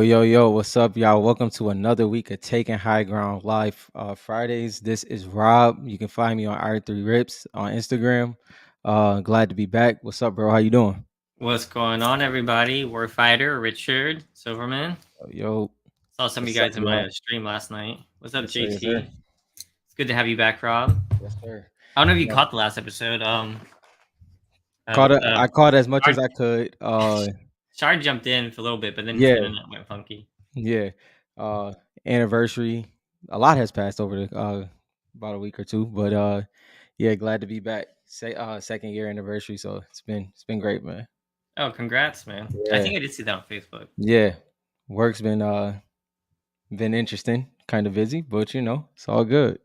Yo, what's up, y'all? Welcome to another week of Taking High Ground Live Fridays. This is Rob. You can find me on R3Rips on Instagram. Glad to be back. What's up, bro? How you doing? What's going on, everybody? Warfighter, Richard, Silverman. Yo, Saw some of you what's up, guys in my y'all? stream last night. What's up, Yes, sir. Yes, sir. JT? It's good to have you back, Rob. Yes, sir. I don't know if you Yeah. caught the last episode. I caught as much as Shard, I could. Shard jumped in for a little bit, but then his Yeah, internet went funky. yeah. Uh, Anniversary. A lot has passed over the about a week or two, but yeah, glad to be back. Second year anniversary, so it's been great, man. Oh, congrats, man! I Yeah. think I did see that on Facebook. Yeah, work's been interesting, kind of busy, but it's all good.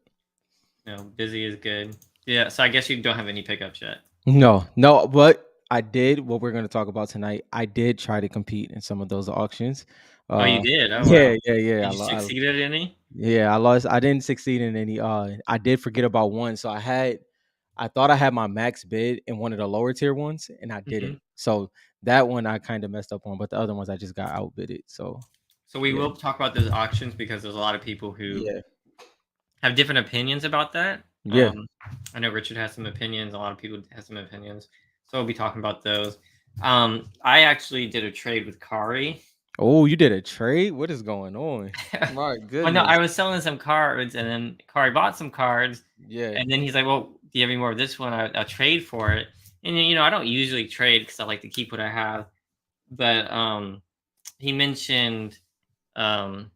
Busy is good. Yeah, so I guess you don't have any pickups yet. No, but I did what we're going to talk about tonight. I did try to compete in some of those auctions. Oh, you Uh, did? Oh, yeah, wow. yeah, yeah. Did you succeed at any? Yeah, I lost. I didn't succeed in any. I did forget about one. So I thought I had my max bid in one of the lower tier ones, and I Mm-hmm. didn't. So that one I kind of messed up on, but the other ones I just got outbidded. So So we yeah, will talk about those auctions because there's a lot of people who yeah, have different opinions about that. yeah. I know Richard has some opinions. A lot of people have some opinions, so we'll be talking about those. I actually did a trade with Kari. Oh, you did a trade? What is going on? My Well, no, goodness. I was selling some cards, and then Kari bought some cards, Yeah. and then he's like, "Well, do you have any more of this one? I'll trade for it." And I don't usually trade because I like to keep what I have. But he mentioned Oh,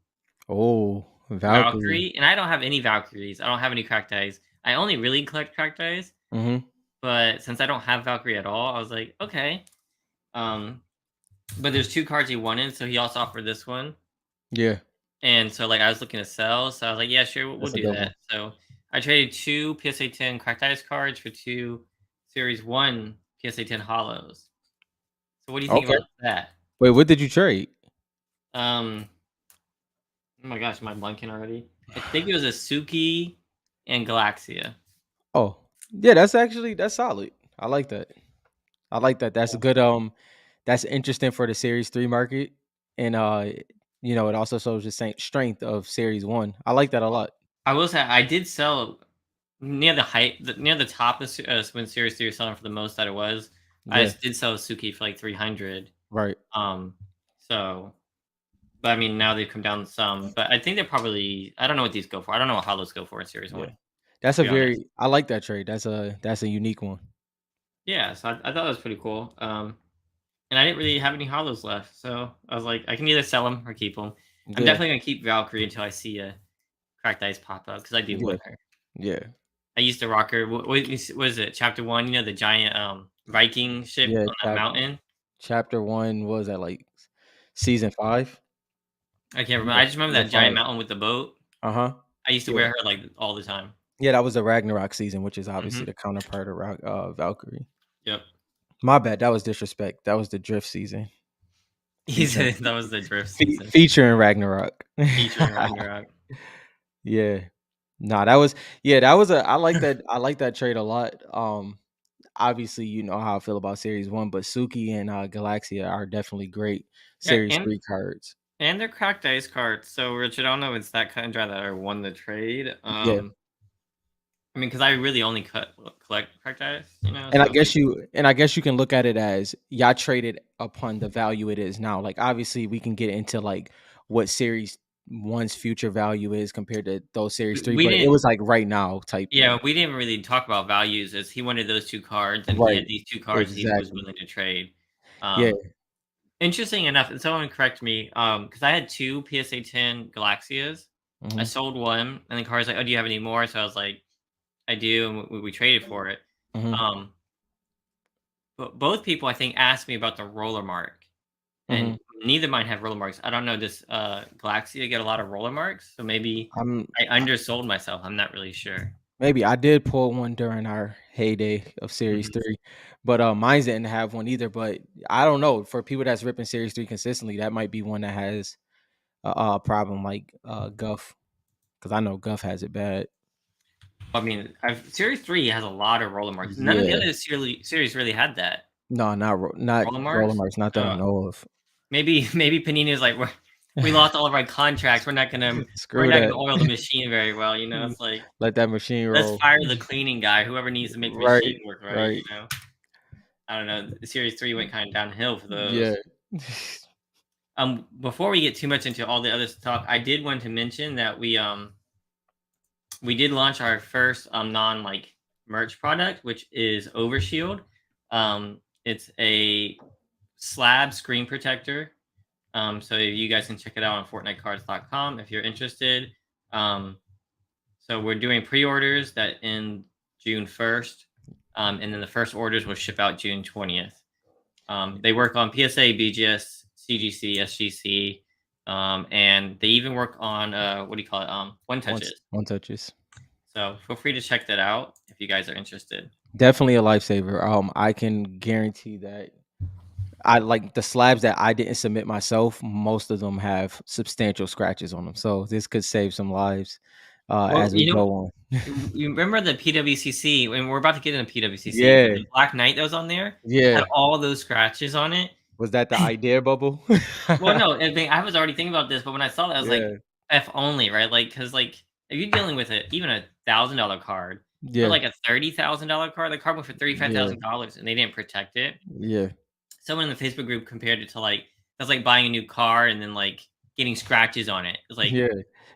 Valkyrie. Valkyrie, and I don't have any Valkyries. I don't have any cracked eyes. I only really collect cracked eyes. Mm-hmm. But since I don't have Valkyrie at all, I was like, okay. But there's two cards he wanted, so he also offered this one. Yeah. And so like I was looking to sell, so I was like, yeah, sure, we'll That's a do good one. that. So I traded 2 PSA 10 cracked ice cards for 2 Series 1 PSA 10 hollows. So what do you think Okay. about that? Wait, what did you trade? Oh my gosh, am I blanking already? I think it was a Suki and Galaxia. Oh, yeah, that's solid. I like that. I like that. That's a good that's interesting for the series 3 market. And it also shows the same strength of series 1. I like that a lot. I will say I did sell near the height, near the top of when Series 3 was selling for the most that it was. I Yeah, did sell Suki for like 300. right. So, but I mean, now they've come down some. But I think they're probably, I don't know what these go for. I don't know what hollows go for in Series Yeah. 1, That's to a be honest. I like that trade. That's a unique one. Yeah, so I thought it was pretty cool. And I didn't really have any hollows left. So I was like, I can either sell them or keep them. I'm Yeah. definitely going to keep Valkyrie until I see a cracked ice pop up because I do Yeah. want her. Yeah. I used to rock her. What is it? Chapter 1, the giant Viking ship Yeah, on that mountain. chapter 1 was that like season 5? I can't remember. Yeah. I just remember Yeah, that 5. giant mountain with the boat. Uh-huh. I used to Yeah. wear her like all the time. Yeah, that was the Ragnarok season, which is obviously Mhm. the counterpart of Valkyrie. Yep. My bad, that was disrespect. That was the drift season. He Featuring said that was the drift season featuring Ragnarok. featuring Ragnarok. Yeah. Nah, that was I like that trade a lot. Obviously, you know how I feel about Series 1, but Suki and Galaxia are definitely great Yeah, Series 3 cards. and they're cracked ice cards. So Richard, I don't know if it's that cut and dry that I won the trade. Yeah. I mean, because I really only collect cracked ice, And I So guess you can look at it as y'all traded upon the value it is now. Like obviously we can get into like what series one's future value is compared to those series three, we but it didn't. was like right now type Yeah, thing. we didn't really talk about values. As he wanted those two cards, and he Right. had these two cards that he was Exactly. willing to trade. Yeah. Um, Interesting enough, and someone correct me, because I had 2 PSA 10 Galaxias. I Hmm. sold one, and the car's like, "Oh, do you have any more?" So I was like, "I do," and we traded for it. Hmm. Um, but both people, I think, asked me about the roller mark, Hmm. and neither of mine have roller marks. I don't know, does Galaxia get a lot of roller marks? So maybe I'm I undersold myself. I'm not really sure. Maybe I did pull one during our heyday of Series Mhm. 3, but mine didn't have one either. But I don't know, for people that's ripping Series 3 consistently, that might be one that has a problem like Guff, because I know Guff has it bad. I mean, Series 3 has a lot of roller marks. None of the Yeah. other series really had that No, not roller roller marks. marks, not that I So know of. maybe Panini is like, we lost all of our contracts. We're Screw not gonna that. oil the machine very well. It's like Let that machine let's roll. fire the cleaning guy, whoever needs to make the machine Right, work right. right. I don't know. Series 3 went kind of downhill for Yeah. those. Before we get too much into all the other talk, I did want to mention that we did launch our first non like merch product, which is Overshield. It's a slab screen protector. So you guys can check it out on FortniteCards.com if you're interested. Um, so we're doing pre-orders that end June 1st, and then the first orders will ship out June 20th. They work on PSA, BGS, CGC, SGC, and they even work on what do you call it? One Once touches. one touches. So feel free to check that out if you guys are interested. Definitely a lifesaver. I can guarantee that I like the slabs that I didn't submit myself, most of them have substantial scratches on them. So this could save some lives Well, as we go on. you remember the PWCC, and we're about to get into PWCC, but Yeah. the Black Knight that was on there had Yeah. all those scratches on it. Was that the idea bubble? Well, no, I was already thinking about this, but when I saw that, I was like, Yeah. "F only," right? Like, because like if you're dealing with even $1,000 card for Yeah. like a $30,000 card, the card went for Yeah. $35,000 and they didn't protect it. Yeah. Someone in the Facebook group compared it to like that's like buying a new car and then like getting scratches on it. It's like Yeah.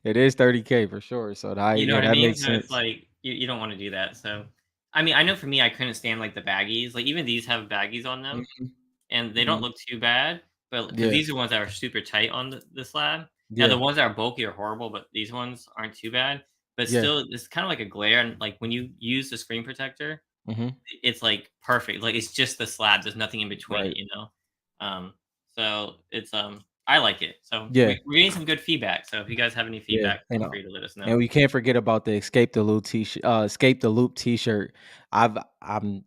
It is 30K for sure. So you know yeah, what I that mean? makes So it's sense. like you don't want to do that. So I mean, I know for me, I couldn't stand like the baggies. Like even these have baggies on them, Mhm. and they don't Mhm. look too bad. But because Yeah. these are ones that are super tight on the slab. Now the Yeah. ones that are bulky are horrible, but these ones aren't too bad. But Yeah. still, it's kind of like a glare. And like when you use the screen protector, Mhm. it's like perfect. Like it's just the slab. There's nothing in between it. Right. So it's I like it. So Yeah. we're getting some good feedback. So if you guys have any Yeah. feedback, feel free to let us know. And we can't forget about the Escape the Loop t-shirt.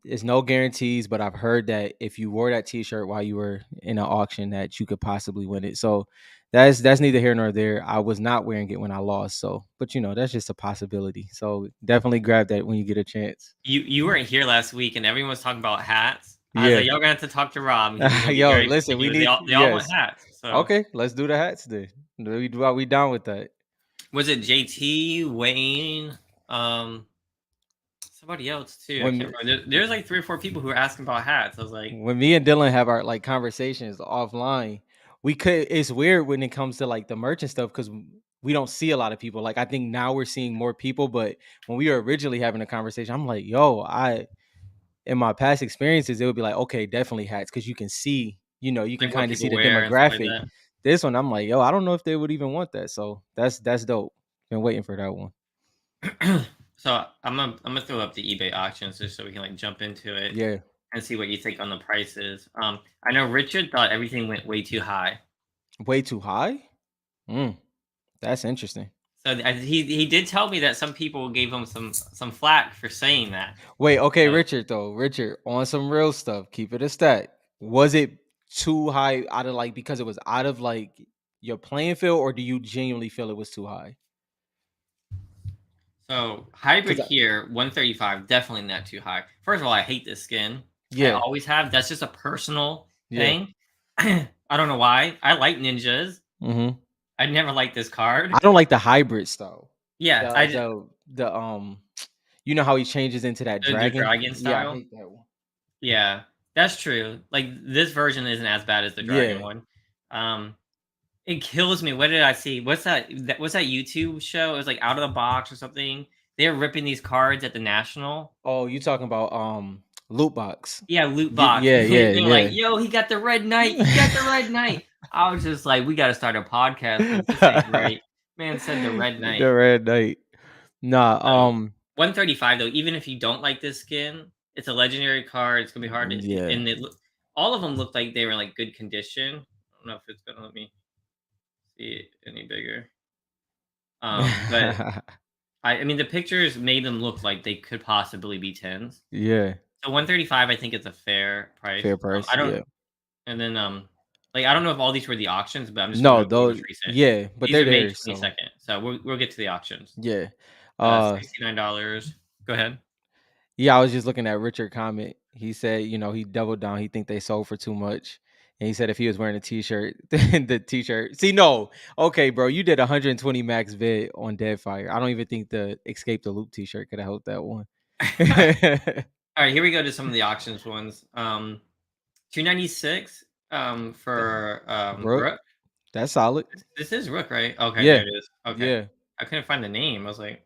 It's no guarantees, but I've heard that if you wore that t-shirt while you were in an auction that you could possibly win it. So that's neither here nor there. I was not wearing it when I lost. So, but that's just a possibility. So definitely grab that when you get a chance. You weren't here last week, and everyone was talking about hats. I was Yeah. like, "Y'all gonna have to talk to Rob. He's gonna be Yo, very listen, we particular." They need all want yes. hats. So Okay, let's do the hats then. We down with that. was it JT, Wayne, um, somebody else too? I can't When remember. There's like 3 or 4 people who were asking about hats. I was like, when me and Dylan have our like conversations offline, it's weird when it comes to like the merchant stuff because we don't see a lot of people. Like I think now we're seeing more people, but when we were originally having a conversation, I'm like, yo, I in my past experiences, it would be like, okay, definitely hats, because you can see, you can like what kind of see people the wear and stuff like demographic. that. This one, I'm like, yo, I don't know if they would even want that. So that's dope. Been waiting for that one. So I'm gonna throw up the eBay auctions just so we can like jump into it Yeah. and see what you think on the prices. I know Richard thought everything went way too high. Way too high? Mm, that's interesting. So he did tell me that some people gave him some flack for saying that. Wait, okay, So Richard though. Richard, on some real stuff, keep it a stat. Was it too high out of like because it was out of like your playing field, or do you genuinely feel it was too high? so hybrid Because here, 135, definitely not too high. First of all, I hate this skin. I yeah, always have. That's just a personal yeah. thing. I don't know why. I like ninjas. Hmm. I never liked this I card. don't like the hybrids though. Yeah, The you know how he changes into that the dragon? dragon Yeah, I style. hate that one. Yeah, that's true. Like this version isn't as bad as the dragon Yeah. one. Um, it kills me. What did I see? What's that YouTube show? It was like Out of the Box or something. They were ripping these cards at the National. Oh, you talking about loot box. Yeah, loot box. Yeah, yeah, They're like, yeah. "Yo, he got the red knight. He got the red knight." I was just like, "We got to start a podcast because this ain't right." Man said the red The knight. red knight. Nah, So 135 though. Even if you don't like this skin, it's a legendary card. It's gonna be hard to, yeah. and all of them look like they were in like good condition. I don't know if it's gonna let me see it any bigger. But I mean, the pictures made them look like they could possibly be tens. Yeah. So 135, I think it's a fair price. Fair I price, don't, yeah. and then like I don't know if all these were the auctions, but I'm just going No, over the those most recent. yeah, but These they're are May there, so 22nd, so we'll get to the auctions. yeah. Uh, $69. Go ahead. yeah, I was just looking at Richard comment. He said, he doubled down. He think they sold for too much. And he said if he was wearing a t-shirt, the t-shirt. See, no, okay, bro, you did 120 max vid on Deadfire. I don't even think the Escape the Loop t-shirt could have helped that one. All right, here we go to some of the auctions ones. 296 for Rook, Rook. that's solid. This is Rook, right? Okay, there Yeah, it is. Okay. yeah, I couldn't find the name. I was like,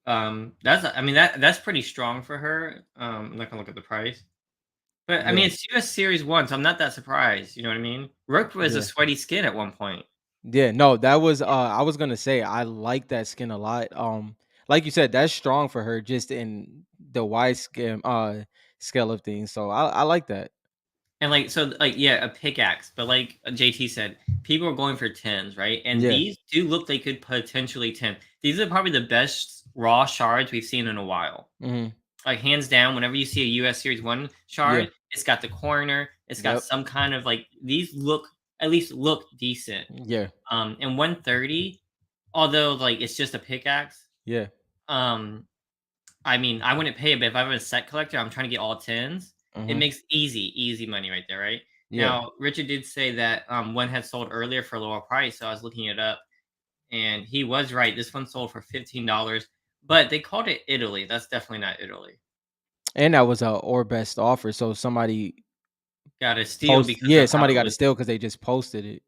that's I mean that's pretty strong for her. I'm not gonna look at the price. But I yeah, mean it's US Series 1, so I'm not that surprised, you know what I mean? Rook was a yeah. sweaty skin at one point. Yeah, no, that was I was gonna say I like that skin a lot. Like you said, that's strong for her just in the wide scale of things. So I like that. And like so like yeah, a pickaxe, but like JT said, people are going for 10s, right? And Yeah. these do look they could potentially 10. These are probably the best raw shards we've seen in a while. Hmm. Like hands down, whenever you see a US Series 1 Yeah. shard, it's got the corner, it's got Yep. some kind of like these look at least look decent. Yeah. And 130, although like it's just a pickaxe, Yeah. um, I mean, I wouldn't pay it, but if I'm a set collector, I'm trying to get all 10s. It Hmm. makes easy money right there, right? Yeah. Now, Richard did say that one had sold earlier for a lower price, so I was looking it up, and he was right. This one sold for $15, but they called it Italy. That's definitely not Italy. And that was a or best offer. So somebody Got a steal because yeah, of how somebody it got to was. steal because they just posted it.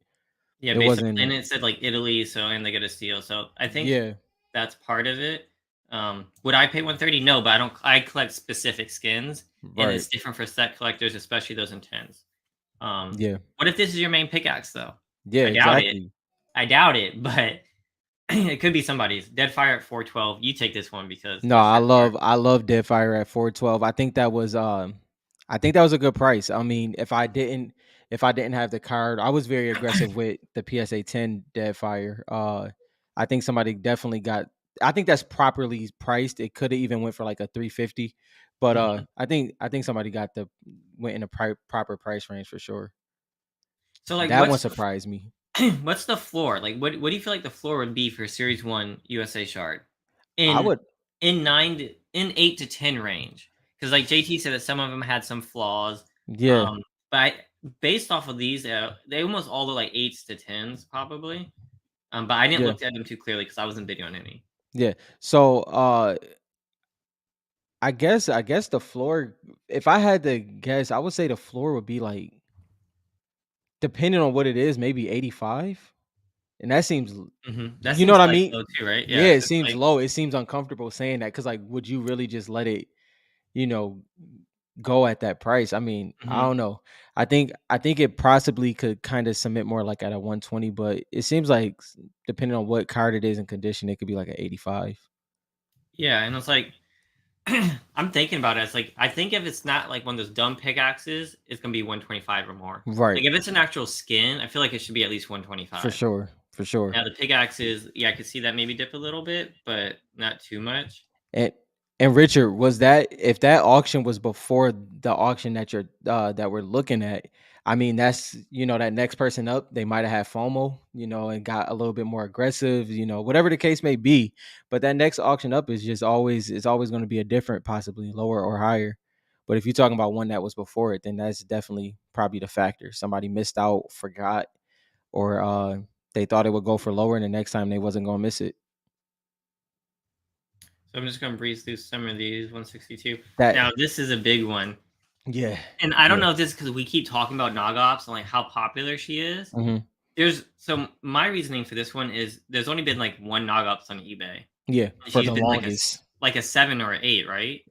Yeah, It basically, and wasn't. it said like Italy, so and they get a steal. So I think Yeah. that's part of it. Would I pay 130? No, but I don't. I collect specific skins, and Right. it's different for set collectors, especially those in tens. Yeah. What if this is your main pickaxe though? Yeah. I doubt it. Exactly. I doubt it, but it could be somebody's. Deadfire at 412. You take this one because No, it's your card. I love Deadfire at 412. I think that was a good price. I mean, if I didn't have the card, I was very aggressive with the PSA 10 Deadfire. I think somebody definitely got I think that's properly priced. It could have even went for like a 350, but Mhm. I think somebody got the went in a proper price range for sure. So like, That one surprised me. what's the floor? Like, what do you feel like the floor would be for Series One USA shard I in would in 8 to 10 range? Because like JT said that some of them had some flaws. yeah, Um, but based off of these, they almost all look like 8s to 10s probably. But I didn't yeah, look at them too clearly because I wasn't bidding on any. yeah. So I guess the floor if I had to guess, I would say the floor would be like depending on what it is, maybe 85. And that seems That you know seems what I like mean? low too, right? Yeah, Yeah, it it's seems like low. It seems uncomfortable saying that because like would you really just let it, you know, go at that price? I mean, I mhm. don't know. I think it possibly could kind of submit more like at a 120, but it seems like depending on what card it is and condition, it could be like an 85. Yeah, and it's like I'm thinking about it. It's like I think if it's not like one of those dumb pickaxes, it's gonna be 125 or more. Right. Like if it's an actual skin, I feel like it should be at least For 125. sure. For sure. Now the pickaxes, yeah, I could see that maybe dip a little bit, but not too much. And Richard, was that if that auction was before the auction that you're that we're looking at, I mean that's that next person up, they might have had FOMO, and got a little bit more aggressive, whatever the case may be. But that next auction up is just always it's always going to be a different, possibly lower or higher. But if you're talking about one that was before it, then that's definitely probably the factor. Somebody missed out, forgot, or they thought it would go for lower, and the next time they wasn't gonna miss it. So I'm just gonna breeze through some of these 162. That Now this is a big one. yeah. And I don't Yeah. know if this is because we keep talking about Nogops and like how popular she is. Hmm. My reasoning for this one is there's only been like one Nogops on eBay. Yeah, And for she's the been longest. like a 7 or an 8, right?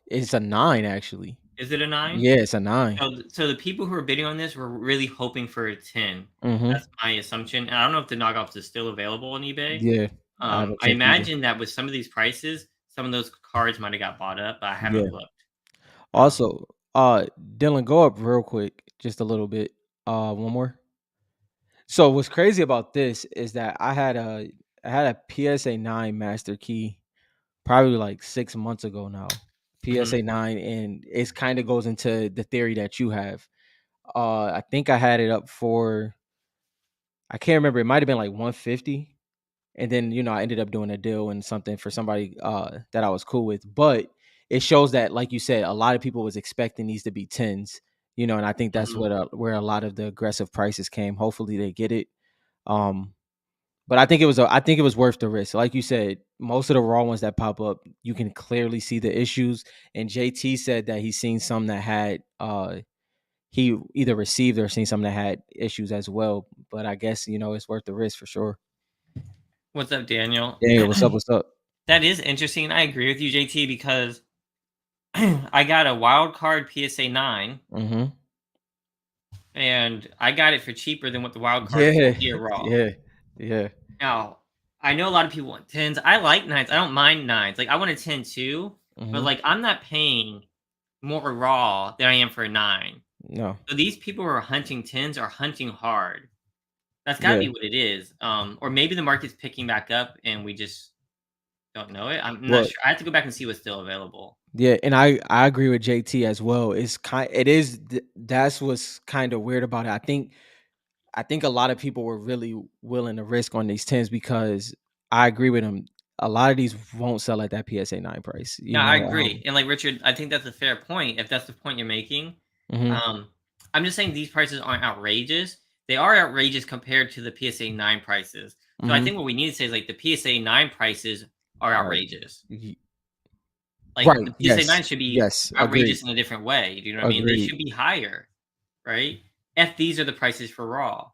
It's a 9 actually. Is it a 9? Yeah, it's a 9. So the people who are bidding on this were really hoping for a 10. Mhm. That's my assumption, and I don't know if the knockoffs is still available on eBay. Yeah, I haven't I checked either. imagine that with some of these prices, some of those cards might have got bought up, but I Yeah. haven't looked. Um, Also, Dylan, go up real quick, just a little bit. One more. So what's crazy about this is that I had a PSA 9 master key probably like 6 months ago now. mhm, PSA 9, and it's kind of goes into the theory that you have. I think I had it up for I can't remember. It might have been like 150. And then, I ended up doing a deal and something for somebody that I was cool with. But it shows that, like you said, a lot of people was expecting these to be tens. and I think that's Mhm. what where a lot of the aggressive prices came. Hopefully they get it. Um, but I think it was worth the risk. Like you said, most of the raw ones that pop up, you can clearly see the issues. And JT said that he's seen some that had he either received or seen some that had issues as well. But I guess it's worth the risk for sure. What's up, Daniel? Yeah, what's up? What's up? That is interesting. I agree with you, JT, because I got a wild card PSA 9 Mm-hmm. and I got it for cheaper than what the wild cards Yeah, sold here raw. yeah, yeah. Now, I know a lot of people want 10s. I like 9s. I don't mind 9s. Like I want a 10 too, but Mm-hmm. like I'm not paying more raw than I am for a 9. No, So these people who are hunting 10s are hunting hard. That's got to yeah. be what it is. Or maybe the market's picking back up and we just don't know it. I'm not Well, sure. I have to go back and see what's still available. yeah, and I agree with JT as well. That's what's kind of weird about it. I think a lot of people were really willing to risk on these tens because I agree with him. A lot of these won't sell at that PSA 9 price. Yeah, I agree. And like Richard, I think that's a fair point. If that's the point you're making, Mhm, um, I'm just saying these prices aren't outrageous. They are outrageous compared to the PSA 9 prices. So I mhm. think what we need to say is like the PSA 9 prices are All right. outrageous. Ye Like Right. the PSA Yes. 9 should be Yes. Agreed. outrageous in a different way. Do you know what I mean? They Agreed. should be higher, right? If these are the prices for raw.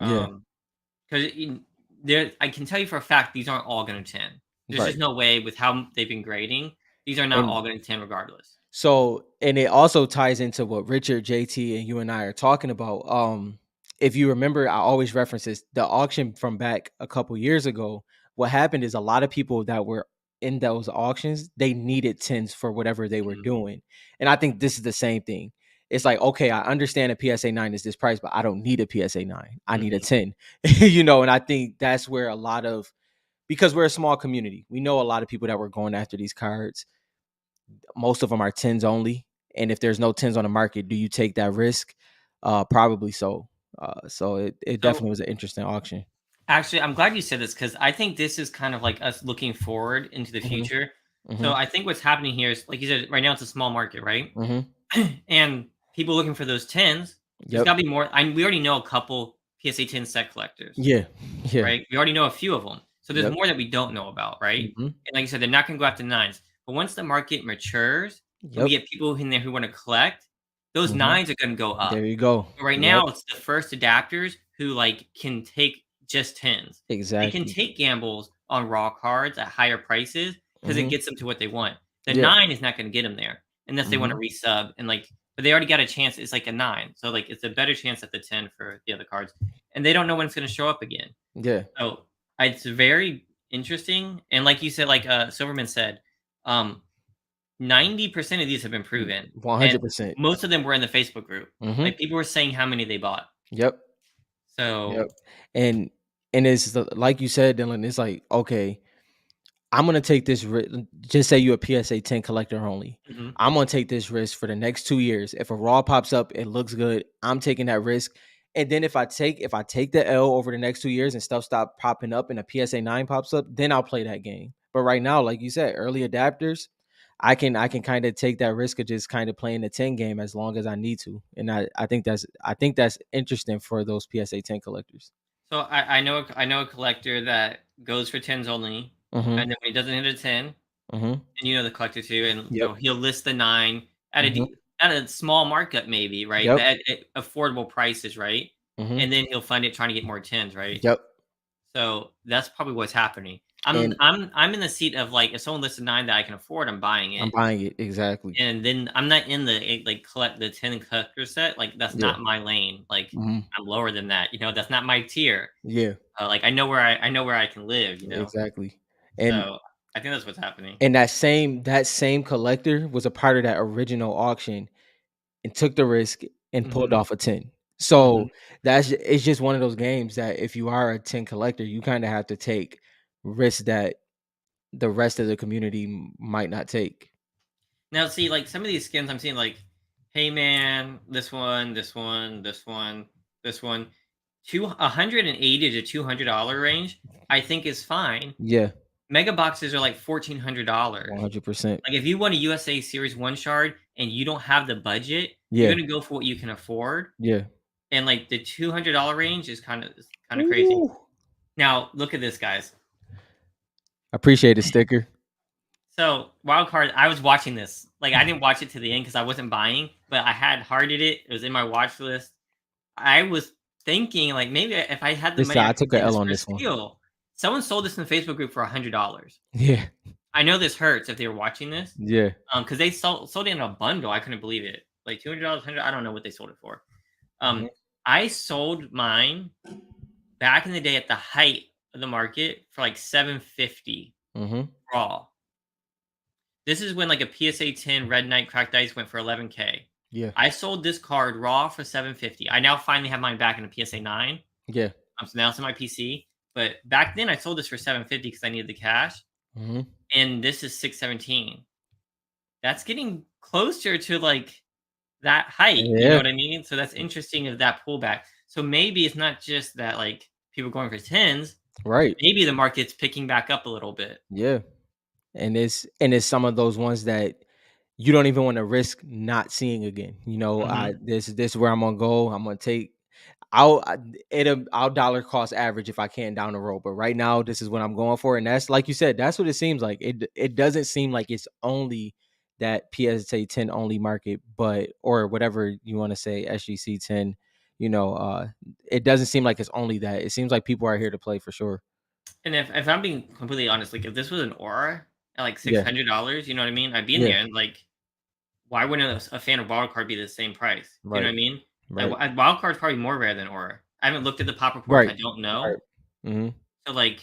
Yeah. Um, because there, I can tell you for a fact these aren't all going to 10. There's just Right. no way with how they've been grading. These are not And all going to 10 regardless. so, and it also ties into what Richard, JT, and you and I are talking about. If you remember, I always reference this the auction from back a couple years ago. What happened is a lot of people that were in those auctions, they needed tens for whatever they were Mhm, doing. And I think this is the same thing. It's like, okay, I understand a PSA 9 is this price, but I don't need a PSA 9. I need a mhm. 10. And I think that's where a lot of because we're a small community, we know a lot of people that were going after these cards. Most of them are tens only, and if there's no tens on the market, do you take that risk? Probably so. So it So definitely was an interesting auction. actually, I'm glad you said this because I think this is kind of like us looking forward into the Mhm, future. So mhm, I think what's happening here is, like you said, right now it's a small market, right? mhm. And people looking for those tens, there's Yep. got to be more. We already know a couple PSA 10 set collectors, Yeah. Yeah. right? We already know a few of them. So there's Yep. more that we don't know about, right? Mhm. And like you said, they're not going to go after nines. But once the market matures and we Yep. get people in there who want to collect, those Mhm. nines are going to go There up. you go. But right Yep. now, it's the first adapters who like can take just tens. They can Exactly. take gambles on raw cards at higher prices because it Mhm. gets them to what they want. The Yeah. 9 is not going to get them there unless they want to Mhm. resub and like, but they already got a chance. It's like a 9, so like it's a better chance at the 10 for the other cards, and they don't know when it's going to show up again. Yeah. So it's very interesting, and like you said, like Silverman said, um, 90% of these have been proven, and 100%. most of them were in the Facebook group. Mhm. Like people were saying how many they bought. Yep. Yep. So And it's like you said, Dylan. It's like okay, I'm gonna take this risk. Just say you're a PSA 10 collector only. mhm. I'm gonna take this risk for the next 2 years. If a raw pops up, it looks good. I'm taking that risk. And then if I take the L over the next 2 years and stuff stop popping up and a PSA 9 pops up, then I'll play that game. But right now, like you said, early adapters, I can kind of take that risk of just kind of playing the 10 game as long as I need to. And I think that's interesting for those PSA 10 collectors. So I know a collector that goes for tens only, Mm-hmm. and then when he doesn't hit a 10, Mm-hmm. and you know the collector too, and Yep. so he'll list the 9 at Mm-hmm. at a small markup maybe, right? But Yep. at affordable prices, right? Mm-hmm. And then he'll find it trying to get more tens, right? Yep. So that's probably what's happening. I'm And I'm I'm in the seat of like if someone lists a 9 that I can afford, I'm buying I'm it. buying it exactly. And then I'm not in the like collect the 10 collector set. Like that's Yeah. not my lane. Like Mhm. I'm lower than that. That's not my tier. Yeah, Like I know where I can live. exactly. And So I think that's what's happening. that same collector was a part of that original auction and took the risk and pulled Mhm, off a 10. mhm. So it's just one of those games that if you are a 10 collector, you kind of have to take risks that the rest of the community might not take. Now see, like, some of these skins I'm seeing, like, "Hey, man, this one, this one, this one, this one." 180 to $200 range, I think is fine. Yeah, Mega boxes are like $1,400. 100%. Like, if you want a USA Series 1 shard and you don't have the budget, you're Yeah. gonna go for what you can afford, Yeah. and, like, the $200 range is kinda crazy. Ooh. Now, look at this, guys. Appreciate the sticker. So, wild card, I was watching this. Like, I didn't watch it to the end because I wasn't buying, but I had hearted it. It was in my watch list. I was thinking, like, maybe if I had the money, Listen, I I could took a get this L on for a this one. steal. Someone sold this in the Facebook group for $100. Yeah. I know this hurts if they were watching this, Yeah. because they sold it in a bundle. I couldn't believe it. Like $200, 100. I don't know what they sold it for. Mhm. I sold mine back in the day at the height of the market for like 750 Mhm. raw. This is when like a PSA 10 Red Knight cracked ice went for 11K. Yeah. I sold this card raw for 750. I now finally have mine back in a PSA 9. Yeah. So now it's in my PC. But back then I sold this for 750 because I needed the cash. Mhm. And this is 617. That's getting closer to like that height. You know Yeah. what I mean? So that's interesting of that pullback. So maybe it's not just that like people going for tens. Right. Maybe the market's picking back up a little bit. Yeah. And it's some of those ones that you don't even wanna risk not seeing again. Hmm. This is where I'm gonna go. I'm gonna take I'll dollar cost average if I can down the road, but right now, this is what I'm going for, and that's like you said, that's what it seems like. It doesn't seem like it's only that PSA 10 only market, but or whatever you wanna say, SGC 10, you know, it doesn't seem like it's only that. It seems like people are here to play for sure. And if I'm being completely honest, like if this was an aura at like Yeah. $600, you know what I mean? I'd be in Yeah. there and like, why wouldn't a fan of wild card be the same price? Do you know Right. what I mean? Like Right. wild card's probably more rare than aura. I haven't looked at the pop reports. Right. I don't Right. know. Mhm. So like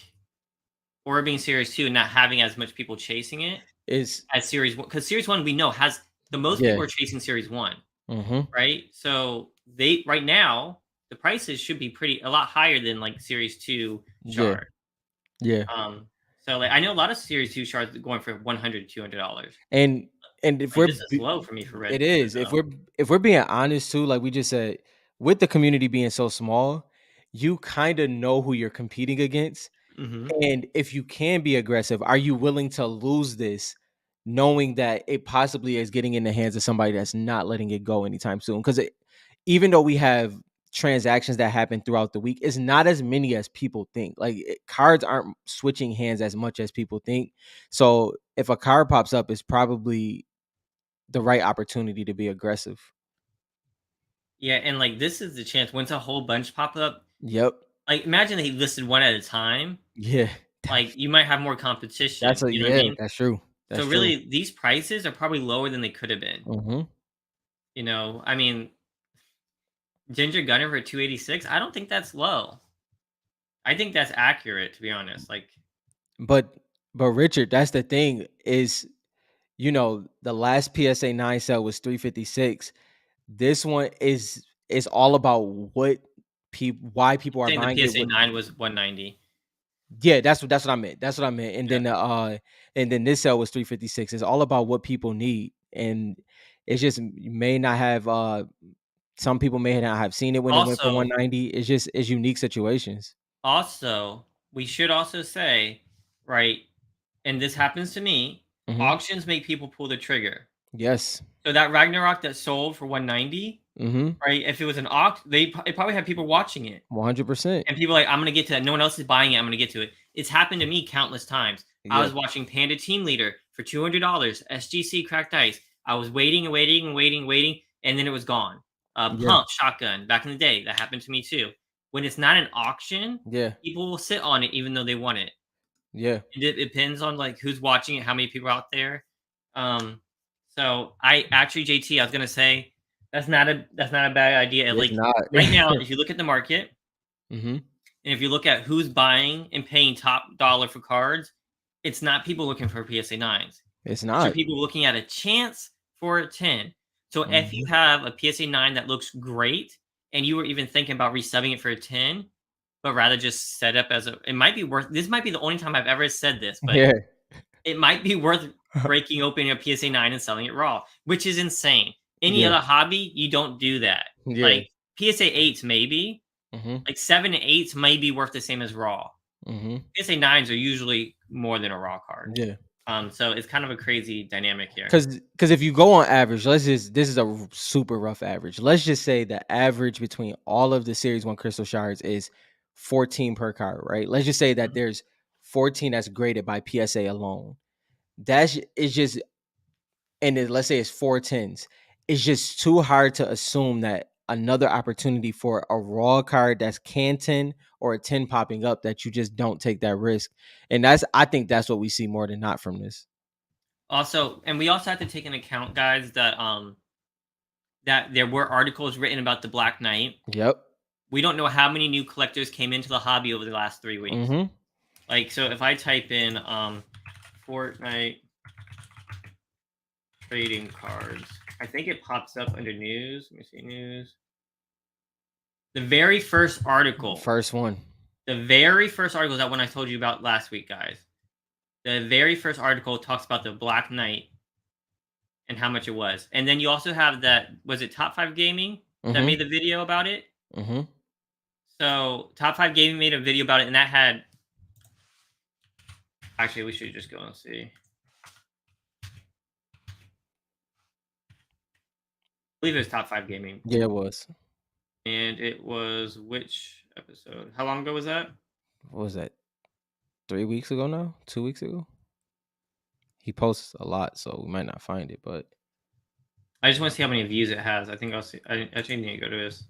aura being series two and not having as much people chasing it It's as series one, because series one we know has the most yeah. people are chasing series one, Mhm. right? So they right now the prices should be pretty a lot higher than like series two Yeah. shard. Yeah. Um, so like I know a lot of series two shards going for 100 $200. And and if Like we're this is low for me for red it red is. If we're being honest too, like we just said, with the community being so small, you kind of know who you're competing against. Mhm. And if you can be aggressive, are you willing to lose this knowing that it possibly is getting in the hands of somebody that's not letting it go anytime soon? Because even though we have transactions that happen throughout the week, it's not as many as people think. Like cards aren't switching hands as much as people think. So if a card pops up, it's probably the right opportunity to be aggressive. Yeah, and like this is the chance once a whole bunch pop up. Yep. Like imagine they listed one at a time. Yeah. Like you might have more That's competition. a You know what I yeah, mean? that's true. So That's true. really, these prices are probably lower than they could have been. Mhm. You know, I mean, Ginger Gunner for 286. I don't think that's low. I think that's accurate, to be honest. Like, But Richard, that's the thing is, the last PSA 9 set was 356. This one is all about what people why people are saying the buying it PSA with. 9 was 190. Yeah, that's what I meant. That's what I meant. Yeah. And then this cell was 356. It's all about what people need. And it's just you may not have some people may not have seen it when it went for Also, 190. It's unique situations. also, we should also say, right, and this happens to me, Mhm. auctions make people pull the trigger. Yes. So that Ragnarok that sold for 190, Mhm. right? If it was an auction, it probably had people watching it. 100%. And people are like, I'm gonna get to that. No one else is buying it. I'm gonna get to it. It's happened to me countless times. I Yeah. was watching Panda Team Leader for $200, SGC cracked ice. I was waiting and waiting and waiting and waiting, and then it was gone. Yeah. Pump shotgun back in the day that happened to me too. When it's not an auction, Yeah. people will sit on it even though they want it. Yeah. It depends on like who's watching it, how many people are out there. Um, so I actually, JT, I was gonna say that's not a bad idea. It's Like not. right now, if you look at the market, Mhm. and if you look at who's buying and paying top dollar for cards, it's not people looking for PSA 9s. It's It's your not. people looking at a chance for a 10. So if you Mhm. have a PSA 9 that looks great and you were even thinking about resubbing it for a 10, but rather just set up as a it might be worth this might be the only time I've ever said this, but Yeah. it might be worth breaking open a PSA 9 and selling it raw, which is insane. Any Yeah. other hobby, you don't do that. Yeah. Like PSA 8s maybe, Mhm. like 7 and 8s may be worth the same as raw. Mhm. PSA 9s are usually more than a raw card. Yeah. So it's kind of a crazy dynamic here. Because if you go on average, this is a super rough average. Let's just say the average between all of the Series 1 Crystal Shards is 14 per card, right? Let's just say that Mhm. there's 14 that's graded by PSA alone. That's it's just and then let's say it's 4 10s. It's just too hard to assume that another opportunity for a raw card that's can 10 or a 10 popping up that you just don't take that risk. And I think that's what we see more than not from this. Also, and we also have to take into account, guys, that there were articles written about the Black Knight. Yep. We don't know how many new collectors came into the hobby over the last 3 weeks. Mm-hmm. Like, so if I type in Fortnite trading cards, I think it pops up under news. Let me see news. The very first article, First one. the very first article is that one I told you about last week, guys. The very first article talks about the Black Knight and how much it was. And then you also have that, was it Top 5 Gaming that Mm-hmm. made the video about it? Mm-hmm. So Top 5 Gaming made a video about it, and that had, actually, we should just go and see. I believe it was Top 5 Gaming. Yeah, it was. And it was which episode? How long ago was that? What was that? 3 weeks ago now? 2 weeks ago? He posts a lot, so we might not find it, but I just want to see how many views it has. I think I'll see. I actually need to go to this.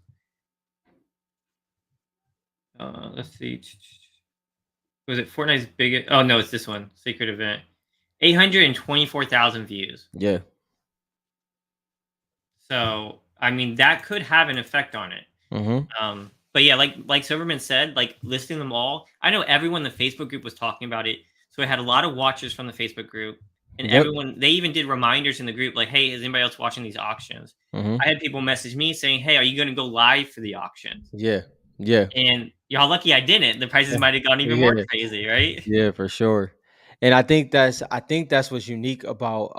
Let's see. Was it Fortnite's biggest? Oh no, it's this one. Secret event. 824,000 views. yeah. So I mean that could have an effect on it. Mm-hmm. But yeah, like Silverman said, like listing them all. I know everyone in the Facebook group was talking about it, so I had a lot of watchers from the Facebook group, and Yep. everyone they even did reminders in the group, like, "Hey, is anybody else watching these auctions?" Mm-hmm. I had people message me saying, "Hey, are you going to go live for the auctions?" Yeah. Yeah. And y'all lucky I didn't. The prices might have gone even more Yeah. crazy, right? Yeah, for sure. And I think that's what's unique about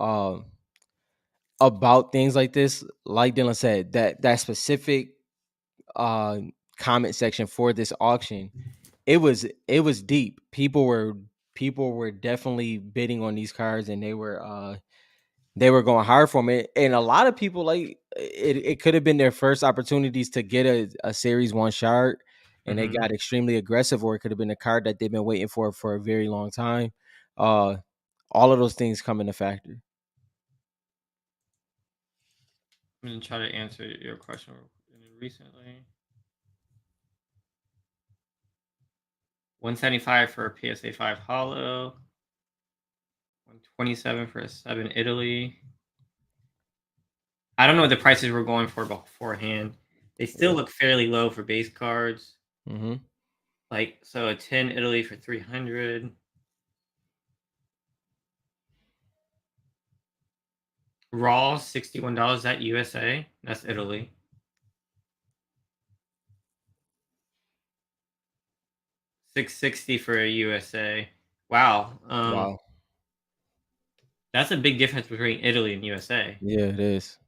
things like this. Like Dylan said, that specific uh comment section for this auction, it was deep. People were definitely bidding on these cards, and they were going hard for it. And a lot of people, like, it could have been their first opportunities to get a series 1 shard, and they Mhm. got extremely aggressive, or it could have been a card that they've been waiting for a very long time. uh all of those things come into factor. I'm gonna try to answer your question recently. 175 for a PSA 5 hollow. 127 for a 7 Italy. I don't know what the prices were going for beforehand. They still Yeah. look fairly low for base cards. Mm-hmm. Like, so a 10 Italy for 300. Raw $61. That USA? That's Italy. 660 for a USA. Wow. Wow. That's a big difference between Italy and USA. Yeah, it is.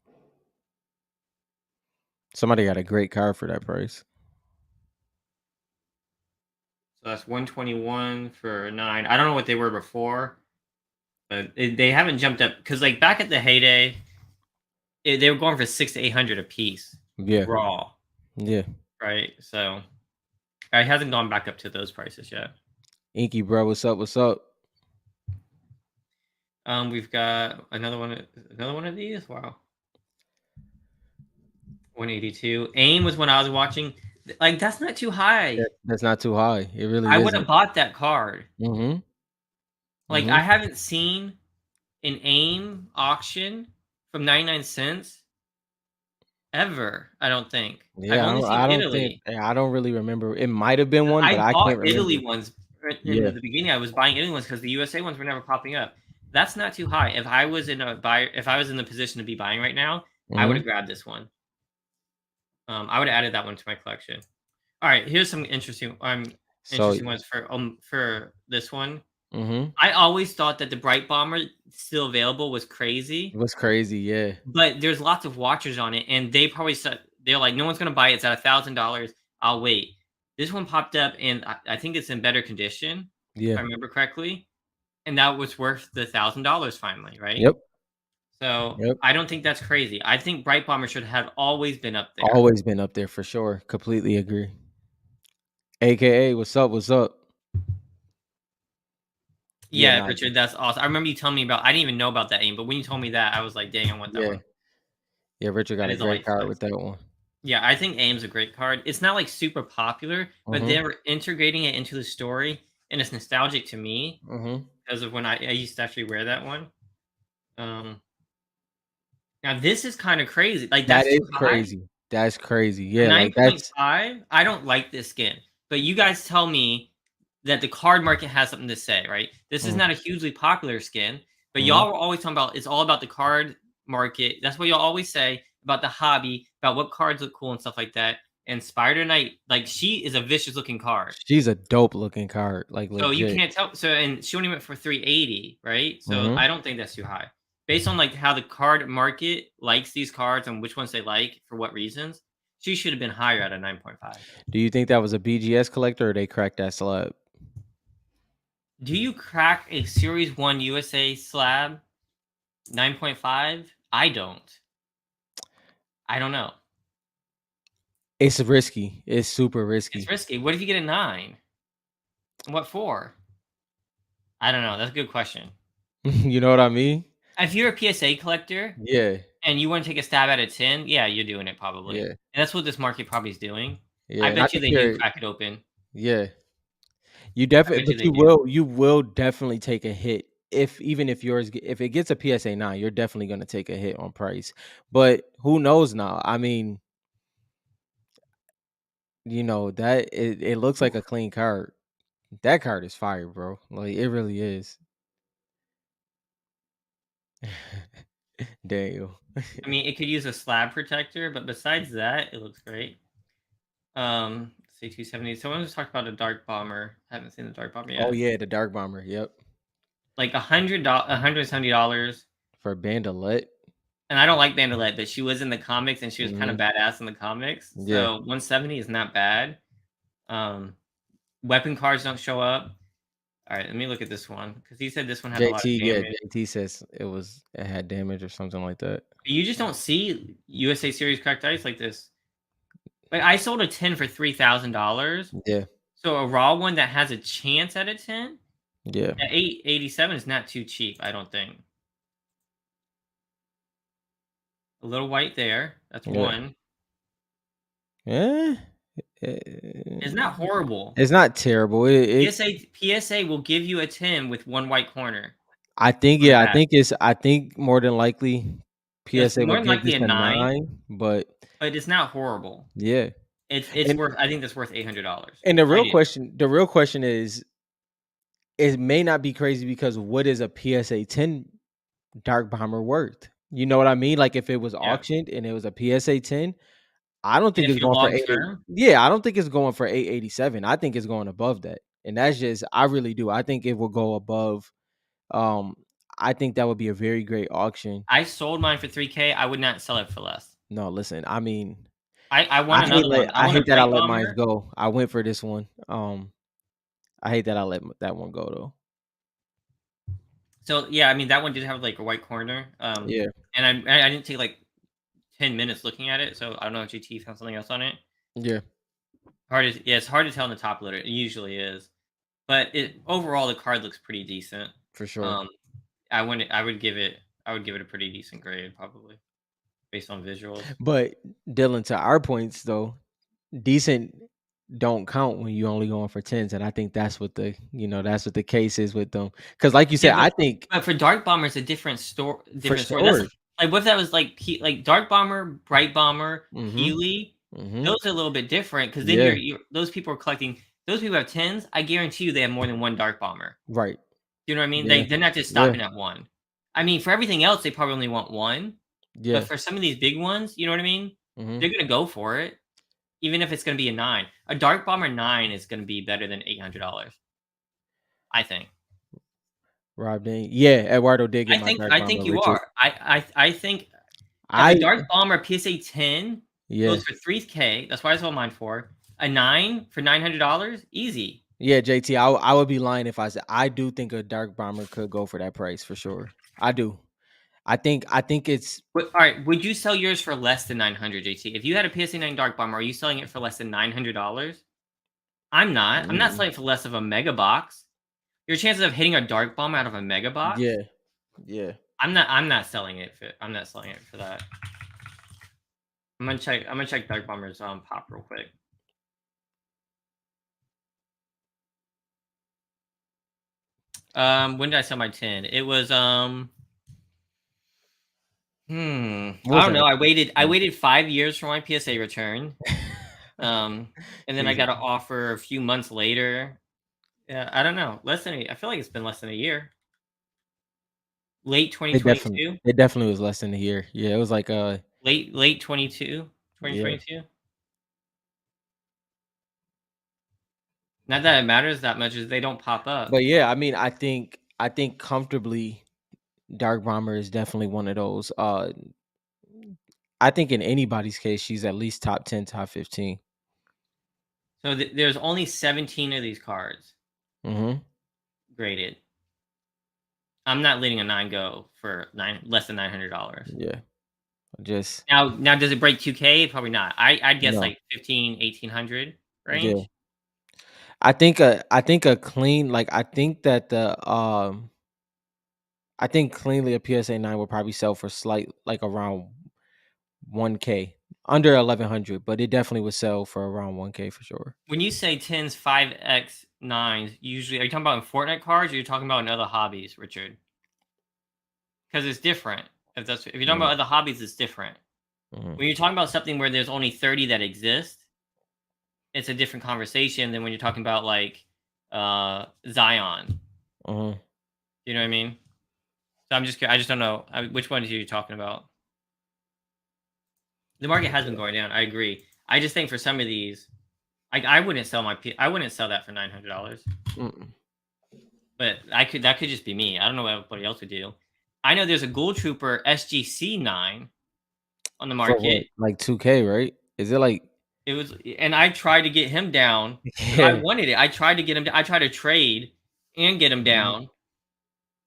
Somebody got a great card for that price. So that's 121 for a 9. I don't know what they were before, but they haven't jumped up because, like, back at the heyday, they were going for 6 to 800 a piece Yeah. raw, Yeah. right? So it hasn't gone back up to those prices yet. Inky, bro, what's up? What's up? We've got another one of these. Wow, 182. AIM was when I was watching. Like, that's not too high. That's not too high. It really I would have isn't. bought that card. Mm-hmm. Like, Mm-hmm. I haven't seen an AIM auction from 99 cents ever. I don't think. I've Yeah, only seen I don't think Italy. I don't really remember. It might have been one, but I I bought can't Italy remember. ones in Yeah. the beginning. I was buying Italy ones because the USA ones were never popping up. That's not too high. If I was in a buyer, if I was in the position to be buying right now, I would Mm-hmm. have grabbed this one. I would have added that one to my collection. All right, here's some So, interesting ones for this one. mm-hmm. I always thought that the Bright Bomber still available was It crazy, was crazy. Yeah. but there's lots of watchers on it, and they probably said they're like, no one's gonna buy it. It's at $1,000. I'll wait. This one popped up, and I think it's in better condition, if Yeah. I remember correctly. and that was worth the $1,000 finally, right? Yep. So Yep. I don't think that's crazy. I think Bright Bomber should have always been up there. Always been up there for sure. Completely agree. AKA, what's up? What's up? Yeah, Yeah, nah, Richard, that's awesome. I remember you telling me about. I didn't even know about that aim, but when you told me that, I was like, "Dang, I want that yeah, one." yeah. Richard got That a is a great light card flex. with that one. Yeah, I think aim's a great card. It's not like super popular, but Mhm. they're integrating it into the story, and it's nostalgic to me Mhm. because of when I used to actually wear that one. Um, Now this is kind of crazy. Like That that's too is high. crazy. That's crazy. A Yeah, like that's 9.5. I don't like this skin, but you guys tell me that the card market has something to say, right? This is mhm, not a hugely popular skin, but mhm. y'all were always talking about it's all about the card market. That's what y'all always say about the hobby, about what cards look cool and stuff like that. And Spider Knight, like she is a vicious looking card. She's a dope looking card, like So you legit. can't tell. So and she only went for 380, right? So Mhm. I don't think that's too high. Based on like how the card market likes these cards and which ones they like for what reasons, she should have been higher at a 9.5. Do you think that was a BGS collector or they cracked that slab? Do you crack a Series 1 USA slab 9.5? I don't. I don't know. It's risky. It's super It's risky. risky. What if you get a 9? And what for? I don't know. That's a good question. You know what I mean? If you're a PSA collector Yeah. and you want to take a stab at a 10, yeah, you're doing it probably. Yeah. And that's what this market probably is doing. Yeah. I And I bet you think they do you're crack it open. yeah. You I definitely bet you but they do. you will definitely take a hit if even if yours if it gets a PSA 9, you're definitely gonna take a hit on price. But who knows now? I mean, that it looks like a clean card. That card is fire, bro. Like it really is. Damn. I mean, it could use a slab protector, but besides that, it looks great. Say 270. Someone just talked about a dark bomber. Haven't seen the dark bomber Oh yet. yeah, the Dark Bomber. Yep. Like $170. For Bandolette. And I don't like Bandolette, but she was in the comics and she was kind of Mhm. badass in the comics. Yeah. So 170 is not bad. Um, Weapon cards don't show up. All right, let me look at this one because he said this one has a lot of JT, yeah, damage. JT says it had damage or something like that. You just don't see USA Series cracked ice like this. Like I sold a 10 for $3,000. Yeah. So a raw one that has a chance at a 10 Yeah. at 887 is not too cheap, I don't think. A little white there. That's Yeah. one. Yeah. It's not horrible. It's not terrible. It PSA will give you a 10 with one white corner I think on the yeah, back. I think more than likely It's PSA will more than give likely this a a 9, 9, but but it's not horrible. yeah. It's And worth I think that's worth $800. and I do. the real question is it may not be crazy because what is a PSA 10 Dark Bomber worth? You know what I mean? Like if it was Yeah. auctioned and it was a PSA 10, I don't And think if it's you're going for long 8 term, yeah, I don't think it's going for 887. I think it's going above that. And that's just I really do. I think it will go above um I think that would be a very great auction. I sold mine for 3K. I would not sell it for less. No, listen, I mean, I want another one. I I want a hate that I Bright let mine Bomber. go. I went for this one. I hate that I let that one go though. So yeah, I mean that one did have like a white corner. Yeah, And I didn't take like 10 minutes looking at it, so I don't know if GT found something else on it. yeah, Yeah, it's hard to tell in the top loader. It usually is, but it overall the card looks pretty decent. for sure. Um, I would give it a pretty decent grade probably based on visuals. But Dylan, to our points though, decent don't count when you only going for tens, and I think that's what that's what the case is with them. Because like you Yeah, said, I think but for Dark Bomber, it's a different store. for Different story. That's sure. like what if that was like Dark Bomber, Bright Bomber, Mm-hmm. Healy. Mm-hmm. Those are a little bit different because then Yeah. you're those people are collecting. Those people have tens. I guarantee you they have more than one Dark Bomber. Right. You know what I mean? Yeah. They're not just Yeah. stopping at one. I mean, for everything else, they probably only want one. But Yeah. for some of these big ones, you know what I mean? Mm-hmm. They're gonna go for it, even if it's gonna be a 9. A Dark Bomber 9 is gonna be better than $800, I think. Rob Dane. Yeah, Eduardo did get I my think dark I bomber, think you Richard. are. I think if a I Dark Bomber PSA 10 yeah. goes for 3K, that's what I sold mine for. A 9 for $900, easy. Yeah, JT, I would be lying if I said I do think a dark bomber could go for that price for sure. I do. I think it's All right, would you sell yours for less than 900, JT? If you had a PSA 9 Dark Bomber, are you selling it for less than $900? I'm not. I'm not mm, selling it for less of a mega box. Your chances of hitting a Dark Bomber out of a mega box, yeah, yeah. I'm not selling it for. I'm not selling it for that. I'm gonna check. I'm gonna check Dark Bomber's pop real quick. When did I sell my 10? It was What I was don't that? know. I waited 5 years for my PSA return. And then I Crazy. got an offer a few months later. Yeah, I don't know. I feel like it's been less than a year. Late It definitely 2022. it definitely was less than a year. Yeah, it was like Late 22, yeah. 2022. Not that it matters that much as they don't pop up. But yeah, I mean, I think comfortably Dark Bomber is definitely one of those. I think in anybody's case, she's at least top 10, top 15. So there's only 17 of these cards Mhm. graded. I'm not letting a 9 go for less than $900. Yeah. Just Now does it break 2K? Probably not. I'd guess no. like 15, 1800 Yeah. range. I think a clean like I think cleanly a PSA 9 will probably sell for slight like around 1K. Under 1100, but it definitely would sell for around 1K for sure. When you say 10s, 5x, 9s, usually are you talking about in Fortnite cards or are you talking about in other hobbies, Richard? Because it's different. If you're talking Mhm. about other hobbies, it's different. Mhm. When you're talking about something where there's only 30 that exist, it's a different conversation than when you're talking about like Zion. Mhm. You know what I mean? So I just don't know which one are you talking about. The market has been going down. I agree. I just think for some of these, I wouldn't sell I wouldn't sell that for $900. Mm. But that could just be me. I don't know what everybody else would do. I know there's a Ghoul Trooper SGC 9 on the For what? market. Like 2K, right? Is it like It was, and I tried to get him down because I yeah. wanted it. I tried to get him. I tried to trade and get him Mhm. down,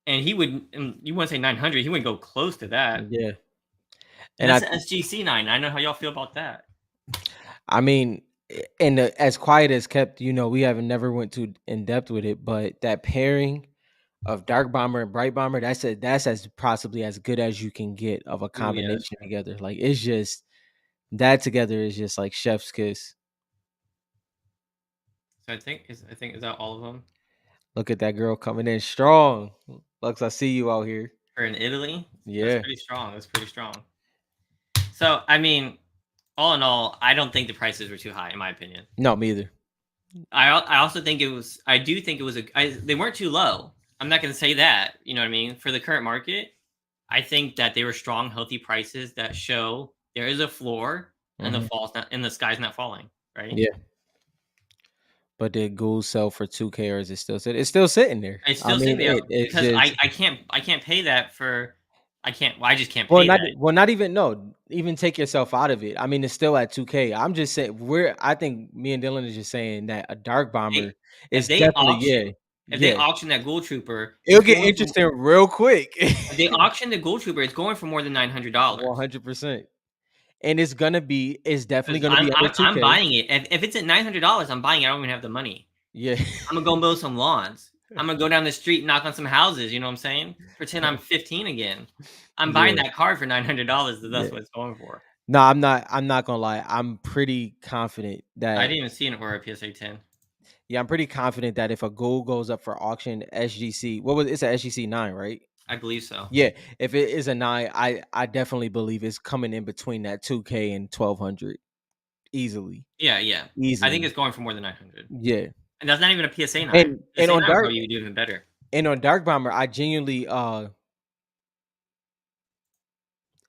and he would. And you want to say 900? He wouldn't go close to that. Yeah. And And that's the SGC 9. I know how y'all feel about that. I mean, and as quiet as kept, we haven't never went too in depth with it, but that pairing of Dark Bomber and Bright Bomber, that's as possibly as good as you can get of a Oh yeah, that's combination true. together. Like it's just that together is just like chef's kiss. So I think is that all of them Look at that girl coming in strong. Lux, I see you out here. are in Italy? That's Yeah. pretty strong. That's pretty strong. So I mean, all in all, I don't think the prices were too high, in my opinion. No, me either. I also think it was. I do think it was they weren't too low. I'm not going to say that. You know what I mean? For the current market, I think that they were strong, healthy prices that show there is a floor and Hmm. the sky's not falling. Right? Yeah. But did Ghoul sell for 2K or is it still sitting? It's still sitting there. It's I still sitting mean, there it's because just I can't pay that for. I can't. Well, I just can't well, pay not that. well, not even no, even take yourself out of it. I mean, it's still at 2K. I'm just saying I think me and Dylan is just saying that a dark They, bomber if is they definitely auction if they yeah. auction that Ghoul Trooper, It'll it's get going for. interesting real quick. If they auction the Ghoul Trooper, it's going for more than $900. 100%. And it's definitely Because gonna be under I'm 2K. buying it. If it's at $900, I'm buying it. I don't even have the money. Yeah. I'm gonna go mow some lawns. I'm gonna go down the street, and knock on some houses. You know what I'm saying? Pretend I'm 15 again. I'm buying Yeah. that car for $900. That's Yeah. what it's going for. No, I'm not gonna lie. I'm pretty confident I that didn't even see an Aura PSA 10. yeah, I'm pretty confident that if a gold goes up for auction, SGC, it's a SGC 9, right? I believe so. Yeah, if it is a 9, I definitely believe it's coming in between that 2K and 1200 easily. Yeah, yeah. I think Easily. it's going for more than 900. Yeah. And that's not even a PSA 9. And PSA on 9 dark probably would do even better. and on Dark Bomber, I genuinely I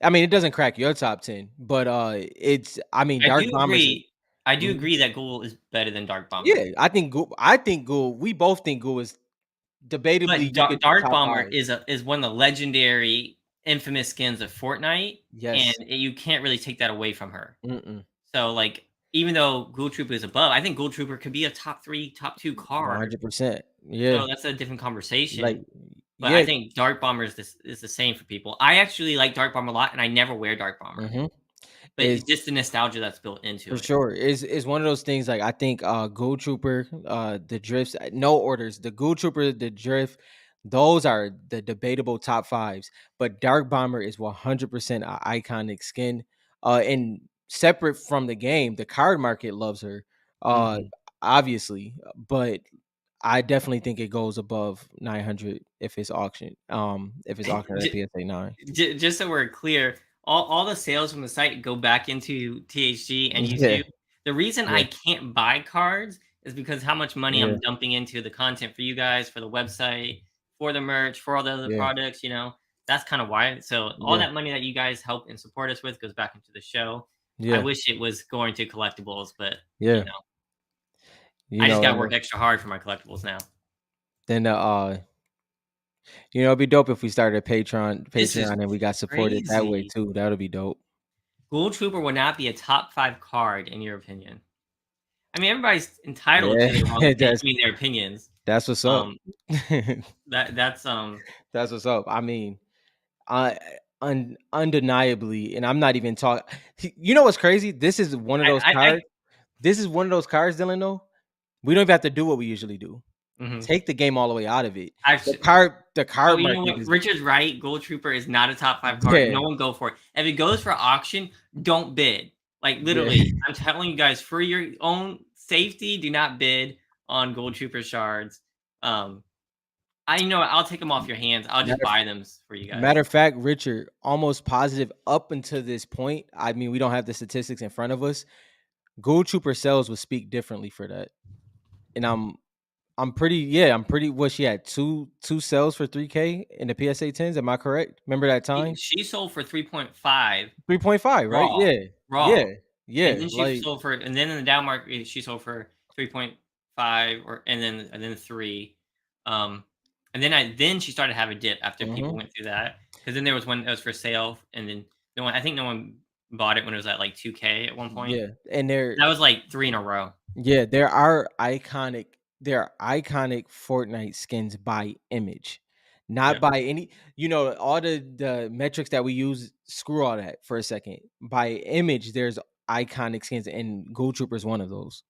mean, it doesn't crack your top 10, but it's I mean, I Dark do Bombers is agree. I do mhm. agree that Ghoul is better than Dark Bomber. Yeah, I think Ghoul, we both think Ghoul is debatably But you could Dark top Bomber 5. is one of the legendary, infamous skins of Fortnite, and Yes. you can't really take that away from her. Mm-mm. So like even though Ghoul Trooper is above, I think Ghoul Trooper could be a top 3, top 2 card. 100%. Yeah. So that's a different Like, conversation. But I yeah. think Dark Bomber is the same for people. I actually like Dark Bomber a lot, and I never wear Dark Bomber, Mhm. but Is it's just the nostalgia that's built into For it. sure. Is one of those things like I think Ghoul Trooper, the drifts, no orders, the Ghoul Trooper, the drift, those are the debatable top fives. But Dark Bomber is 100% an iconic skin. And separate from the game, the card market loves her. Uh Mhm. Obviously. But I definitely think it goes above 900 if it's auctioned at PSA 9. Just so we're clear, all the sales from the site go back into THG and Yeah, YouTube. The reason yeah, I can't buy cards is because how much money yeah, I'm dumping into the content for you guys, for the website, for the merch, for all the other yeah, products, that's kind of why. So all yeah, that money that you guys help and support us with goes back into the show. I yeah, wish it was going to collectibles, but yeah. I just gotta And work extra hard for my collectibles now. then it'd be dope if we started a This is Patreon and we got supported that way crazy. too. That would be dope. Gold Trooper will not be a top 5 card in your opinion. I mean, everybody's entitled Yeah, to their wrong opinion. that's I mean, their opinions. that's what's up. Um, that's That's what's up. I mean, I undeniably, and I'm not even talking. You know what's crazy? This is one of those I cards. This is one of those cards, Dylan. Though we don't even have to do what we usually do. mhm. Take the game all the way out of it. The Actually, card, the so card you know market what? is Richard's right. Gold Trooper is not a top 5 card. yeah, No one go for it. If it goes for auction, don't bid. Like yeah. literally, I'm telling you guys for your own safety, do not bid on Gold Trooper shards. Um, I know I'll take them off your hands. I'll just Matter buy them for you guys. Matter of fact, Richard, almost positive up until this point. I mean, we don't have the statistics in front of us. Gold Trooper sales would speak differently for that. And I'm pretty what she had two sales for 3K in the PSA 10s. Am I correct? Remember that She time? she sold for 3.5 3.5, right? raw, Yeah. raw, Yeah. and Yeah. then she Like sold for and then in the down market, she sold for 3.5 or and then 3, um, and then she started to have a dip after mhm. people went through that because then there was one that was for sale, and then no one bought it when it was at, like, 2K at one point. Yeah. And there That was, like, 3 in a row. yeah, there are iconic Fortnite skins by image, not Yeah. by any all the metrics that we use, screw all that for a second. By image, there's iconic skins, and Gold Trooper is one of those.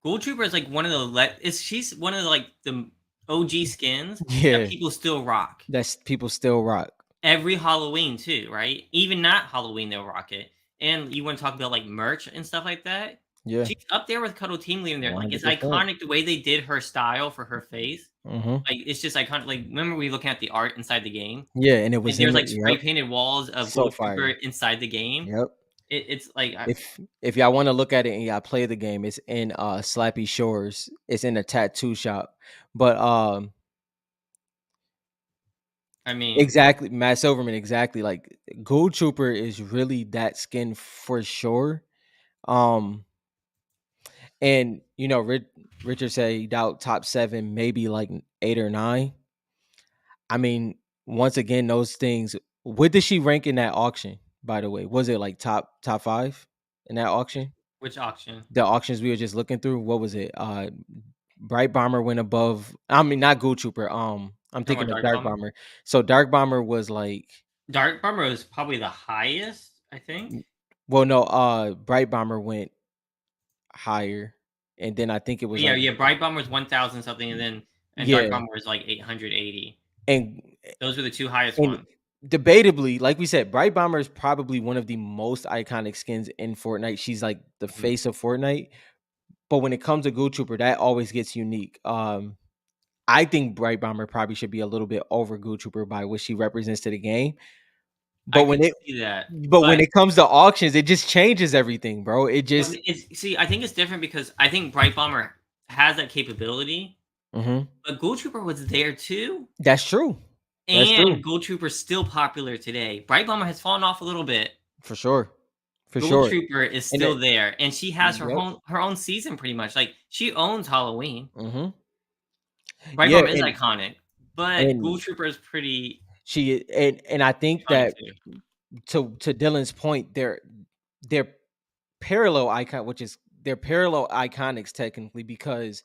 Gold Trooper is, like, one of the she's one of the, like, the OG skins that Yeah, people still rock. that's people still rock. Every Halloween too, right? Even not Halloween, they'll rock it. And you wanna talk about, like, merch and stuff like that? Yeah, She's up there with Cuddle Team Leader there, like, it's 100%. iconic the way they did her style for her face. Mhm. Like, it's just iconic, like, remember we looking at the art inside the game? Yeah, and it And was there's, in like, it. spray Yep, painted walls of so Gold Trooper fire. inside the game. Yep. It's like, I If y'all want to look at it and y'all play the game, it's in Slappy Shores. It's in a tattoo shop, but I mean, exactly, Matt Silverman, exactly. Like Gold Trooper is really that skin for sure. Um, and Richard said he doubt top seven, maybe like 8 or 9. I mean, once again, those things. What did she rank in that auction? By the way, was it like top 5 in that auction? which auction? The auctions we were just looking through. What was it? Bright Bomber went above. I mean, not Gold Trooper. I'm Talking thinking about of Dark Dark Bomber? Bomber. So Dark Bomber was like Dark Bomber is probably the highest, I think. Well, no, Bright Bomber went higher, and then I think it was Yeah, like yeah, Bright Bomber was 1,000 something, and Dark yeah, Bomber was, like, 880. and Those were the 2 highest and ones. debatably, like we said, Bright Bomber is probably one of the most iconic skins in Fortnite. She's like the Mhm. face of Fortnite. But when it comes to Ghoul Trooper, that always gets unique. I think Bright Bomber probably should be a little bit over Ghoul Trooper by what she represents to the game. I But could see that, when but it comes to auctions, it just changes everything, bro. It but just it's see, I think it's different because I think Bright Bomber has that capability, Mhm. but Ghoul Trooper was there too, That's true. That's true and Ghoul Trooper's still popular today. Bright Bomber has fallen off a little bit. for sure, for Ghoul sure. Trooper is And still there, and she has yep. her own season pretty much. Like she owns Halloween. Mhm. Bright Yeah, Bomber is iconic, but Ghoul and Trooper is pretty and I think iconic that too. to Dylan's point, they're parallel icon, which is they're parallel iconics technically because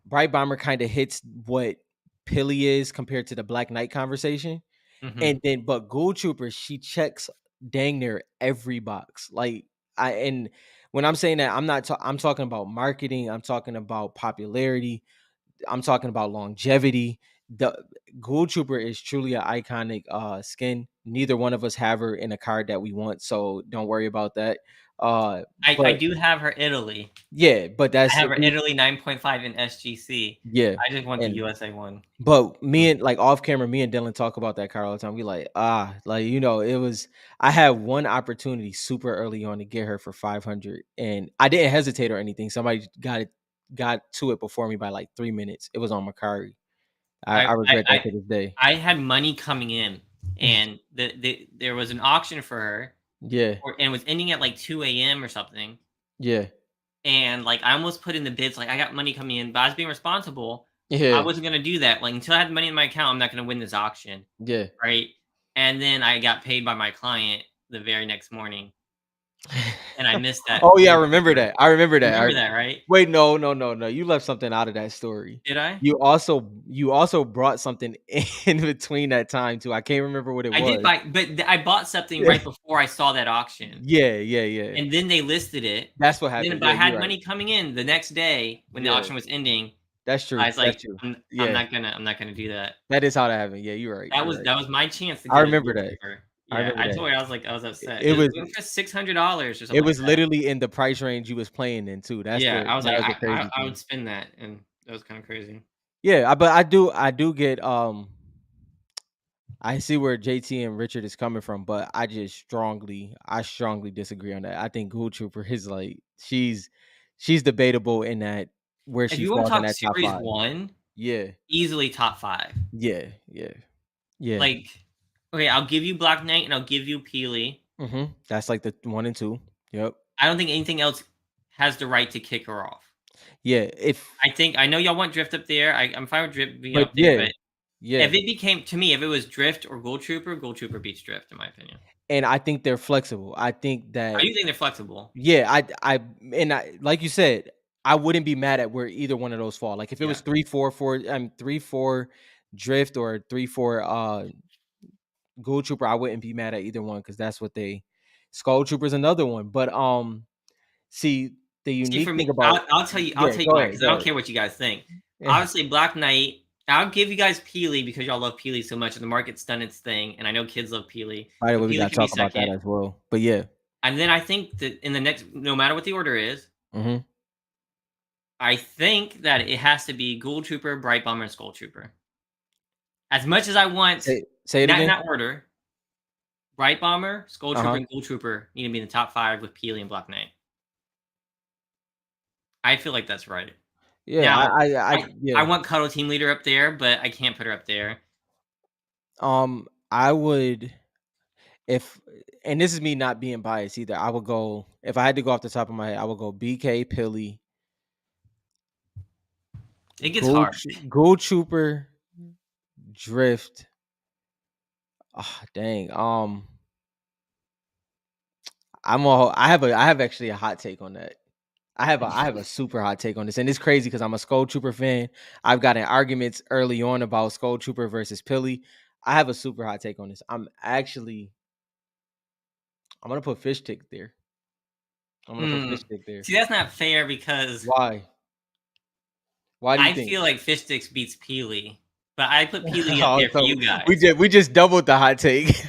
Bright Bomber kind of hits what Pilly is compared to the Black Knight conversation. Hmm. And then but Ghoul Trooper, she checks dang near every box. Like and when I'm saying that, I'm talking about marketing, I'm talking about popularity, I'm talking about longevity. The Ghoul Trooper is truly an iconic skin. Neither one of us have her in a card that we want, so don't worry about that. Uh I but do have her Italy. yeah, but I that's have her Italy 9.5 in SGC. yeah. I just want the And USA one. but me Mm. and like off camera, me and Dylan talk about that car all the time. We like, like it was I had one opportunity super early on to get her for 500 and I didn't hesitate or anything. Somebody got to it before me by like 3 minutes. It was on Macari. I I I regret that I to this day. I had money coming in, and there was an auction for her, Yeah, and it was ending at like 2 a.m. or something. yeah, And like I almost put in the bids, like I got money coming in, but I was being responsible. I yeah, wasn't gonna do that. Like until I had money in my account, I'm not gonna win this auction, yeah. right? And then I got paid by my client the very next morning, and I missed that Oh yeah, I Gold remember Trooper. that. I remember You that. remember that, right? Wait, no, no, no, no. You left something out of that story. Did I? You also brought something in between that time too. I can't remember what it I did was. buy, but I bought something right before I saw that auction, Yeah, yeah, yeah. and then they listed it. That's what Then, happened. but Yeah, I you're had right. money coming in the next day when the Yeah, auction was ending. that's I true. was That's like, true. I'm Yeah, not gonna do that. that is how that happened. Yeah, you're right. That You're was right. my chance to I get a remember Gold that. Trooper. I Yeah, remember I that. told her I was upset. It was It was for $600 or it something like was that. literally in the price range you was playing in too. Yeah, I was That like, was the crazy I thing. would spend that, and that was kinda crazy. Yeah, but I do get I see where JT and Richard is coming from, but I strongly disagree on that. I think Ghoul Trooper is like she's debatable in that where If she you wanna falls in talk that top Series 5. 1, Yeah. easily top 5. Yeah, yeah, yeah. Like, okay, I'll give you Black Knight, and I'll give you Peely. That's like the 1 and 2. Yep. I don't think anything else has the right to kick her off. Yeah, if I know y'all want Drift up there. I'm fine with Drift being but up there, yeah, but yeah. if it became to me, if it was Drift or Gold Trooper beats Drift, in my opinion. And I think they're flexible. I think I that do think they're flexible. yeah, I like you said, I wouldn't be mad at where either one of those fall. Like if it was Yeah. 3-4 3-4 drift or 3-4 Ghoul Trooper, I wouldn't be mad at either one because that's what they Skull Trooper's another one. But see the See, unique for me, thing about I'll yeah, tell you go mine ahead, because I go don't ahead. care what you guys think. Eh, Obviously, Black Knight. I'll give you guys Peely because y'all love Peely so much, and the market's done its thing, and I know kids love Peely. By the So way, we Peely gotta can be talk about that second, as well. But yeah. and then I think that in the next, no matter what the order is, hmm I think that it has to be Ghoul Trooper, Bright Bomber, and Skull Trooper. As much as I want, say it not in again. that order, Bright Bomber, Skull Trooper, Uh-huh. and Ghoul Trooper need to be in the top 5 with Peely and Black Knight. I feel like that's right. Yeah, Now, I yeah. want Cuddle Team Leader up there, but I can't put her up there. I would if and this is me not being biased either. I would go if I had to go off the top of my head, I would go BK, Pilly, It gets hard. Ghoul Trooper, Drift. Ah, dang. I have actually a hot take on that. I have a super hot take on this, and it's crazy because I'm a Skull Trooper fan. I've gotten arguments early on about Skull Trooper versus Pilly. I have a super hot take on this. I'm gonna put Fish Stick there. I'm gonna put Hmm. Fish Stick there. See, that's not fair because Why? Why do you I think? feel like Fish Sticks beats Peely, but I put Peely up Oh, there for so you guys. we just doubled the hot take.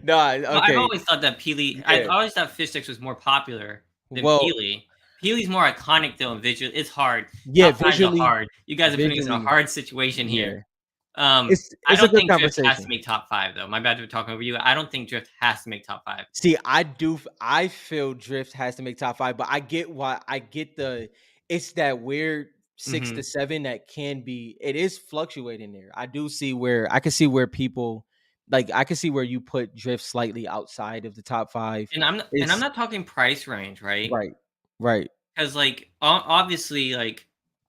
Nah, Well, I've okay, always thought that I yeah. always thought Fish Sticks was more popular than Well, Peely. Peely's more iconic though in visual. It's hard. yeah, Top fives are hard. You guys are putting us in a visually, hard situation here. yeah. It's I a don't good think Drift has to conversation. make top 5 though. My bad for talking over you. I don't think Drift has to make top 5. See, I feel Drift has to make top 5, but I get why I get it's that weird 6 to Mhm. 7 that can be it is fluctuating there. I can see where people like I can see where you put Drift slightly outside of the top 5. And I'm It's not talking price range, right? right. Right. Because like obviously like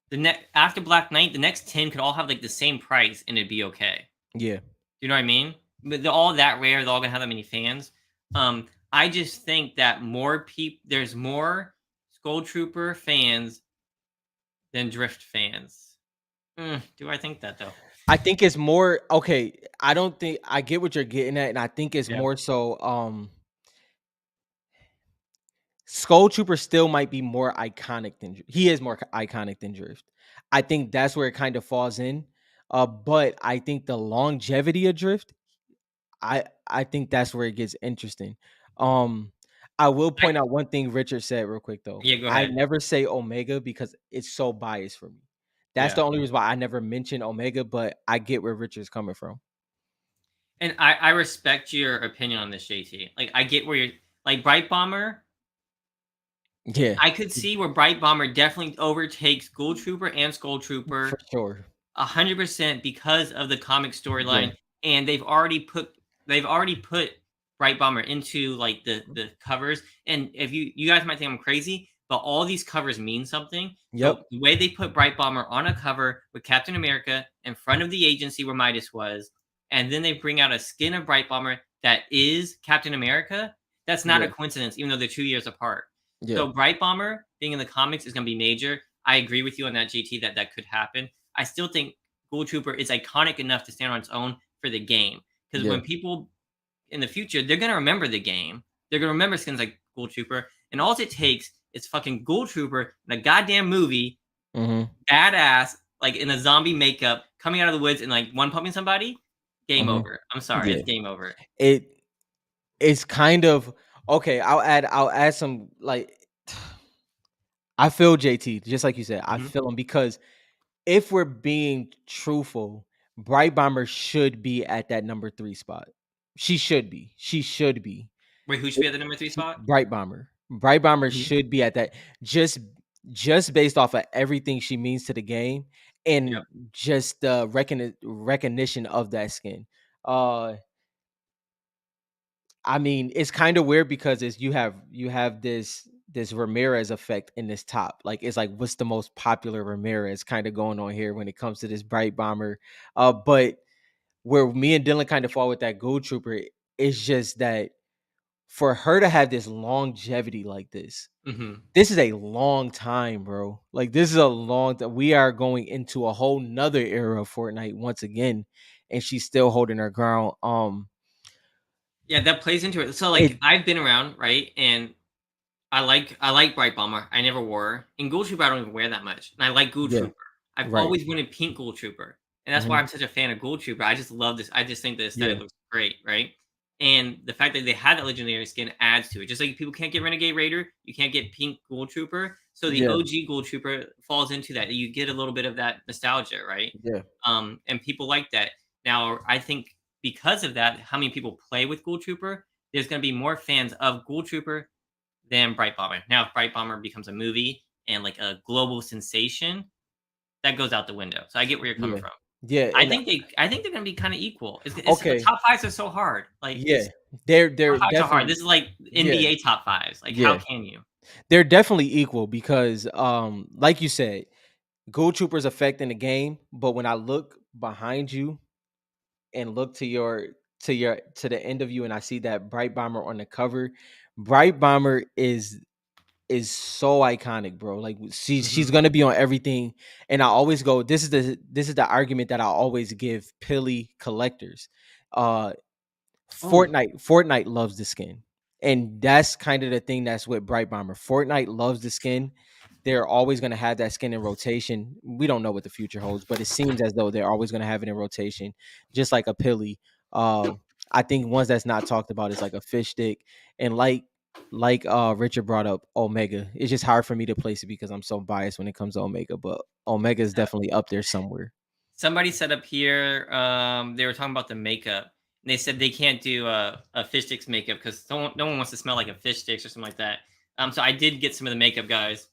the next after Black Knight, the next 10 could all have like the same price and it'd be okay. Yeah. You know what I mean? But they're all that rare. They're all gonna have that many fans. I just think that more people, there's more Skull Trooper fans than Drift fans. Do I think that though? I think it's more okay. I don't think I get what you're getting at, and I think it's Yeah. more so. Skull Trooper still might be more iconic than he is more iconic than Drift. I think that's where it kind of falls in. But I think the longevity of Drift, I think that's where it gets interesting. Um, I will I, point out one thing Richard said real quick though. yeah, go I ahead. never say Omega because it's so biased for me. That's Yeah. the only reason why I never mention Omega, but I get where Richard's coming from. And I respect your opinion on this, JT. Like I get where you're like Bright Bomber. Yeah, I could see where Bright Bomber definitely overtakes Ghoul Trooper and Skull for Trooper sure. 100% because of the comic Yeah, storyline, and they've already put Bright Bomber into like the covers. And if you guys might think I'm crazy, but all these covers mean something. yep, So the way they put Bright Bomber on a cover with Captain America in front of the agency where Midas was, and then they bring out a skin of Bright Bomber that is Captain America. That's not a yeah, coincidence, even though they're 2 years apart. yeah, So Bright Bomber being in the comics is going to be major. I agree with you on that, GT, that that could happen. I still think Ghoul Trooper is iconic enough to stand on its own for the game. Because yeah. when people in the future, they're gonna remember the game. They're gonna remember skins like Ghoul Trooper, and all it takes is fucking Ghoul Trooper in a goddamn movie, Mhm, badass, like in a zombie makeup, coming out of the woods and like one pumping somebody. Game mhm. over. I'm sorry, Yeah. it's game over. It it's kind of okay, I'll add some like I feel JT, just like you said, I Mhm. feel him because if we're being truthful, Bright Bomber should be at that number 3 spot. She should be. She should be. Wait, who should be at the number three spot? Bright Bomber. Bright Bomber Mhm. should be at that just just based off of everything she means to the game and Yep. just the recognition of that skin. Uh I mean, it's kind of weird because it's you have this Ramirez effect in this top. Like it's like what's the most popular Ramirez kind of going on here when it comes to this Bright Bomber. But where me and Dylan kind of fall with that Gold Trooper is just that for her to have this longevity like Mhm. this is a long time, bro. Like this is a long time. We are going into a whole nother era of Fortnite once again, and she's still holding her ground. Yeah, that plays into it. So It like I've been around, right? And I like Bright Bomber. I never wore her. And Ghoul Trooper I don't even wear that much. And I like Ghoul yeah, Trooper. I've right. always wanted pink Ghoul Trooper. And that's why Mhm. I'm such a fan of Ghoul Trooper. I just love this. I just think the Yeah, aesthetic looks great, right? And the fact that they had that legendary skin adds to it. Just like people can't get Renegade Raider, you can't get pink Ghoul Trooper. So the yeah, OG Ghoul Trooper falls into that. You get a little bit of that nostalgia, right? yeah, And people like that. Now, I think because of that, how many people play with Ghoul Trooper, there's going to be more fans of Ghoul Trooper than Bright Bomber. Now, if Bright Bomber becomes a movie and like a global sensation, that goes out the window. So I get where you're coming yeah, from. yeah. I And think they're gonna be kind of equal. It's the okay, top fives are so hard. Like yeah, it's they're top fives are hard. definitely This is like yeah, NBA top fives. Like how yeah, can you? they're definitely equal because like you said, Gold Troopers affecting the game, but when I look behind you and look to the end of you and I see that Bright Bomber on the cover, Bright Bomber is so iconic, bro. Like she's Hmm. gonna be on everything. And I always go, this is the argument that I always give Pilly collectors. Uh Oh, Fortnite loves the skin. And that's kind of the thing that's with Bright Bomber. Fortnite loves the skin. They're always going to have that skin in rotation. We don't know what the future holds, but it seems as though they're always going to have it in rotation, just like a Pilly. Uh, I think ones that's not talked about is like a fish stick, and like Richard brought up Omega. It's just hard for me to place it because I'm so biased when it comes to Omega, but Omega is yeah. definitely up there somewhere. Somebody said up here, they were talking about the makeup. And they said they can't do a fish sticks makeup because no one wants to smell like a fish sticks or something like that. So I did get some of the makeup guys.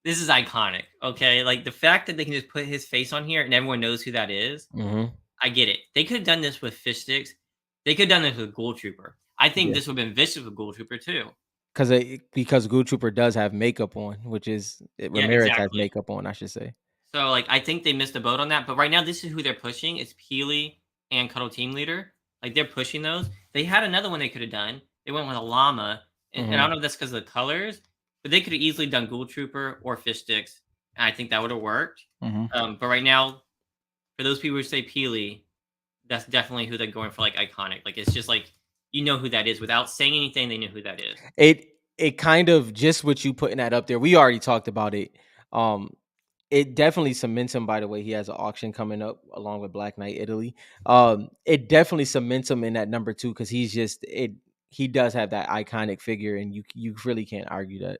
This is iconic. Okay, like the fact that they can just put his face on here and everyone knows who that is. Hmm. I get it. They could have done this with fish sticks. They could have done this with Ghoul Trooper. I think Yeah. this would have been vicious with Ghoul Trooper too. Because Goo Trooper does have makeup on, which is Yeah, Ramirez has exactly. makeup on, I should say. So like I think they missed the boat on that. But right now, this is who they're pushing. It's Peely and Cuddle Team Leader. Like they're pushing those. They had another one they could have done. They went with a llama, and I Hmm. don't know if that's because of the colors, but they could have easily done Ghoul Trooper or Fish Sticks, and I think that would have worked. Mhm. But right now, for those people who say Peely, that's definitely who they're going for, like, iconic. Like, it's just like, you know who that is. Without saying anything, they know who that is. It kind of just with you putting that up there, we already talked about it. Um, it definitely cements him, by the way, he has an auction coming up along with Black Knight Italy. It definitely cements him in that number 2 because he does have that iconic figure, and you really can't argue that.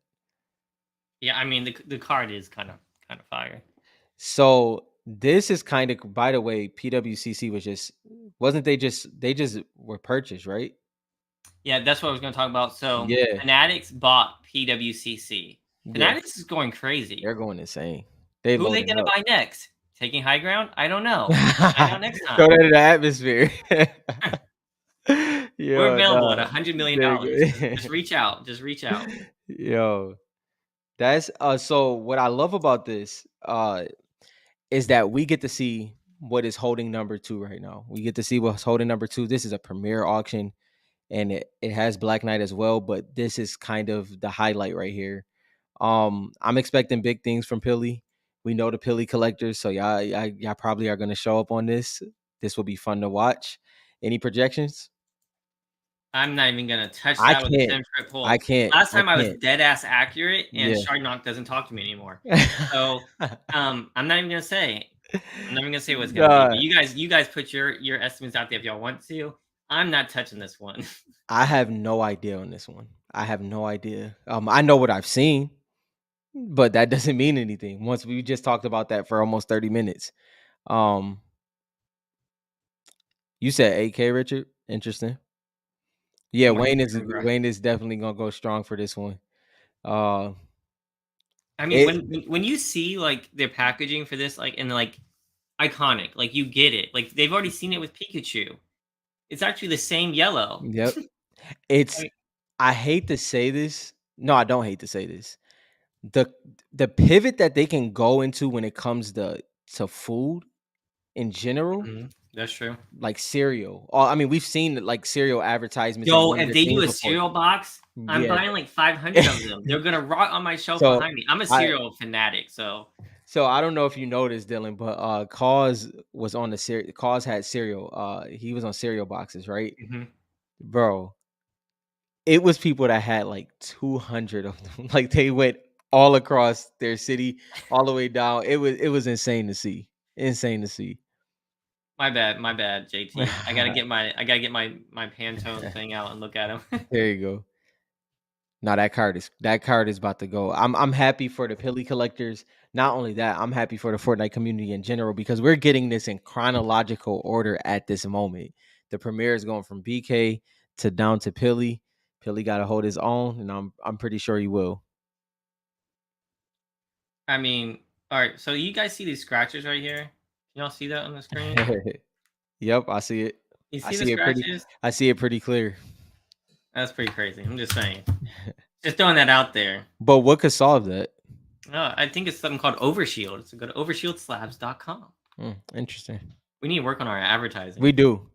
Yeah, I mean, the card is kind of fire. So this is kind of, by the way, PWCC was just wasn't they just were purchased, right? Yeah, that's what I was going to talk about. So, Yeah, Fanatics bought PWCC. yeah, Fanatics is going crazy. they're going insane. They Who are they loading going to up. buy next? Taking high ground? I don't know. We'll find out next Throw time. that in the atmosphere. We're Yo, available at no. There $100 million. Just you reach out. Just reach go. out. Yo, that's so what I love about this is that we get to see what is holding number 2 right now. We get to see what's holding number 2. This is a premier auction, and it has Black Knight as well, but this is kind of the highlight right here. I'm expecting big things from Pilly. We know the Pilly collectors, so y'all probably are gonna show up on this. This will be fun to watch. Any projections? I'm not even going to touch I that with a can't. 10-foot I pole. can't. Last I time I was can't. dead ass accurate, and Yeah. Shardnock doesn't talk to me anymore. So, I'm not even going to say. I'm not even gonna say what it's gonna be, but Nah, you guys put your estimates out there if y'all want to. I'm not touching this one. I have no idea on this one. I have no idea. I know what I've seen, but that doesn't mean anything. Once we just talked about that for almost 30 minutes. Um, you said 8K, Richard. Interesting. Yeah, More camera. Wayne is definitely gonna go strong for this one. Uh, I mean, it when you see like their packaging for this, like and like iconic, like you get it. Like they've already seen it with Pikachu. It's actually the same yellow. Yep. I It's mean, I hate to say this. No, I don't hate to say this. The the pivot that they can go into when it comes to food in general, that's true. like cereal. I mean, we've seen like cereal advertisements and Yo, if younger they do things a before. cereal box, I'm Yeah. buying like 500 of them. They're gonna rot on my shelf So behind me. I'm a I cereal fanatic, so I don't know if you noticed, Dylan, but Cause was on the cereal. Cause had cereal. He was on cereal boxes, right? mhm. Bro, it was people that had like 200 of them. Like they went all across their city, all the way down. It was insane to see. Insane to see. My bad, JT. I gotta get my Pantone thing out and look at them. There you go. Now that card is about to go. I'm happy for the Pilly collectors. Not only that, I'm happy for the Fortnite community in general because we're getting this in chronological order at this moment. The premiere is going from BK to down to Pilly. Pilly got to hold his own, and I'm pretty sure he will. I mean, all right. So you guys see these scratches right here? Can y'all see that on the screen? Yep, I see it. You I see the see it pretty. scratches? I see it pretty clear. That's pretty crazy. I'm just saying. Just throwing that out there. But what could solve that? I think it's something called Overshield. So go to overshieldslabs.com. Interesting. We need to work on our We advertising. do. We do.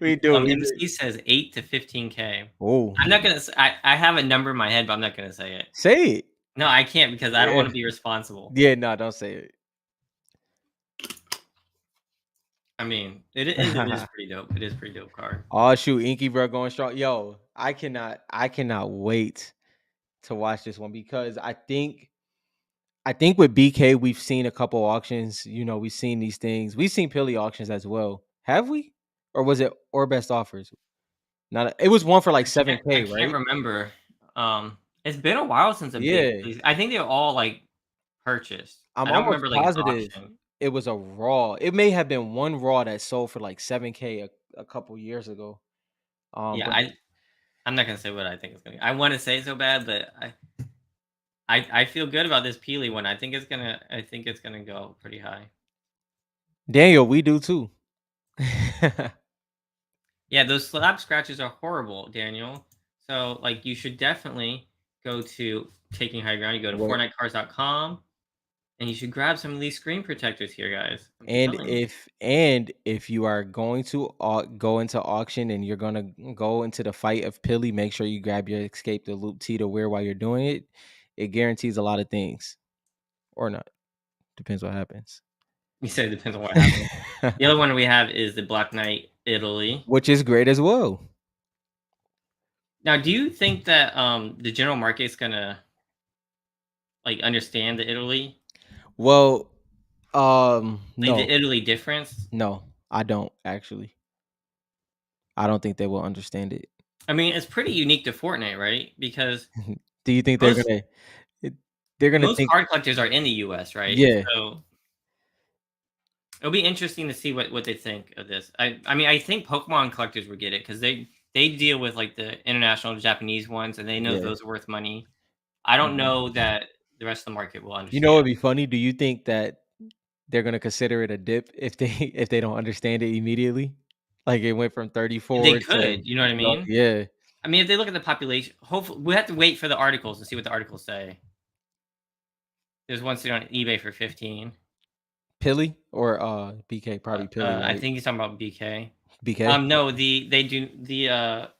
We do. MC says 8 to 15K. Oh, I'm not gonna. I have a number in my head, but I'm not gonna say it. say it. No, I can't because I don't Yeah. want to be responsible. Yeah. No, don't say it. I mean, it is pretty dope. It is a pretty dope card. Oh shoot, Inky bro going strong. Yo, I cannot wait to watch this one because I think with BK we've seen a couple auctions. We've seen these things. We've seen Pilly auctions as well. Have we? Or was it or best offers? Not it was one for like I 7K, can't right? remember. It's been a while since a big Yeah. release. I think they're all like purchased. I'm I don't almost remember like an positive auction. it was a raw. It may have been one raw that sold for like 7K a couple years ago. Yeah, But I'm not gonna say what I think it's gonna be. I want to say it so bad, but I feel good about this Peely one. I think it's gonna go pretty high. Daniel, we do too. Yeah, those slab scratches are horrible, Daniel. So like you should definitely go to taking high ground. You go to What? fortnitecards.com. And you should grab some of these screen protectors here, guys. I'm And telling you. if you are going to go into auction and you're gonna go into the fight of Pilly, make sure you grab your Escape the Loop tee to wear while you're doing it. It guarantees a lot of things, or not. Depends what happens. You said it depends on what happens. The other one we have is the Black Knight Italy. Which is great as well. Now, do you think that the general market is gonna like understand the Italy, Well, like the no, Italy difference? no, I don't actually. I don't think they will understand it. I mean, it's pretty unique to Fortnite, right? Because Do you think most it- they're gonna most think? card collectors are in the US, right? Yeah, So it'll be interesting to see what they think of this. I mean, I think Pokemon collectors would get it because they deal with like the international Japanese ones, and they know yeah. those are worth money. I don't Mhm. know that the rest of the market will You know, understand. what'd be funny. Do you think that they're gonna consider it a dip if they if they don't understand it immediately? Like it went from They 34 to, could, you know what I mean? yeah, I mean, if they look at the population, hopefully we have to wait for the articles and see what the articles say. There's one sitting on eBay for 15. Pilly or BK, probably Pilly, I right? think he's talking about BK. BK. No, they do the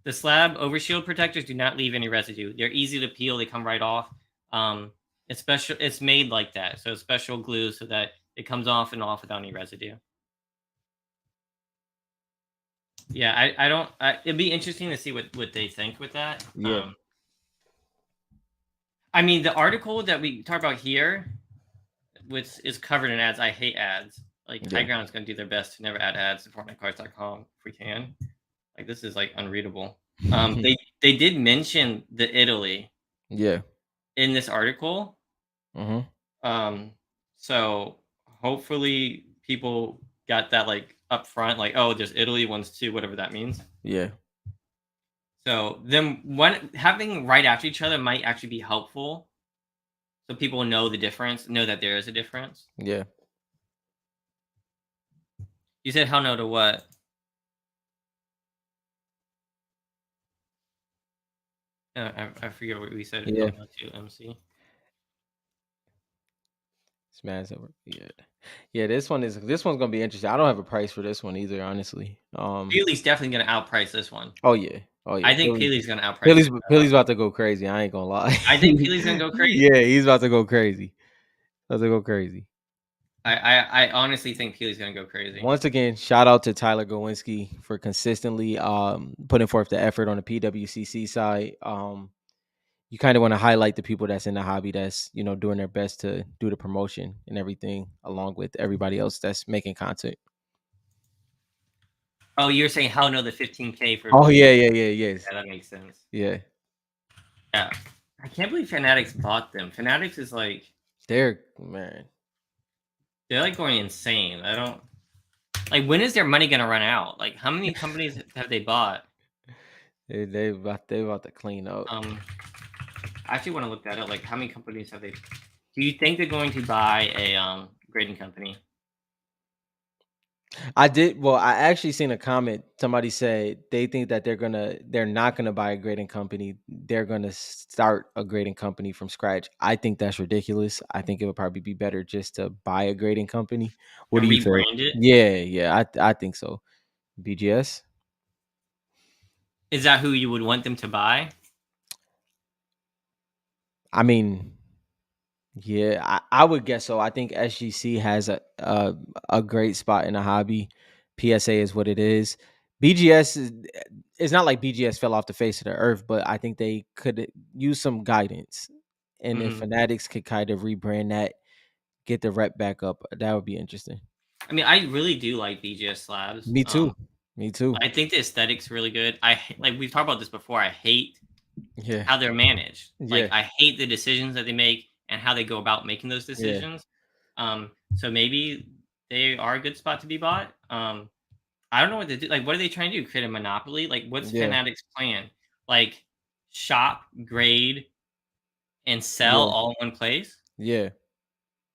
the slab overshield protectors do not leave any residue. They're easy to peel. They come right off. It's special. It's made like that, so it's special glue so that it comes off and off without any residue. Yeah, I don't. It'd be interesting to see what they think with that. Yeah, I mean, the article that we talk about here, which is covered in ads. I hate ads. Like yeah, High Ground is going to do their best to never add ads to FortniteCards.com if we can. Like this is like unreadable. They did mention the Italy yeah. in this article. Hmm. Um, so hopefully people got that like up front, like, oh, there's Italy ones too, whatever that means. Yeah, So then one having right after each other might actually be helpful. So people know the difference, know that there is a difference. yeah. You said hell no to what? I forget what we said. Yeah. Hell no to MC. Smash over. Yeah. Yeah, this one's gonna be interesting. I don't have a price for this one either, honestly. Peely's definitely going to outprice this one. Oh yeah. Oh yeah. I think Peely's going to outprice Pilly's it. Pilly's about to go crazy. I ain't gonna lie. I think Peely's going to go crazy. Yeah, he's about to go crazy. About to go crazy. I honestly think Peely's going to go crazy. Once again, shout out to Tyler Gowinski for consistently putting forth the effort on the PWCC side. You kind of want to highlight the people that's in the hobby that's, doing their best to do the promotion and everything along with everybody else that's making content. Oh, you're saying hell no the 15K for Oh Peely. yeah, yeah, yeah, yes. Yeah, that makes sense. Yeah. Yeah. I can't believe Fanatics bought them. Fanatics is like They're man. they're like going insane. I don't like when is their money gonna run out? Like how many companies have they bought? They about to clean up. I actually want to look that up. Like how many companies have they do you think they're going to buy a grading company? I did. Well, I actually seen a comment. Somebody said they think that they're not gonna buy a grading company. They're gonna start a grading company from scratch. I think that's ridiculous. I think it would probably be better just to buy a grading company. What do And you think? rebrand it? Yeah, yeah, I think so. BGS. Is that who you would want them to buy? I mean, yeah, I would guess so. I think SGC has a great spot in the hobby. PSA is what it is. BGS is it's not like BGS fell off the face of the earth, but I think they could use some guidance. And if Mhm. Fanatics could kind of rebrand that, get the rep back up, that would be interesting. I mean, I really do like BGS slabs. Me too. Me too. I think the aesthetic's really good. Like we've talked about this before. I hate Yeah. how they're managed. Like Yeah. I hate the decisions that they make and how they go about making those Yeah. decisions. So maybe they are a good spot to be bought. I don't know what to do. Like, what are they trying to do? Create a monopoly? Like, what's Yeah. Fanatic's plan? Like, shop, grade, and sell Yeah. all in one place? Yeah.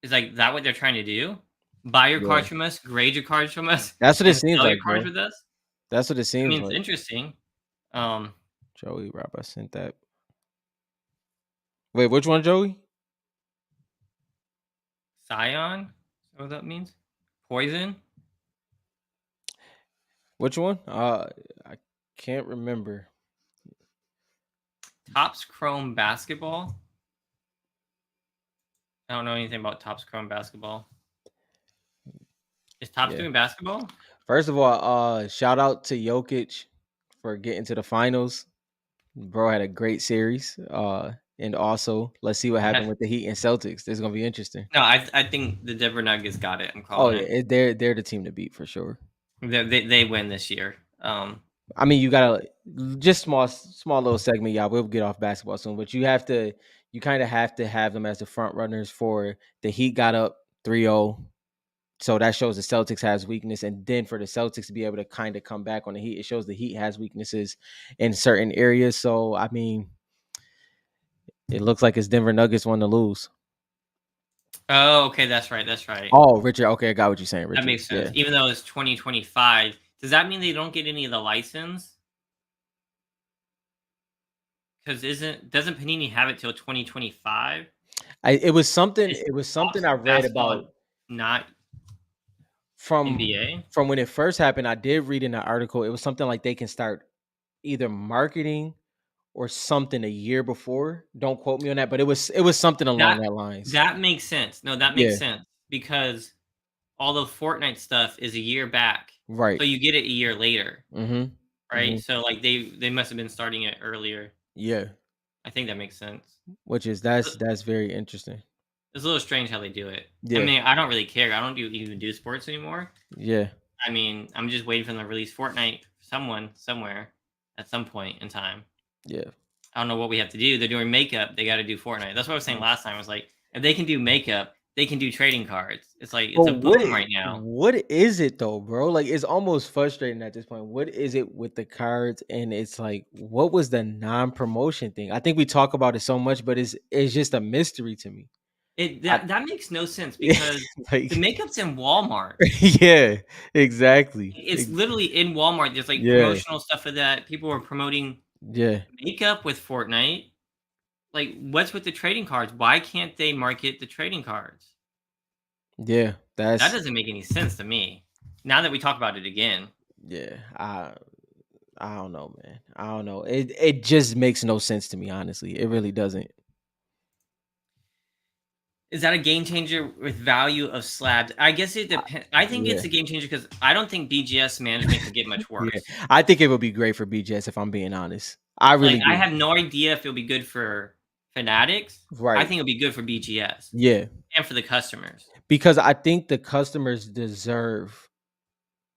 Is like that what they're trying to do? Buy your Yeah. cards from us, grade your cards from us, That's what it and seems sell your like, cards bro. with us? That's what it I seems mean, it's like. interesting. Um, Joey Rob, I sent that. Wait, which one, Joey? Scion. Is that what that means? Poison. Which one? I can't remember. Topps Chrome Basketball. I don't know anything about Topps Chrome Basketball. Is Topps Yeah. doing basketball? First of all, shout out to Jokic for getting to the finals. Bro had a great series. And also let's see what happened with the Heat and Celtics. This is gonna be interesting. No, I think the Denver Nuggets got it. I'm Oh calling yeah, it. they're the team to beat for sure. They win this year. I mean, you gotta just small little segment. Yeah, we'll get off basketball soon, but you kind of have to have them as the front runners for the Heat got up 3-0. So that shows the Celtics has weakness, and then for the Celtics to be able to kind of come back on the Heat, it shows the Heat has weaknesses in certain areas. So I mean, it looks like it's Denver Nuggets won to lose. Oh, okay, that's right. That's right. Oh, Richard. Okay, I got what you're saying, That Richard. makes sense. Yeah. Even though it's 2025, does that mean they don't get any of the license? Because doesn't Panini have it till 2025? It was something. Is It was Topps something I read basketball about not from NBA? from when it first happened. I did read in the article. It was something like they can start either marketing or something a year before. Don't quote me on that, but it was something along That that lines. that makes sense. No, that Yeah. makes sense because all the Fortnite stuff is a year back, Right. so you get it a year later, Mm-hmm. right? Mm-hmm. So like they must have been starting it earlier. Yeah. I think that makes sense. Which is It's that's very interesting. it's a little strange how they do it. I Yeah. mean, I don't really care. I don't even do sports anymore. Yeah. I mean, I'm just waiting for them to release Fortnite someone somewhere at some point in time. Yeah. I don't know what we have to do. They're doing makeup. They got to do Fortnite. That's what I was saying last time. I was like, if they can do makeup, they can do trading cards. It's like But it's a boom right now. what is it though, bro? Like it's almost frustrating at this point. What is it with the cards? And it's like, what was the non-promotion thing? I think we talk about it so much, but it's just a mystery to me. It I, that makes no sense because the like makeup's in Walmart. yeah, exactly. It's literally in Walmart. There's like Yeah, promotional stuff for that. People are promoting yeah, makeup with Fortnite. Like, what's with the trading cards? Why can't they market the trading cards? yeah. That That's doesn't make any sense to me. Now that we talk about it again, yeah. I don't know, man. I don't know. It just makes no sense to me, honestly. It really doesn't. is that a game changer with value of slabs? I guess it depends. I think Yeah, it's a game changer because I don't think BGS management could get much yeah. worse. I think it would be great for BJS if I'm being honest. I Like, really I do. have no idea if it'll be good for Fanatics. I Right. think it'll be good for BGS Yeah. and for the customers. Because I think the customers deserve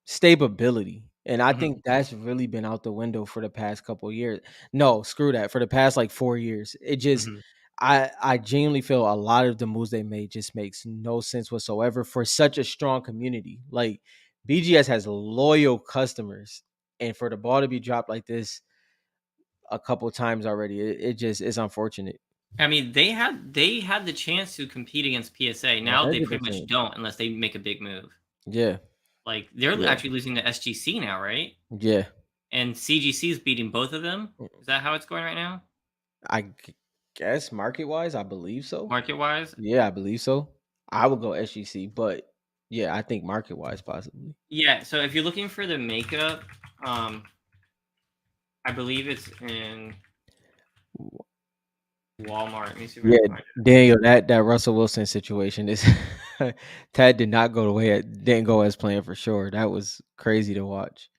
stability. And I Mhm. think that's really been out the window for the past couple years. No, screw that. For the past like 4 years. It just Mhm. I genuinely feel a lot of the moves they made just makes no sense whatsoever for such a strong community. Like BGS has loyal customers. And for the ball to be dropped like this a couple times already, it just is unfortunate. I mean, they had the chance to compete against PSA. Now they pretty much 100%. don't unless they make a big move. Yeah. Like, they're Yeah. actually losing to SGC now, right? Yeah. And CGC is beating both of them. Is that how it's going right now, Guess market wise, I believe so. market wise? Yeah, I believe so. I would go SGC, but yeah, I think market wise, possibly. Yeah. So if you're looking for the makeup, um, I believe it's in Walmart. Let me see if I Yeah, can find it. Daniel, that Russell Wilson situation is that did not go the way it didn't go as planned for sure. That was crazy to watch.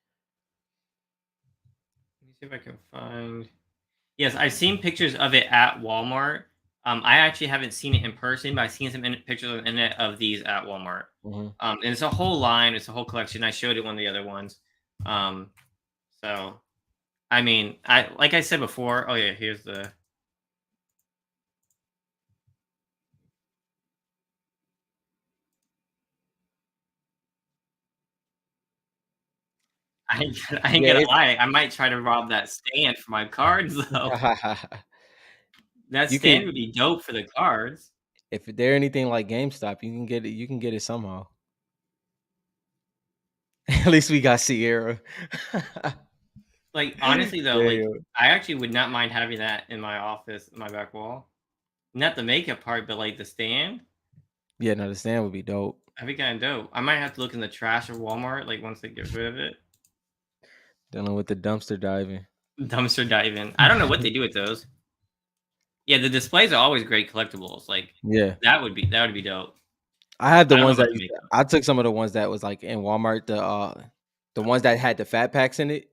Let me see if I can find. Yes, I've seen pictures of it at Walmart. I actually haven't seen it in person, but I've seen some pictures on the internet of these at Walmart. Hmm. And it's a whole line, it's a whole collection. I showed it one of the other ones. Um, so I mean, I like I said before. Oh yeah, here's the. I ain't Yeah, gonna lie. I might try to rob that stand for my cards though. That you stand can would be dope for the cards. if they're anything like GameStop, you can get it. You can get it somehow. At least we got Sierra. Like honestly though, like Damn. I actually would not mind having that in my office, in my back wall. Not the makeup part, but like the stand. Yeah, no, the stand would be dope. That'd be kind of dope. I might have to look in the trash of Walmart, like once they get rid of it. Dealing with the dumpster diving. Dumpster diving. I don't know what they do with those. Yeah, the displays are always great collectibles. Like Yeah. that would be dope. I had the I don't know ones that about the used to, makeup. I took some of the ones that was like in Walmart, the ones that had the fat packs in it.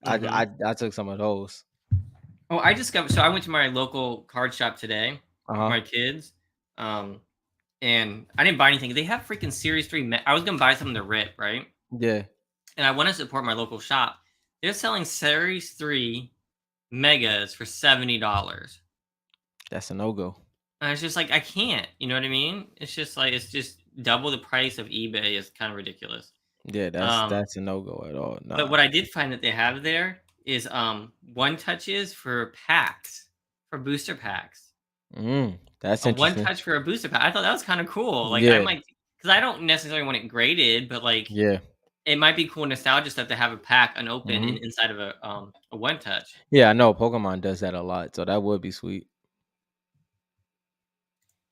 Hmm. I took some of those. Oh, I discovered. So I went to my local card shop today with Uh-huh. my kids, um, and I didn't buy anything. They have freaking Series 3. I was gonna buy something to rip, right? Yeah, And I want to support my local shop. They're selling Series 3 megas for $70. that's a no-go. And it's just like I can't. You know what I mean? It's just like it's just double the price of eBay. Is kind of ridiculous. Yeah, Um, that's a no-go at all. but Nah. what I did find that they have there is one touches for packs, for booster packs. That's A one interesting. touch for a booster pack. I thought that was kind of cool. Like I Yeah, might, because I don't necessarily want it graded, but like yeah. it might be cool nostalgia stuff to have a pack unopened Mhm. inside of a one touch. Yeah, I know Pokemon does that a lot, so that would be sweet.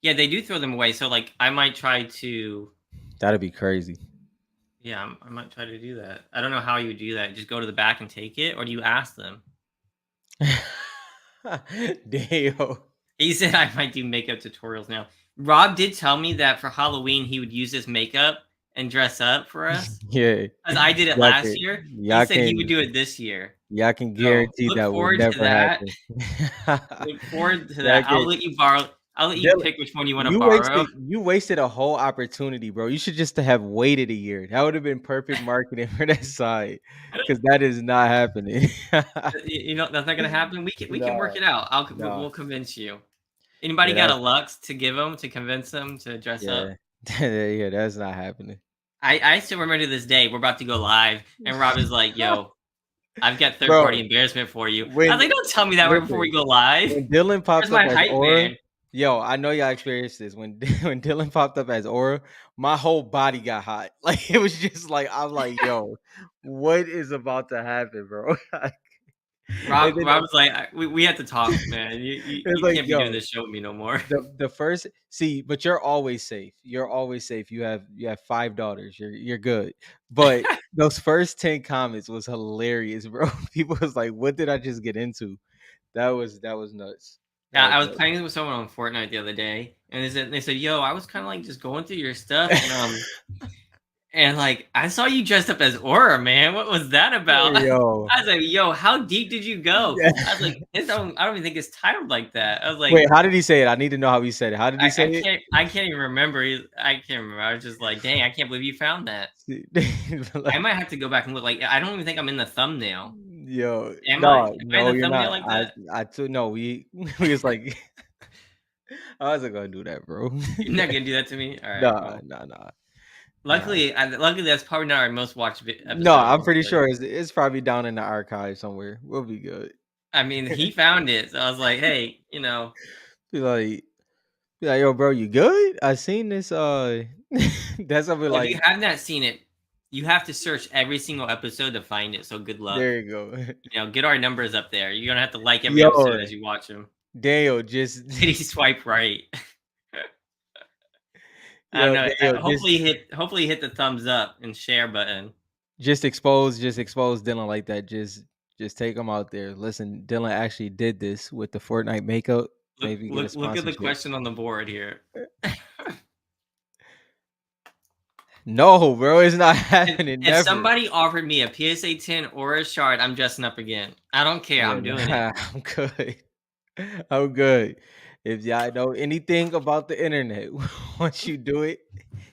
Yeah, they do throw them away. So like I might try to. That'd be crazy. Yeah, I might try to do that. I don't know how you would do that. Just go to the back and take it, or do you ask them? Damn. He said I might do makeup tutorials now. Rob did tell me that for Halloween he would use this makeup and dress up for us. Yeah. Because I did it Y'all last can year. He y'all said he would can do it this year. y'all can So guarantee look that will forward to never that. happen. Look forward to Y'all that. can I'll let you Dylan, pick which one you want to borrow. you wasted a whole opportunity, bro. You should just have waited a year. That would have been perfect marketing for that side, because that is not happening. You know that's not gonna happen. We can work Nah, it out. nah. We'll convince you. Anybody Yeah, got a that's Lux to give him to convince him to dress yeah. up? Yeah, that's not happening. I still remember to this day. We're about to go live, and Rob is like, "Yo, I've got third party Bro, embarrassment for you." I was when like, "Don't tell me that right before we listen, go live." when Dylan Where's popped up my as hype Aura, man? yo, I know y'all experienced this. When when Dylan popped up as Aura, my whole body got hot. Like it was just like I'm like, yo, what is about to happen, bro? And then Rob was like, "We have to talk, man. it's You like, can't be doing yo, this show with me no more." the first see, but you're always safe. You're always safe. You have five daughters. You're good. But those first 10 comments was hilarious, bro. People was like, what did I just get into? That was nuts. That Yeah, was I was nuts. playing with someone on Fortnite the other day, and they said, "Yo, I was kind of like just going through your stuff, and like I saw you dressed up as Aura, man. What was that about?" Yo. I was like, "Yo, how deep did you go?" Yeah. I was like, I don't even think it's titled like that." I was Wait, like, how did he say it? I need to know how he said it. How did he say it? I can't even remember. I can't remember. I was just like, "Dang, I can't believe you found that." I Like, might have to go back and look. Like, I don't even think I'm in the thumbnail. yo, Am I? no, Am I in no, the you're thumbnail not. like that? I too no, we we was like I wasn't gonna do that, bro. You're not gonna do that to me. All right. Nah, Well, nah, nah, nah. luckily, that's probably not our most watched No, episode. I'm pretty But sure it's probably down in the archive somewhere. We'll be good. I mean, he found it, so I was like, "Hey, Be like, yo, bro, you good? I seen this. That's something if you like, have not seen it, you have to search every single episode to find it. So good luck. there you go. Get our numbers up there. You're gonna have to like every Yo, episode as you watch them. Daniel, just Did he swipe right? I don't yo, know. Daniel, Hopefully he hit the thumbs up and share button. just expose Dylan like that. Just take him out there. Listen, Dylan actually did this with the Fortnite makeup. Maybe get a Look at the sponsorship. question on the board here. No, bro, it's not If, happening. if Never. somebody offered me a PSA 10 or a shard, I'm dressing up again. I don't care. Yeah, I'm doing it. nah, I'm good. I'm good. If y'all know anything about the internet, once you do it,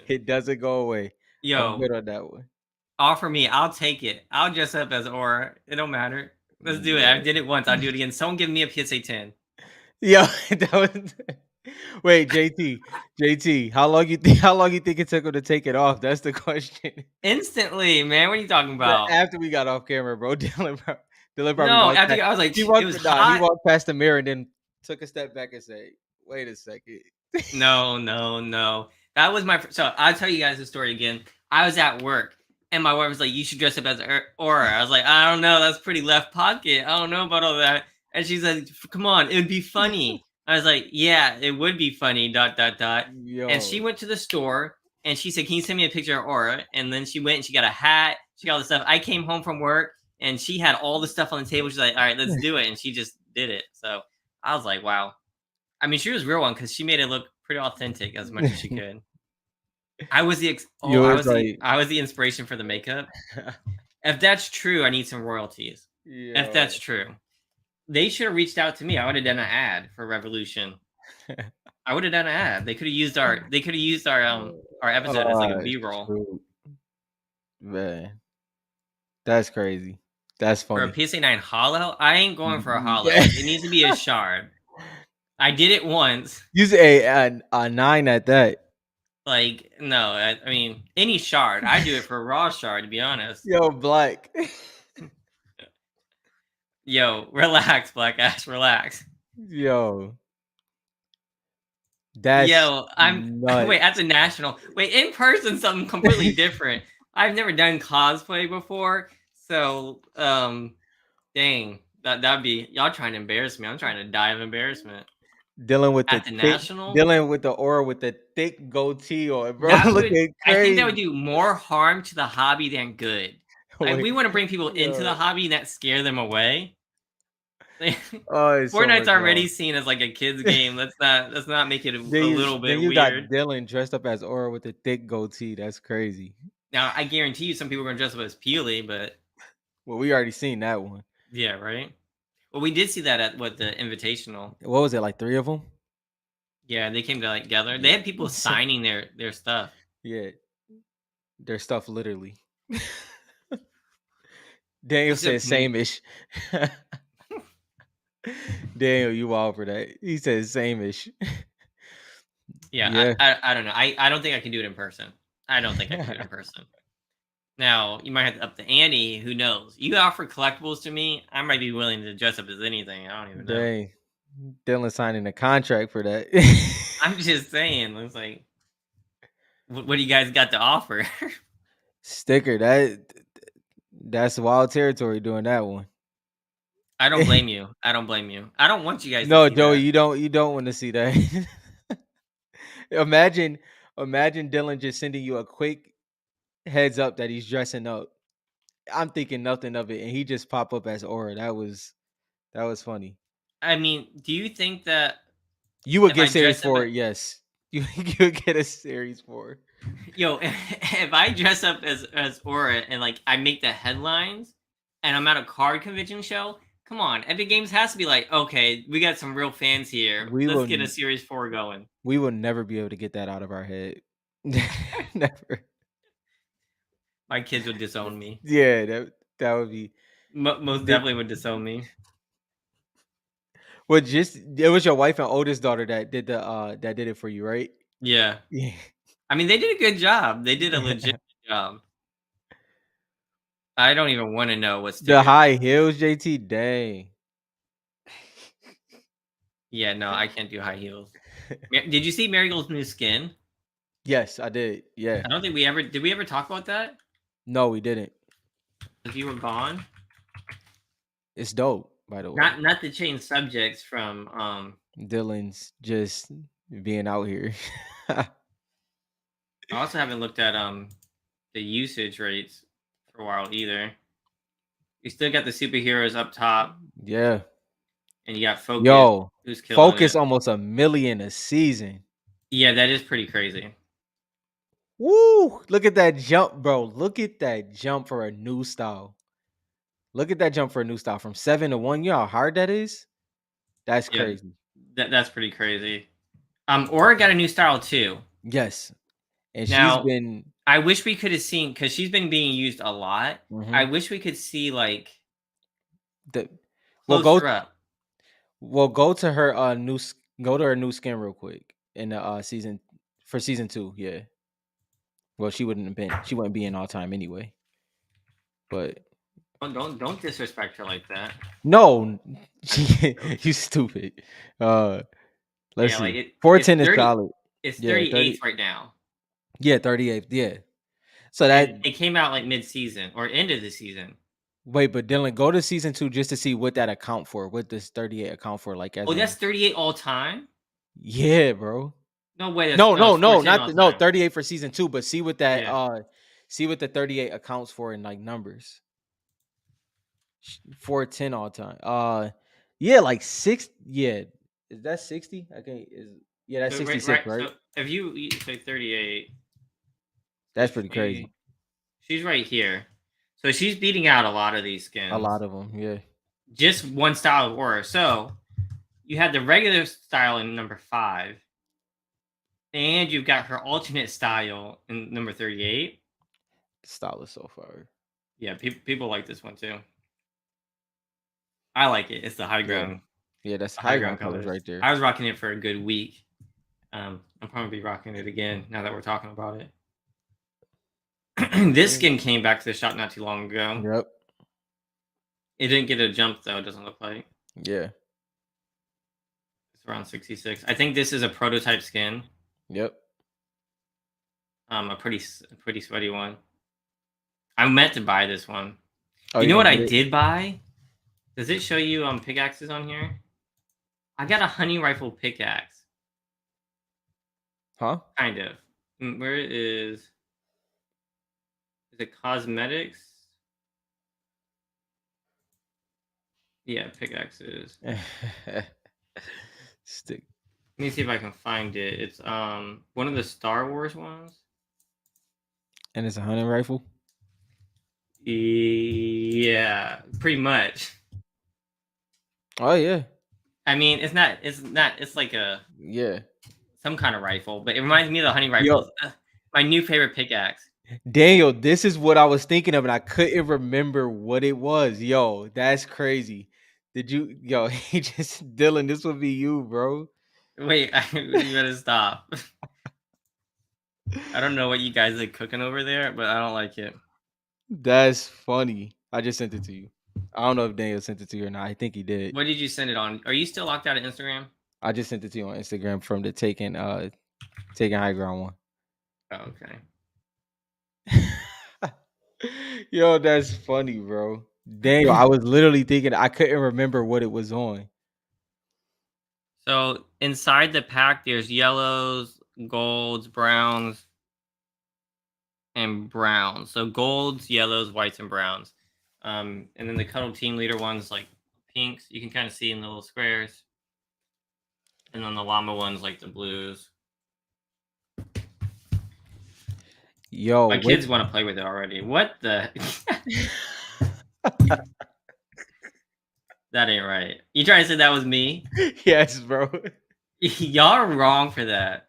it doesn't go away. I'm Yo, good on that one. offer me. I'll take it. I'll dress up as Aura. It don't matter. Let's do it. I Yeah. did it once. I'll do it again. Someone give me a PSA 10. Yeah, that was wait, JT, how long you think it took him to take it off? That's the question. Instantly, man. What are you talking But about? after we got off camera, bro, Dylan probably No, walked after back. I was like, He it walked was he hot. walked past the mirror and then took a step back and said, "Wait a second." No, no, no. That was so I'll tell you guys the story again. I was at work and my wife was like, "You should dress up as Aura." I was like, "I don't know. That's pretty left pocket. I don't know about all that." And she's like, "Come on, it would be funny." I was like, yeah, it would be funny. Dot dot dot. And she Yo. went to the store and she said, "Can you send me a picture of Aura?" And then she went and she got a hat. She got all the stuff. I came home from work and she had all the stuff on the table. She's like, "All right, let's do it." And she just did it. So I was like, wow. I mean, she was real one because she made it look pretty authentic as much as she could. You was like, I was the inspiration for the makeup. If that's true, I need some royalties. If that's yo. true, they should have reached out to me. I would have done an ad for Revolution. I would have done an ad. They could have used our episode as like a Oh, B-roll shoot, man. That's crazy. That's for a funny. PSA 9 hollow. I ain't going for a Yeah. hollow. It needs to be a shard. I did it once. Use a 9 at that. Like no, I mean any shard. I do it for a raw shard to be honest. Yo, Black. Yo, relax, Black Ash, relax. Yo, that's Yo, I'm wait at the nuts. national. Wait, in person something completely different. I've never done cosplay before, so dang, that'd be y'all trying to embarrass me. I'm trying to die of embarrassment Dealing with the at the thick, national. dealing with the aura with the thick goatee on, bro. That would Looking I think that would crazy. do more harm to the hobby than good. Like Wait, we want to bring people into the yo. hobby and not scare them away. Oh, it's so Fortnite's much already wrong. seen as like a kid's game. Let's not make it a little Then bit you got weird. Dylan dressed up as Aura with the thick goatee. That's crazy. Now I guarantee you some people are gonna dress up as Peely, but Well, we already seen that one. yeah, right. Well, we did see that at what the invitational. What was it, like 3 of them? Yeah, they came to like gather. They Yeah. had people signing their stuff. Yeah, their stuff literally. Daniel said Except me. same-ish. Daniel, you wild for that. He said same-ish. Yeah, Yeah. I don't know. I don't think I can do it in person. I don't think I can do it in person. Now you might have to up the ante. Who knows? You offer collectibles to me, I might be willing to dress up as anything. I don't even know. Dang. Dylan signing a contract for that. I'm just saying. It's like, what do you guys got to offer? Sticker, that's wild territory doing that one. I don't blame you. I don't blame you. I don't want you guys to No, see Joey, that. you don't want to see that. imagine imagine Dylan just sending you a quick heads up that he's dressing up. I'm thinking nothing of it, and he just pop up as Aura. That was funny. I mean, do you think that You would if I get series dress up, for it, yes. You would get a series for it. yo, if I dress up as Aura and like I make the headlines, and I'm at a card convention show, come on, Epic Games has to be like, okay, we got some real fans here. We Let's will get a Series 4 going. we will never be able to get that out of our head. Never. My kids would disown me. Yeah, that would be Most the definitely would disown me. well, just it was your wife and oldest daughter that did it for you, right? Yeah. Yeah. I mean, they did a good job. They did a legit job. I don't even want to know what The sticker. high heels, JT, dang. Yeah, no, I can't do high heels. Did you see Marigold's new skin? Yes, I did. Yeah. I don't think we ever did. We ever talk about that? No, we didn't. If you were gone, It's dope, by the way. not to change subjects from. Dylan's just being out here. I also haven't looked at the usage rates for a while either. You still got the superheroes up top, Yeah. and you got Focus, Yo, who's killing Focus it. almost 1 million a season. Yeah, that is pretty crazy. Woo! Look at that jump, bro. Look at that jump for a new style. Look at that jump for a new style from 7 to 1. You know how hard that is? That's Yeah, crazy. that's pretty crazy. Aura got a new style too. Yes. And she's Now, been I wish we could have seen because she's been being used a lot. I mhm. wish we could see like the well closer up. go to her go to her new skin real quick in the season for season 2. Yeah. Well, she wouldn't be in all time anyway. But Don't disrespect her like that. no, I'm just joking. you stupid. Uh let's Yeah, like see. it's 410 is 30. solid. It's Yeah, 38th 30. right now, Yeah, 38th. Yeah. So and that it came out like mid season or end of the season. Wait, but Dylan, go to season 2 just to see what that account for. What this 38 account for? Like, as Oh, that's in, 38 all time? yeah, bro. No way, that's No, no, no, it's no, 410 not all the, no time. 38 for season 2, but Yeah. see what the 38 accounts for in like numbers. 410 all time. Yeah, like six. Yeah, is that 60? Okay, yeah, that's So 66, right? so if you say 38, so That's pretty crazy. she's right here. So she's beating out a lot of these A skins. lot of them, yeah. Just one style of aura. So you had the regular style in number 5, and you've got her alternate style in number 38. The style is so far. Yeah, people like this one too. I like it. It's Yeah, yeah, that's the high high ground ground colors colors. right there. I was rocking it for a good week. I'm probably be rocking it again now that we're talking about it. This Mm. skin came back to the shop not too long ago. Yep. It didn't get a jump though. It doesn't look like. Yeah. It's around 66. I think this is a prototype skin. Yep. A pretty sweaty one. I meant to buy this one. Oh, You you know what gonna I get it? did buy? Does it show you pickaxes on here? I got a honey rifle pickaxe. Huh? Kind of. Where is it cosmetics? Yeah, pickaxes. Stick. Let me see if I can find it. It's one of the Star Wars ones. And it's a hunting rifle. Yeah, pretty much. Oh yeah. I mean, it's not. It's like Yeah. some kind of rifle, but it reminds me of the honey Yo, rifles. My new favorite pickaxe. Daniel, this is what I was thinking of, and I couldn't remember what it was. Yo, that's crazy. Did you, yo, he just, Dylan, this would be you, bro. Wait, you gotta stop. I don't know what you guys are cooking over there, but I don't like it. That's funny. I just sent it to you. I don't know if Daniel sent it to you or not. I think he did. What did you send it on? Are you still locked out of Instagram? I just sent it to you on Instagram from the taking high ground one. Oh, okay. Yo, that's funny, bro. Daniel, I was literally thinking I couldn't remember what it was on. So inside the pack, there's yellows, golds, browns, and browns. So golds, yellows, whites, and browns. And then the cuddle team leader ones like pinks. You can kind of see in the little squares. And then the llama ones like the blues. Yo, My kids want to play with it already. What the? That ain't right. You trying to say that was me? Yes, bro. Y'all are wrong for that.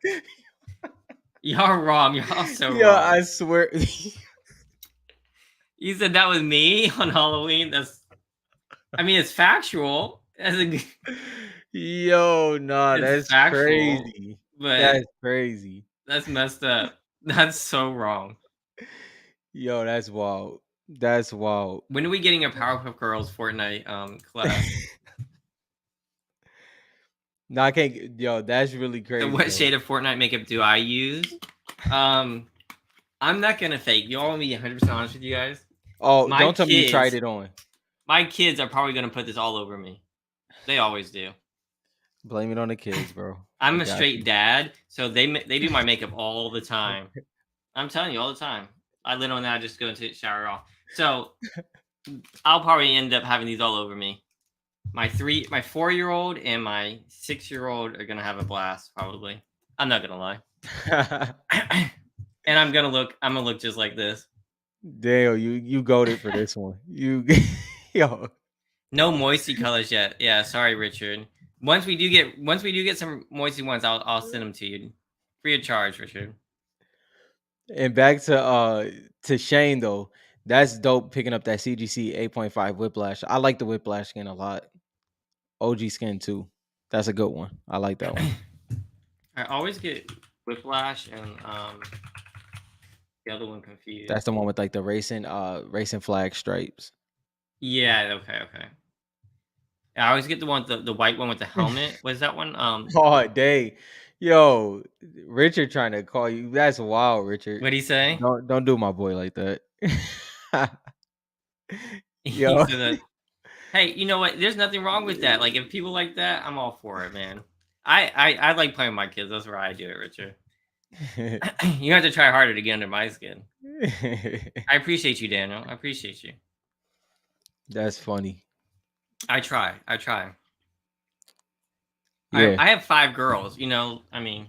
Y'all are wrong. Y'all so Yo, wrong. I swear. You said that was me on Halloween. I mean, it's factual. Yo, nah, that's factual, crazy. but That's crazy. that's messed up. That's so wrong. Yo, that's wild. That's wild. When are we getting a Powerpuff Girls Fortnite collab? No, I can't. Yo, that's really crazy. So what shade of Fortnite makeup do I use? I'm not gonna fake. You all want me 100% honest with you guys? Oh, don't tell me you tried it on. My kids are probably gonna put this all over me. They always do. Blame it on the kids, bro. I'm a straight dad, so they do my makeup all the time. I'm telling you, all the time. I literally now just go into the shower off. So I'll probably end up having these all over me. My 4-year-old and my 6-year-old are gonna have a blast, probably. I'm not gonna lie. And I'm gonna look just like this. Dale, you goated for this one. You yo. No moisty colors yet. Yeah, sorry, Richard. Once we do get some moisty ones, I'll send them to you. Free of charge, Richard. And back to Shane though. That's dope picking up that CGC 8.5 Whiplash. I like the Whiplash skin a lot. OG skin too. That's a good one. I like that one. I always get Whiplash and the other one confused. That's the one with like the racing flag stripes. Yeah, okay. I always get the one the white one with the helmet. What is that one? Oh, day. Yo, Richard trying to call you. That's wild, Richard. What'd he say? Don't do my boy like that. He Yo. said that. Hey, you know what? There's nothing wrong with that. Like if people like that, I'm all for it, man. I like playing with my kids. That's why I do it, Richard. You have to try harder to get under my skin. I appreciate you, Daniel. I appreciate you. That's funny. I try. I try. Yeah. I have 5 girls. You know, I mean,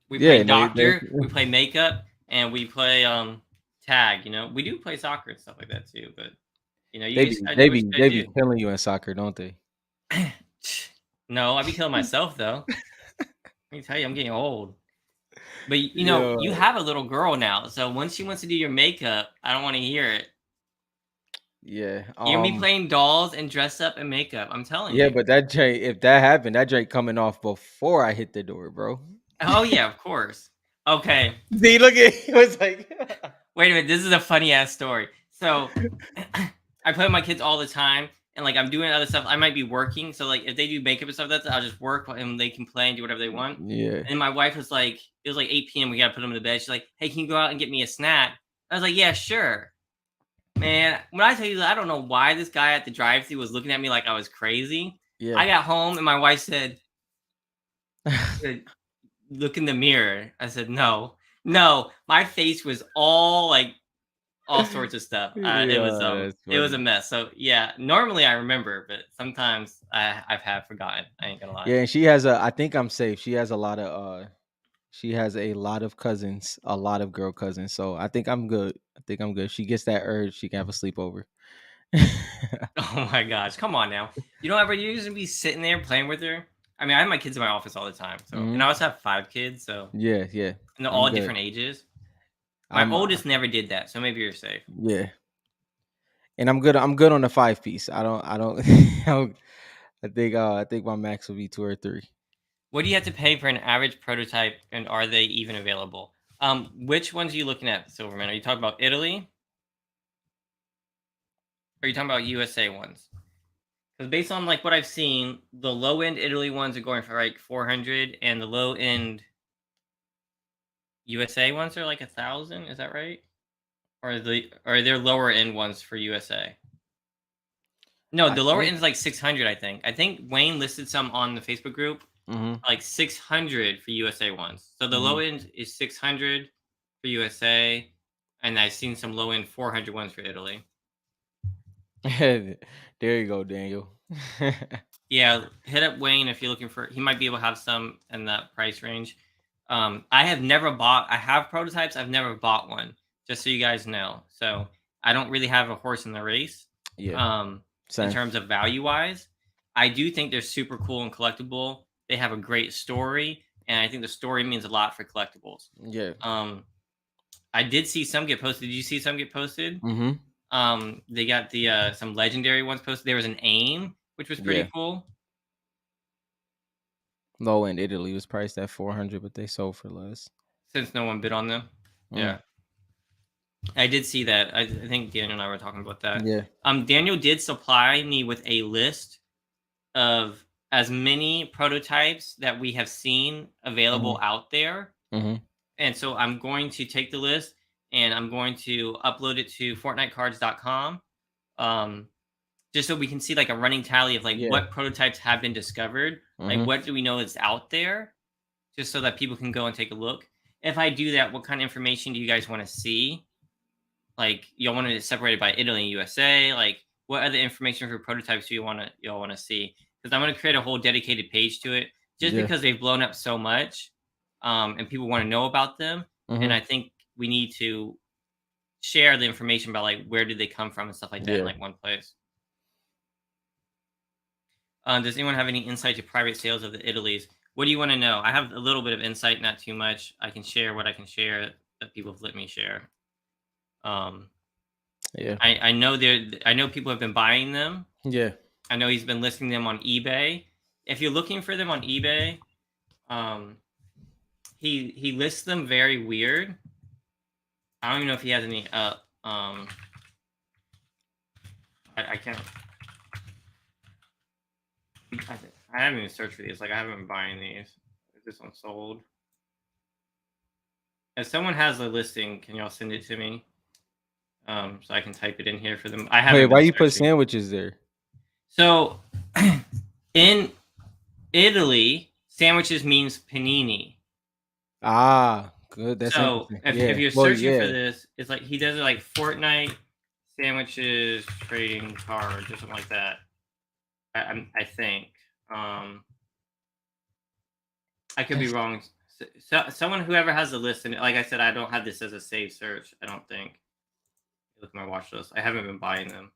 we play Yeah, they doctor, we play makeup, and we play tag. You know, we do play soccer and stuff like that too. But you know, you they just be gotta they do what be you they gotta be do. killing you in soccer, don't they? No, I be killing myself though. Let me tell you, I'm getting old. But you know, you Yeah. have a little girl now, so once she wants to do your makeup, I don't want to hear it. Yeah. You're gonna be playing dolls and dress up and makeup. I'm telling Yeah, you. but that Drake, if that happened, that Drake coming off before I hit the door, bro. Oh yeah, of course. Okay, See, look at he was like, wait a minute. This is a funny ass story. So, I play with my kids all the time, and like I'm doing other stuff. I might be working, so like if they do makeup and stuff, that's I'll just work and they can play and do whatever they want. yeah, And my wife was like, it was like 8 p.m. We gotta put them in the bed. She's like, "Hey, can you go out and get me a snack?" I was like, "Yeah, sure." Man, when I tell you that, I don't know why this guy at the drive-thru was looking at me like I was crazy. yeah. I got home and my wife said, "Look in the mirror." I said, "No, no." My face was all like all sorts of stuff. Yeah, that's It was a funny. mess. So yeah, normally I remember, but sometimes I've have forgotten. I ain't gonna lie. Yeah, and she has a. I think I'm safe. She has a lot of. She has a lot of cousins, a lot of girl cousins. So I think I'm good. I think I'm good. She gets that urge, she can have a sleepover. Oh my gosh, come on now. You don't ever you usually be sitting there playing with her. I mean, I have my kids in my office all the time. So, and I Hmm. also have 5 kids. So, Yeah, yeah. and they're I'm all good. different ages. My I'm oldest never did that, so maybe you're safe. yeah, and I'm good. I'm good on the 5 piece. I don't. I think my max will be 2 or 3. What do you have to pay for an average prototype, and are they even available? Which ones are you looking at, Silverman? Are you talking about Italy? Or are you talking about USA ones? Because based on like what I've seen, the low end Italy ones are going for like 400, and the low end USA ones are like 1,000. Is that right? Or are there lower end ones for USA? No, I the lower think. end is like 600. I think Wayne listed some on the Facebook group, Hmm. like 600 for USA ones. So the low Hmm. end is 600 for USA, and I've seen some low end 400 ones for Italy. There you go, Daniel. Yeah, hit up Wayne if you're looking for. He might be able to have some in that price range. I have never bought. I have prototypes. I've never bought one. Just so you guys know. So I don't really have a horse in the race. Yeah, Um, in same. terms of value wise, I do think they're super cool and collectible. They have a great story, and I think the story means a lot for collectibles. Yeah. Um, I did see some get posted. Did you see some get posted? Hmm. They got the some legendary ones posted. There was an aim, which was Yeah. pretty cool. Low end Italy was priced at 400, but they sold for less. Since no one bid on them. Mm. Yeah. I did see that. I think Daniel and I were talking about that. Yeah. Daniel did supply me with a list of as many prototypes that we have seen Hmm. available out there. Hmm. And so I'm going to take the list and I'm going to upload it to fortnitecards.com. Um, just so we can see like a running tally of like Yeah. what prototypes have been discovered. Like Hmm. what do we know is out there? Just so that people can go and take a look. If I do that, what kind of information do you guys want to see? Like y'all want it separated by Italy and USA? Like what other information for prototypes do y'all want to see? Because I'm gonna create a whole dedicated page to it just Yeah. because they've blown up so much, and people want to know about them. And Hmm. I think we need to share the information about like where did they come from and stuff like that in Yeah. like one place. Does anyone have any insight to private sales of the Italies? What do you want to know? I have a little bit of insight, not too much. I can share what I can share that people have let me share. Um, Yeah. I know people have been buying them. Yeah. I know he's been listing them on eBay. If you're looking for them on eBay, um, he lists them very weird. I don't even know if he has any up. I can't. I haven't even searched for these. Like I haven't been buying these. Is this one sold? If someone has the listing, can y'all send it to me? So I can type it in here for them. I Wait, haven't why been you put searching. sandwiches there? So in Italy, sandwiches means panini. Ah, good. That's So interesting. if Yeah. you're Well, searching for yeah. this, it's like he does it like Fortnite sandwiches trading cards or something like that. I think. Um, I could be That's wrong. Someone whoever has the list, and like I said, I don't have this as a saved search. I don't think. Look at my watch list. I haven't been buying them,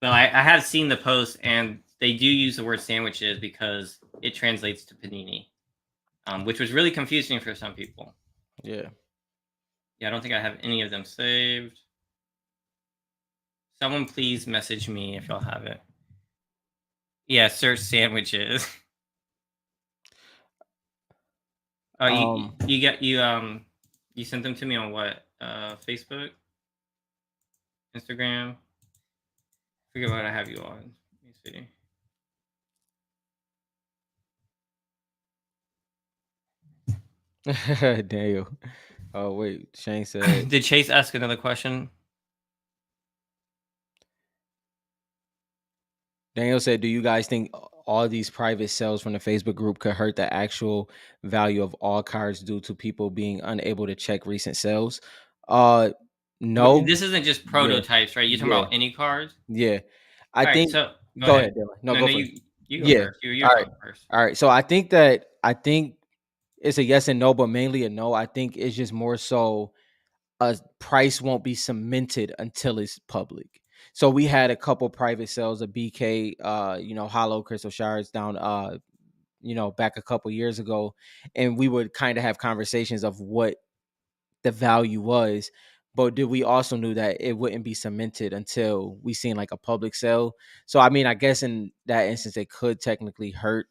but I have seen the post, and they do use the word sandwiches because it translates to panini, which was really confusing for some people. yeah. Yeah, I don't think I have any of them saved. Someone please message me if y'all have it. Yeah, search sandwiches. Oh, Um you get you sent them to me on what? Facebook, Instagram. Forget what I have you on. Let me Daniel. Oh wait, Shane see. said Did Chase ask another question? Daniel said, "Do you guys think all these private sales from the Facebook group could hurt the actual value of all cards due to people being unable to check recent sales?" Uh, no. This isn't just Yeah, prototypes, right? You're talking yeah, about any cards. yeah. I All right, think. so go Go ahead. ahead, Dylan. No, No, go no, first. you go Yeah. first. You're All right. talking first. All right. So I think it's a yes and no, but mainly a no. I think it's just more so a price won't be cemented until it's public. So we had a couple private sales of BK, hollow crystal shards down, back a couple years ago, and we would kind of have conversations of what the value was. But did we also knew that it wouldn't be cemented until we seen like a public sale? So I mean, I guess in that instance, it could technically hurt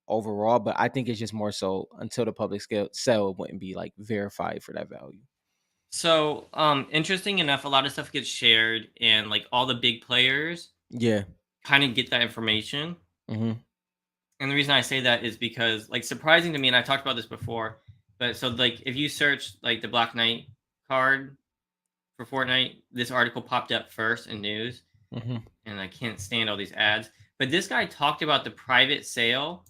overall, but I think it's just more so until the public scale sale it wouldn't be like verified for that value. So, interesting enough, a lot of stuff gets shared, and like all the big players Yeah. kind of get that information. Hmm. And the reason I say that is because, like, surprising to me, and I talked about this before, but so like if you search like the Black Knight card for Fortnite, this article popped up first in news, Hmm. and I can't stand all these ads. But this guy talked about the private sale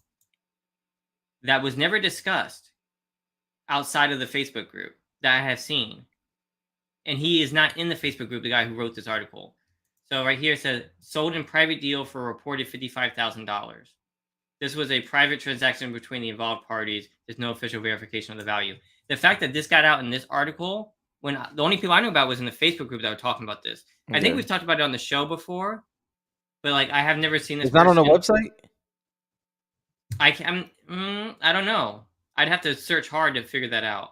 that was never discussed outside of the Facebook group that I have seen. And he is not in the Facebook group, the guy who wrote this article. So right here it says sold in private deal for a reported $55,000. This was a private transaction between the involved parties. There's no official verification of the value. The fact that this got out in this article, when the only people I knew about was in the Facebook group that were talking about this. I think Yeah. we've talked about it on the show before, but like I have never seen this It's not on the person. website? I don't know. I'd have to search hard to figure that out.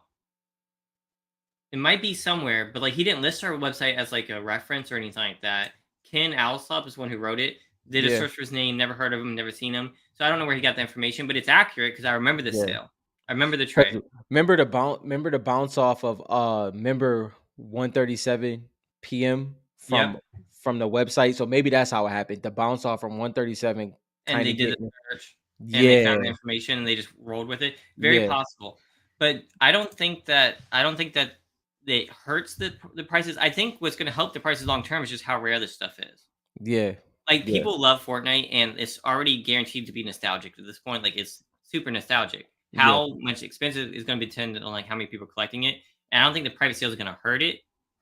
It might be somewhere, but like he didn't list our website as like a reference or anything like that. Ken Alsop is the one who wrote it. Did a Yeah. search for his name, never heard of him, never seen him. So I don't know where he got the information, but it's accurate because I remember the Yeah. sale. I remember the 'Cause trade. remember the bounce off of member 1:37 p.m. Yep. from the website. So maybe that's how it happened. The bounce off from 1:37 And kind they of did the getting. search and they Yeah. found the information and they just rolled with it. Very Yeah. possible. But I don't think that it hurts the prices. I think what's going to help the prices long term is just how rare this stuff is. Yeah. Like, Yeah. people love Fortnite, and it's already guaranteed to be nostalgic at this point, like, it's super nostalgic. Yeah. How much expensive is gonna be dependent on, like, how many people are collecting it, and I don't think the private sales are gonna hurt it.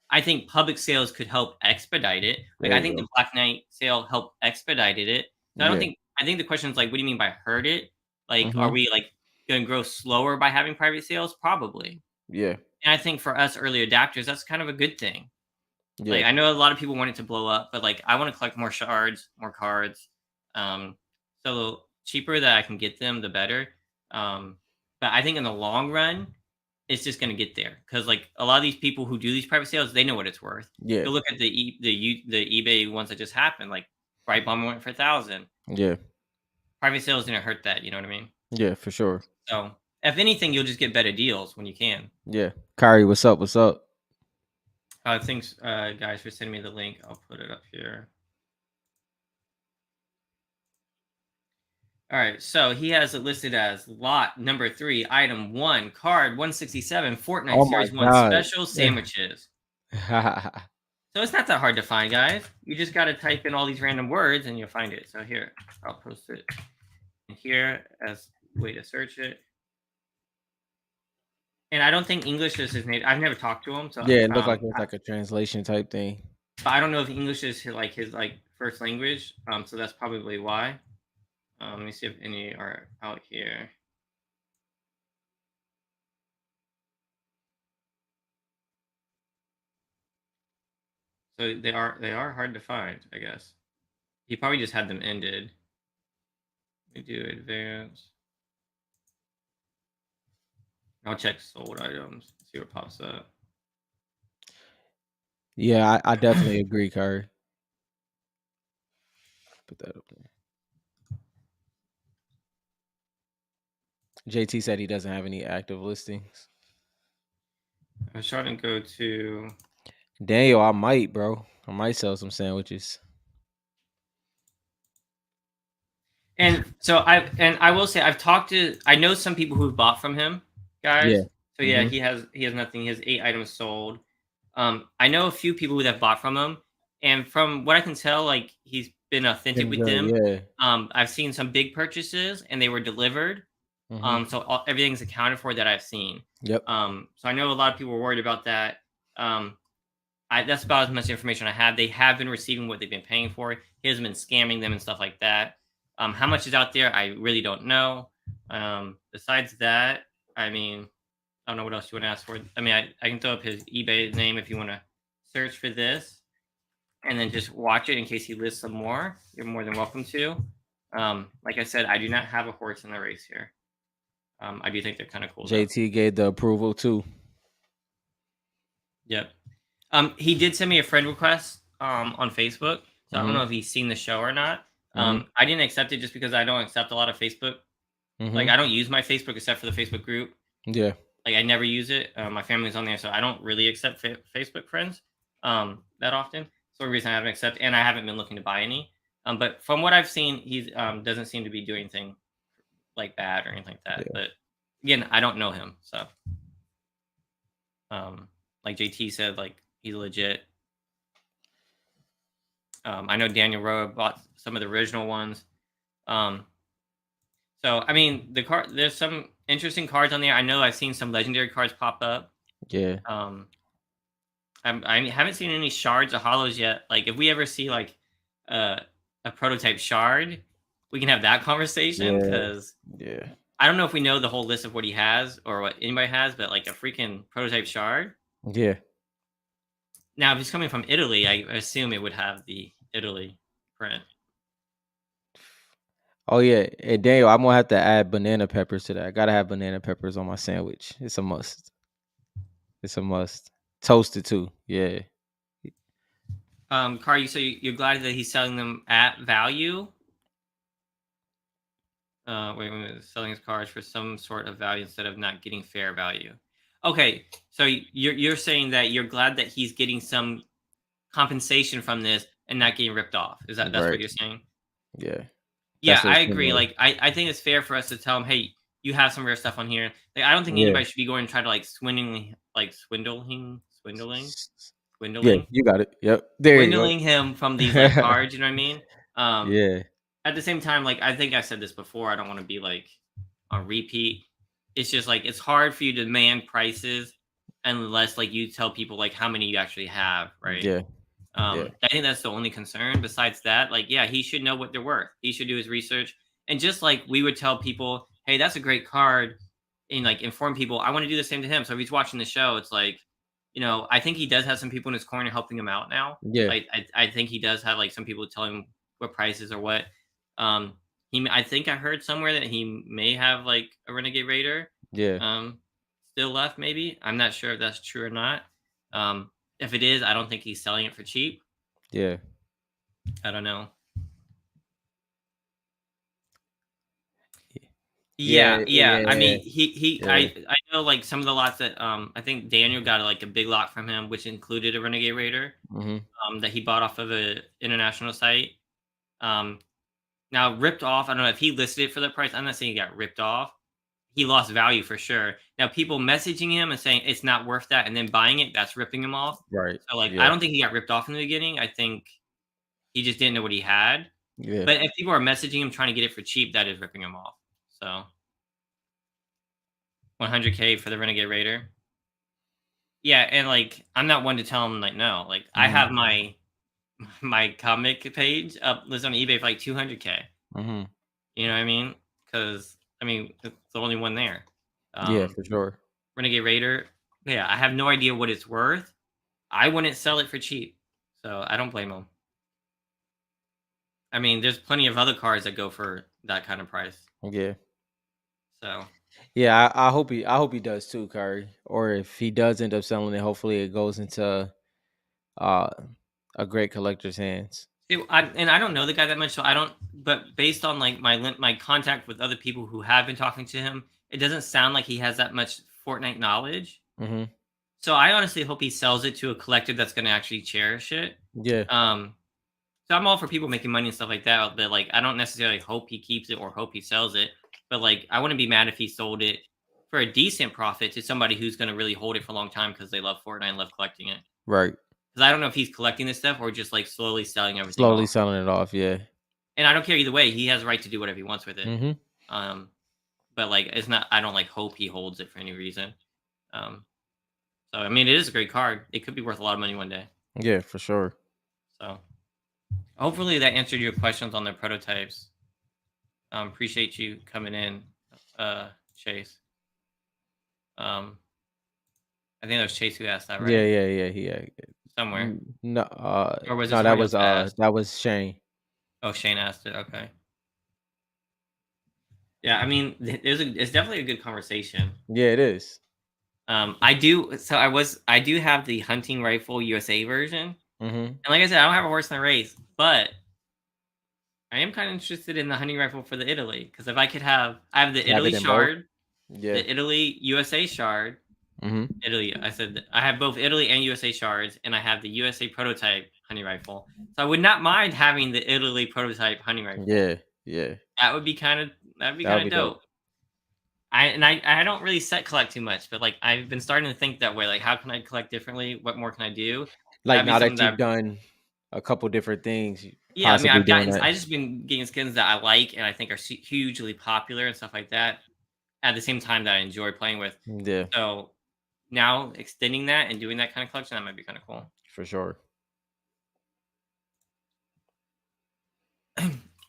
I think public sales could help expedite it. Like, There I you think go. the Black Knight sale helped expedited it. So Yeah. I think the question is, like, what do you mean by hurt it? Like, are Hmm. we, like, gonna grow slower by having private sales? Probably. Yeah. And I think for us early adapters, that's kind of a good thing. Yeah. Like, I know a lot of people want it to blow up, but, like, I wanna collect more shards, more cards. Um, so the cheaper that I can get them, the better. But I think in the long run, it's just gonna get there because, like, a lot of these people who do these private sales, they know what it's worth. Yeah. Go look at the eBay ones that just happened, like, Bright Bomber went for 1,000. Yeah. Private sales didn't hurt that, you know what I mean? Yeah. For sure. So, if anything, you'll just get better deals when you can. Yeah. Kyrie, what's up? What's up? Thanks, guys, for sending me the link. I'll put it up here. All right, so he has it listed as lot number 3, item 1, card 167, Fortnite Oh my Series 1 God. special sandwiches. So it's not that hard to find, guys. You just got to type in all these random words and you'll find it. So here, I'll post it here as a way to search it. And I don't think English is his native. I've never talked to him, so Yeah, it looked like it was like a translation type thing. I don't know if English is his like first language. So that's probably why. Let me see if any are out here. So they are hard to find, I guess. He probably just had them ended. We do advance. I'll check sold items, see what pops up. Yeah, I definitely agree, Curry. Put that up there. JT said he doesn't have any active listings. I was trying to go to Daniel, I might, bro. I might sell some sandwiches. and so I will say I know some people who've bought from him, Yeah. guys. So yeah, Mhm. he has nothing. He has 8 items sold. I know a few people who have bought from him, and from what I can tell, like he's been authentic Been with good, them. yeah. I've seen some big purchases and they were delivered. Mhm. So everything's accounted for that I've seen. Yep. So I know a lot of people were worried about that. Um, that's about as much information I have. They have been receiving what they've been paying for. He hasn't been scamming them and stuff like that. How much is out there? I really don't know. Besides that, I mean, I don't know what else you want to ask for. I mean, I can throw up his eBay name if you want to search for this and then just watch it in case he lists some more. You're more than welcome to. Like I said, I do not have a horse in the race here. I do think they're kind of cool. JT gave the approval too. Yep. He did send me a friend request on Facebook, so I don't know if he's seen the show or not. I didn't accept it just because I don't accept a lot of Facebook. Like I don't use my Facebook except for the Facebook group. Yeah. Like I never use it. My family's on there, so I don't really accept Facebook friends that often. So the reason I haven't accepted, and I haven't been looking to buy any. But from what I've seen, he doesn't seem to be doing anything like bad or anything like that. Yeah. But again, I don't know him, so like JT said, like he's legit. I know Daniel Rowe bought some of the original ones. So I mean, there's some interesting cards on there. I know I've seen some legendary cards pop up. Yeah. I haven't seen any shards or hollows yet. Like if we ever see like a prototype shard, we can have that conversation Yeah. because Yeah. I don't know if we know the whole list of what he has or what anybody has, but like a freaking prototype shard. Yeah. Now, if he's coming from Italy, I assume it would have the Italy print. Oh yeah. And Daniel, I'm gonna have to add banana peppers to that. I gotta have banana peppers on my sandwich. It's a must. It's a must. Toasted too. Yeah. Car, you say you're glad that he's selling them at value. Wait, selling his cars for some sort of value instead of not getting fair value. Okay, so you're saying that you're glad that he's getting some compensation from this and not getting ripped off. That's Right. what you're saying? Yeah. Yeah, That's what I it's agree. gonna Like I think it's fair for us to tell him, hey, you have some rare stuff on here. Like I don't think Yeah. anybody should be going and try to like swindling, Yeah, you got it. Yep. There you go. swindling him from these like cards. You know what I mean? Yeah. At the same time, like I think I said this before. I don't want to be like on repeat. It's just like it's hard for you to demand prices unless like you tell people like how many you actually have, right? Yeah. Yeah. I think that's the only concern. Besides that, like, yeah, he should know what they're worth. He should do his research. And just like we would tell people, hey, that's a great card, and like inform people, I want to do the same to him. So if he's watching the show, it's like, I think he does have some people in his corner helping him out now. Yeah. Like I think he does have like some people telling him what prices or what. I think I heard somewhere that he may have like a Renegade Raider. Yeah. Still left, maybe. I'm not sure if that's true or not. If it is, I don't think he's selling it for cheap. Yeah. I don't know. Yeah. Yeah. I mean, Yeah. I know like some of the lots that I think Daniel got like a big lot from him, which included a Renegade Raider that he bought off of a international site. Now ripped off. I don't know if he listed it for the price. I'm not saying he got ripped off. he lost value for sure. Now, people messaging him and saying it's not worth that, and then buying it, that's ripping him off. Right. So, like, I Yeah. don't think he got ripped off in the beginning. I think he just didn't know what he had. Yeah. But if people are messaging him trying to get it for cheap, that is ripping him off. So 100K for the Renegade Raider. Yeah, and like I'm not one to tell him like no. Like I Mhm. have my comic page up listed on eBay for like 200K. Mhm. You know what I mean? Because I mean it's the only one there. Yeah, Um, for sure. Renegade Raider. Yeah, I have no idea what it's worth. I wouldn't sell it for cheap, so I don't blame him. I mean, there's plenty of other cars that go for that kind of price. Yeah. So Yeah, I hope he does too, Curry. Or if he does end up selling it, hopefully it goes into uh a great collector's hands. see, I don't know the guy that much, so I don't. But based on like my contact with other people who have been talking to him, it doesn't sound like he has that much Fortnite knowledge. Mhm. So I honestly hope he sells it to a collector that's going to actually cherish it. Yeah. Um, so I'm all for people making money and stuff like that, but like I don't necessarily hope he keeps it or hope he sells it. But like I wouldn't be mad if he sold it for a decent profit to somebody who's going to really hold it for a long time because they love Fortnite and love collecting it. Right. Because I don't know if he's collecting this stuff or just like slowly selling everything Slowly off. selling it off, yeah. And I don't care either way. He has a right to do whatever he wants with it. Mhm. Um, but like it's not. I don't like hope he holds it for any reason. Um, so I mean, it is a great card. It could be worth a lot of money one day. Yeah, for sure. So hopefully that answered your questions on the prototypes. Appreciate you coming in, Chase. Um, I think that was Chase who asked that, Yeah, right? yeah, yeah, Somewhere, no, or was it no, somebody else that asked? that was Shane. Oh, Shane asked it. Okay. Yeah, I mean, it's definitely a good conversation. Yeah, it is. I do. So I do have the hunting rifle USA version, and Mhm. like I said, I don't have a horse in the race, but I am kind of interested in the hunting rifle for the Italy because if I could have, I have the Have Italy it in both? shard, Yeah. the Italy USA shard. Mhm. Italy. I said I have both Italy and USA shards, and I have the USA prototype hunting rifle. So I would not mind having the Italy prototype hunting rifle. Yeah, yeah. That'd be That would kind of be dope. dope. I don't really set collect too much, but like I've been starting to think that way. Like, how can I collect differently? What more can I do? Like, That'd be now something that that you've done a couple different things, you yeah. I mean, possibly doing that. I just been getting skins that I like and I think are hugely popular and stuff like that. At the same time that I enjoy playing with. Yeah, So now extending that and doing that kind of collection, that might be kind of cool. for sure.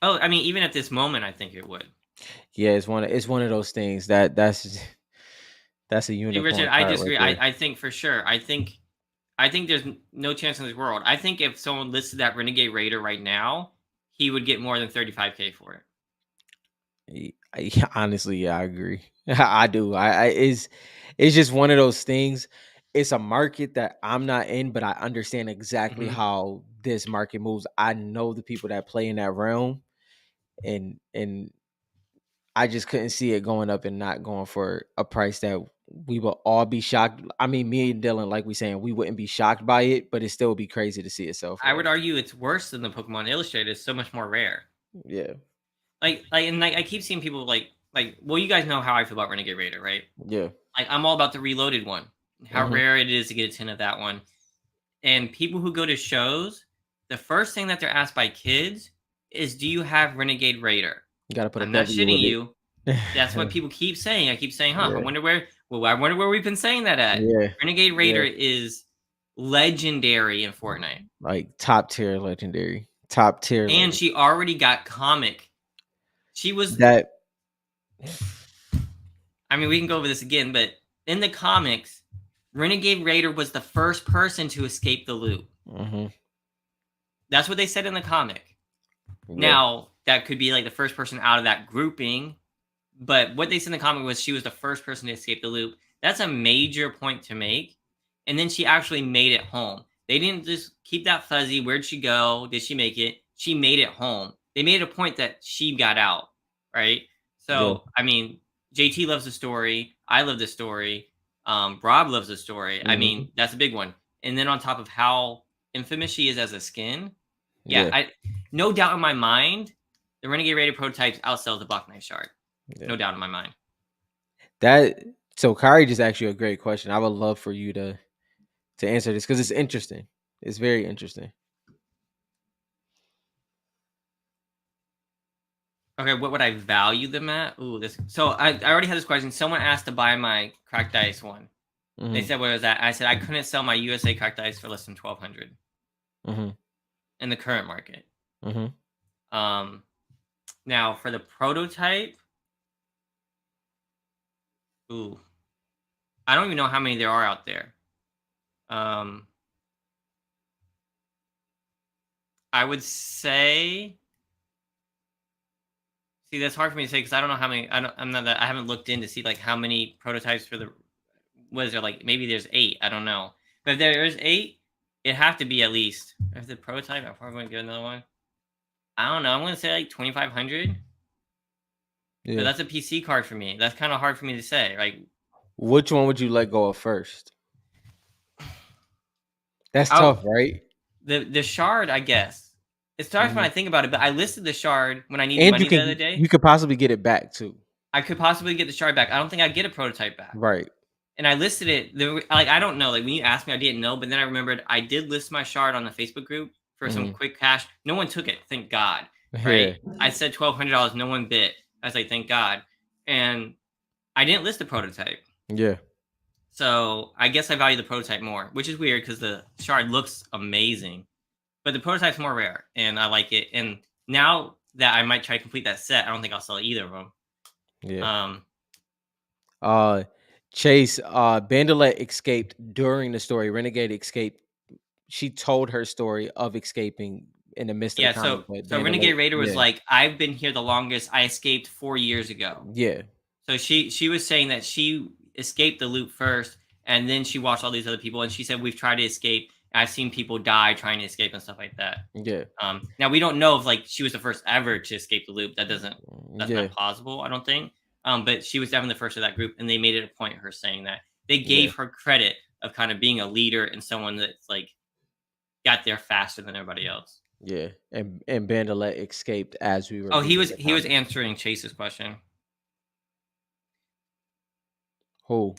Oh, I mean, even at this moment, I think it would. Yeah, it's one of those things that's a See, Richard, unicorn I card right disagree. there. I think for sure. I think there's no chance in this world. I think if someone listed that Renegade Raider right now, he would get more than 35K for it. Honestly, yeah, I agree. I do. It's just one of those things. It's a market that I'm not in, but I understand exactly Hmm. how this market moves. I know the people that play in that realm, and I just couldn't see it going up and not going for a price that we will all be shocked. I mean, me and Dylan, like we saying, we wouldn't be shocked by it, but it still would be crazy to see it sell for I that. would argue it's worse than the Pokemon Illustrated. It's so much more rare. Yeah, And like I keep seeing people well, you guys know how I feel about Renegade Raider, right? yeah, Like I'm all about the reloaded one. How hmm rare it is to get a tin of that one. And people who go to shows, the first thing that they're asked by kids is, "Do you have Renegade Raider?" you got to put a I'm not W shitting with you. it. That's what people keep saying. I keep saying, "Huh? I Yeah, wonder where." Well, I wonder where we've been saying that at. yeah, Renegade Raider yeah. is legendary in Fortnite, Like top tier legendary, top tier and legend. she already got comic. She was. That I mean, we can go over this again, but in the comics, Renegade Raider was the first person to escape the loop. hmm That's what they said in the comic. yeah, Now, that could be like the first person out of that grouping, but what they said in the comic was she was the first person to escape the loop. That's a major point to make. And then she actually made it home. They didn't just keep that fuzzy. Where'd she go? Did she make it? She made it home. They made a point that she got out, right? yeah, So, I mean, JT loves the story. I love the story. Rob loves the story. I hmm mean, that's a big one. And then on top of how infamous she is as a skin, yeah, yeah, no doubt in my mind, the Renegade Raider prototypes outsell the Black Knight Shard. yeah. No doubt in my mind. That so Kari just asked you a great question. I would love for you to answer this because it's interesting. It's very interesting. Okay, what would I value them at? Ooh, this. So I already had this question. Someone asked to buy my cracked ice one. They Hmm. said what was that? I said I couldn't sell my USA cracked ice for less than 1,200 Hmm. in the current market. Hmm. Um, now for the prototype, ooh, I don't even know how many there are out there. Um, I would say. See, that's hard for me to say because I don't know how many. I'm not that. I haven't looked in to see like how many prototypes for the. Was there like maybe there's 8? I don't know. But if there is 8, it have to be at least. If the prototype, I'm probably gonna get another one. I don't know. I'm gonna say like 2,500. But Yeah. that's a PC card for me. That's kind of hard for me to say. Like, Which one would you let go of first? That's out tough, right? the shard, I guess. It starts when Hmm. I think about it. But I listed the shard when I needed And money the other day. you could possibly get it back too. I could possibly get the shard back. I don't think I'd get a prototype back. Right. And I listed it. Like I don't know. Like when you asked me, I didn't know. But then I remembered I did list my shard on the Facebook group for some Hmm. quick cash. No one took it, thank God. Yeah. Right? I said $1,200. No one bit. I was like, thank God. And I didn't list the prototype. Yeah. So I guess I value the prototype more, which is weird because the shard looks amazing. But the prototype's more rare, and I like it. And now that I might try to complete that set, I don't think I'll sell either of them. Yeah. Um, Uh Chase, Bandalet escaped during the story. Renegade escaped. She told her story of escaping in the midst of the yeah. comic, So but so Renegade Bandalet, Raider was yeah. like, I've been here the longest. I escaped 4 years ago. Yeah. So she was saying that she escaped the loop first, and then she watched all these other people, and she said we've tried to escape. I've seen people die trying to escape and stuff like that. Yeah. Now we don't know if like she was the first ever to escape the loop. That's Yeah. not plausible, I don't think. But she was definitely the first of that group, and they made it a point of her saying that they Yeah. gave her credit of kind of being a leader and someone that's like got there faster than everybody else. Yeah. And Bandalet escaped as we were Oh, reading the he was comic. answering Chase's question. Who?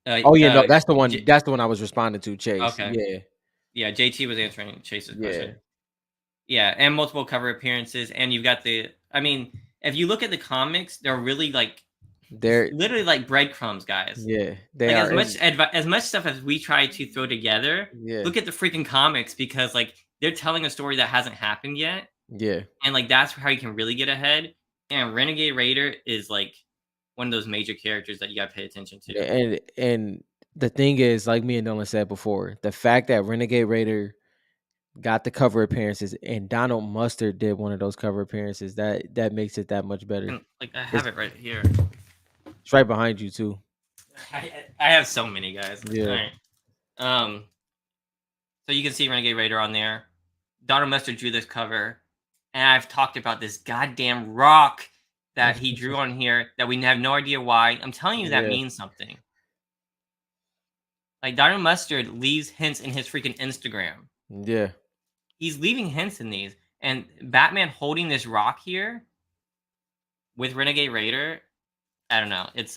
Oh yeah, no, that's the one. J- That's the one I was responding to. Chase. okay, Yeah. yeah, JT was answering Chase's Yeah. question. Yeah, and multiple cover appearances, and you've got the. I mean, if you look at the comics, they're really like it's They're literally like breadcrumbs, guys. yeah. They Like are. And as much stuff as we try to throw together, yeah. look at the freaking comics because like they're telling a story that hasn't happened yet, Yeah. and like that's how you can really get ahead. And Renegade Raider is like one of those major characters that you got to pay attention Yeah. to. And the thing is, like me and Dylan said before, the fact that Renegade Raider got the cover appearances and Donald Mustard did one of those cover appearances, that makes it that much better. And like I It's, have it right here. it's right behind you too. I have so many guys. All Yeah. right. Um. So you can see Renegade Raider on there. Donald Mustard drew this cover, and I've talked about this goddamn rock that he drew on here that we have no idea why. I'm telling you that Yeah. means something. Like Donald Mustard leaves hints in his freaking Instagram. Yeah. He's leaving hints in these, and Batman holding this rock here with Renegade Raider. I don't know. It's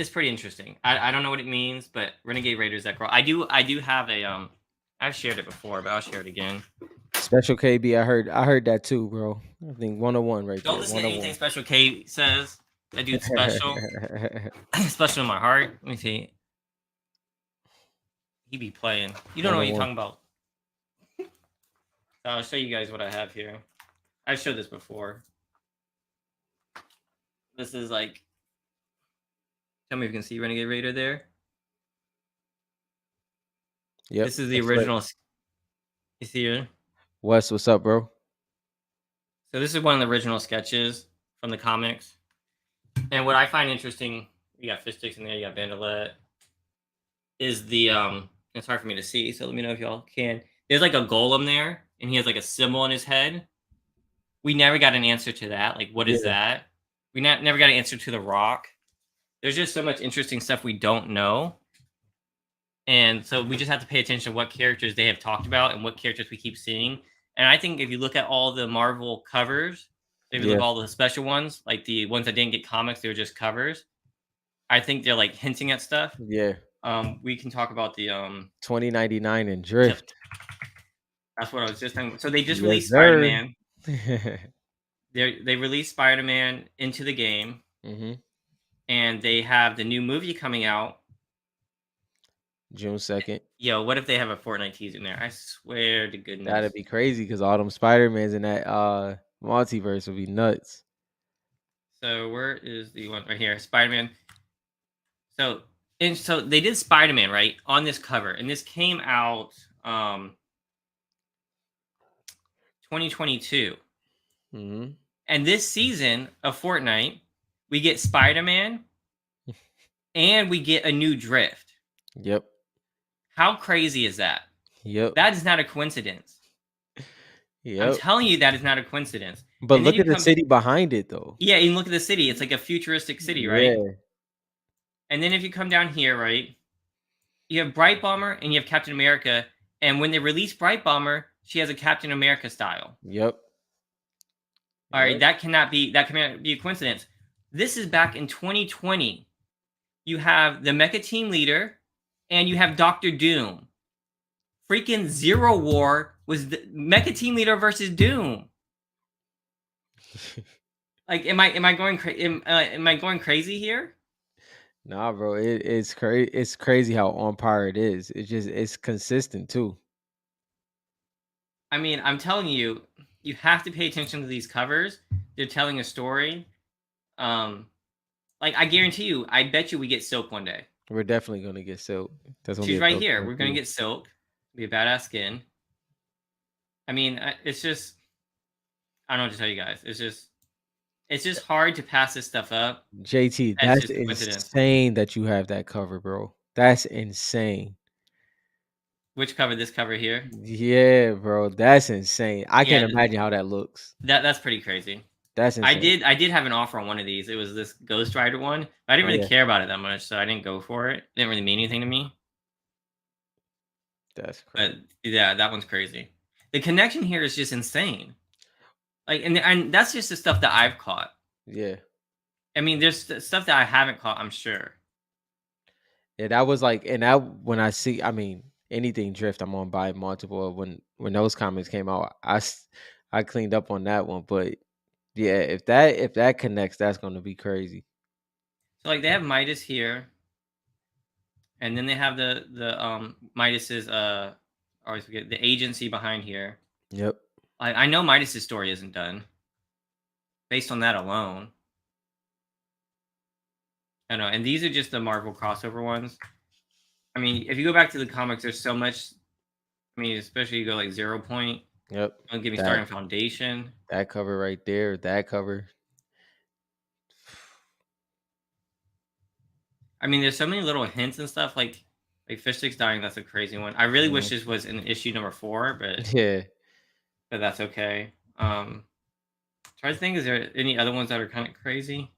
pretty interesting. I don't know what it means, but Renegade Raider is that girl. I do have a I've shared it before, but I'll share it again. Special KB. I heard that too, bro. I think 101 right Don't there. listen to anything 101. Special K says. That dude's special. Special in my heart. Let me see. He be playing. You don't know what you're 101. talking about. I'll show you guys what I have here. I've showed this before. This is like. Tell me if you can see Renegade Raider there. Yep. This is the That's lit. original. You see it? Wes, what's up, bro? So this is one of the original sketches from the comics. And what I find interesting, you got fish sticks in there, you got Bandalet, is the it's hard for me to see, so let me know if y'all can. There's like a golem there, and he has like a symbol in his head. We never got an answer to that. Like, what is Yeah. that? We never got an answer to the rock. There's just so much interesting stuff we don't know. And so we just have to pay attention to what characters they have talked about and what characters we keep seeing. And I think if you look at all the Marvel covers, So if you look Yeah, at all the special ones, like the ones that didn't get comics, they were just covers. I think they're like hinting at stuff. yeah. We can talk about the 2099 and yep, Drift. that's what I was just talking about. So they just Yes, released Spider sir. Man. They released Spider Man into the game, Mhm. and they have the new movie coming out. June 2nd. Yo, what if they have a Fortnite teaser in there? I swear to That'd goodness. be crazy because all them Spider-Mans in that multiverse would be nuts. So where is the one right here? Spider Man. So so they did Spider Man right on this cover, and this came out 2022. Mhm. And this season of Fortnite, we get Spider Man and we get a new Drift. Yep. How crazy is that? Yep. That is not a coincidence. I'm Yep. telling you, that is not a coincidence. But And then look you at the come, city behind it though. yeah, and look at the city. It's like a futuristic city, right? Yeah. And then if you come down here, right, you have Bright Bomber and you have Captain America. And when they release Bright Bomber, she has a Captain America style. Yep. All right, Yep. that cannot be a coincidence. This is back in 2020. You have the Mecha Team Leader, and you have Doctor Doom. Freaking Zero War was the Mecha Team Leader versus Doom. Like, am I going crazy here? Nah, bro. It's crazy. It's crazy how on par it is. It's consistent too. I mean, I'm telling you, you have to pay attention to these covers. They're telling a story. Um, like I guarantee you, I bet you we get Silk one day. We're definitely gonna get Silk. That's gonna be She's a right dope here. one We're gonna too. get Silk. Be a badass skin. I mean, it's just I don't know what to tell you guys. It's just hard to pass this stuff up. JT, That's that's just a coincidence. insane that you have that cover, bro. That's insane. Which cover? This cover here. Yeah, bro. That's insane. I Yeah, can't imagine how that looks. that's pretty crazy. That's I insane. did I did have an offer on one of these. It was this Ghost Rider one. But I didn't really Yeah, care about it that much, so I didn't go for it. It didn't really mean anything to me. that's But crazy. yeah, that one's crazy. The connection here is just insane. Like, and that's just the stuff that I've caught. Yeah. I mean, there's stuff that I haven't caught, I'm sure. Yeah, that was like, and that when I see, I mean, anything Drift, I'm on buy multiple. When those comics came out, I cleaned up on that one. But yeah, if that connects, that's gonna be crazy. So like they have Midas here, and then they have the Midas's I always forget the agency behind here. Yep. I know Midas's story isn't done based on that alone. I know, and these are just the Marvel crossover ones. I mean, if you go back to the comics, there's so much. I mean, especially you go like 0 Point. Yep. Don't get me That started on Foundation. that cover right there. That cover. I mean, there's so many little hints and stuff like Fish Sticks dying. That's a crazy one. I really wish Mhm. this was in issue number 4, Yeah. but that's okay. Try to think. Is there any other ones that are kind of crazy?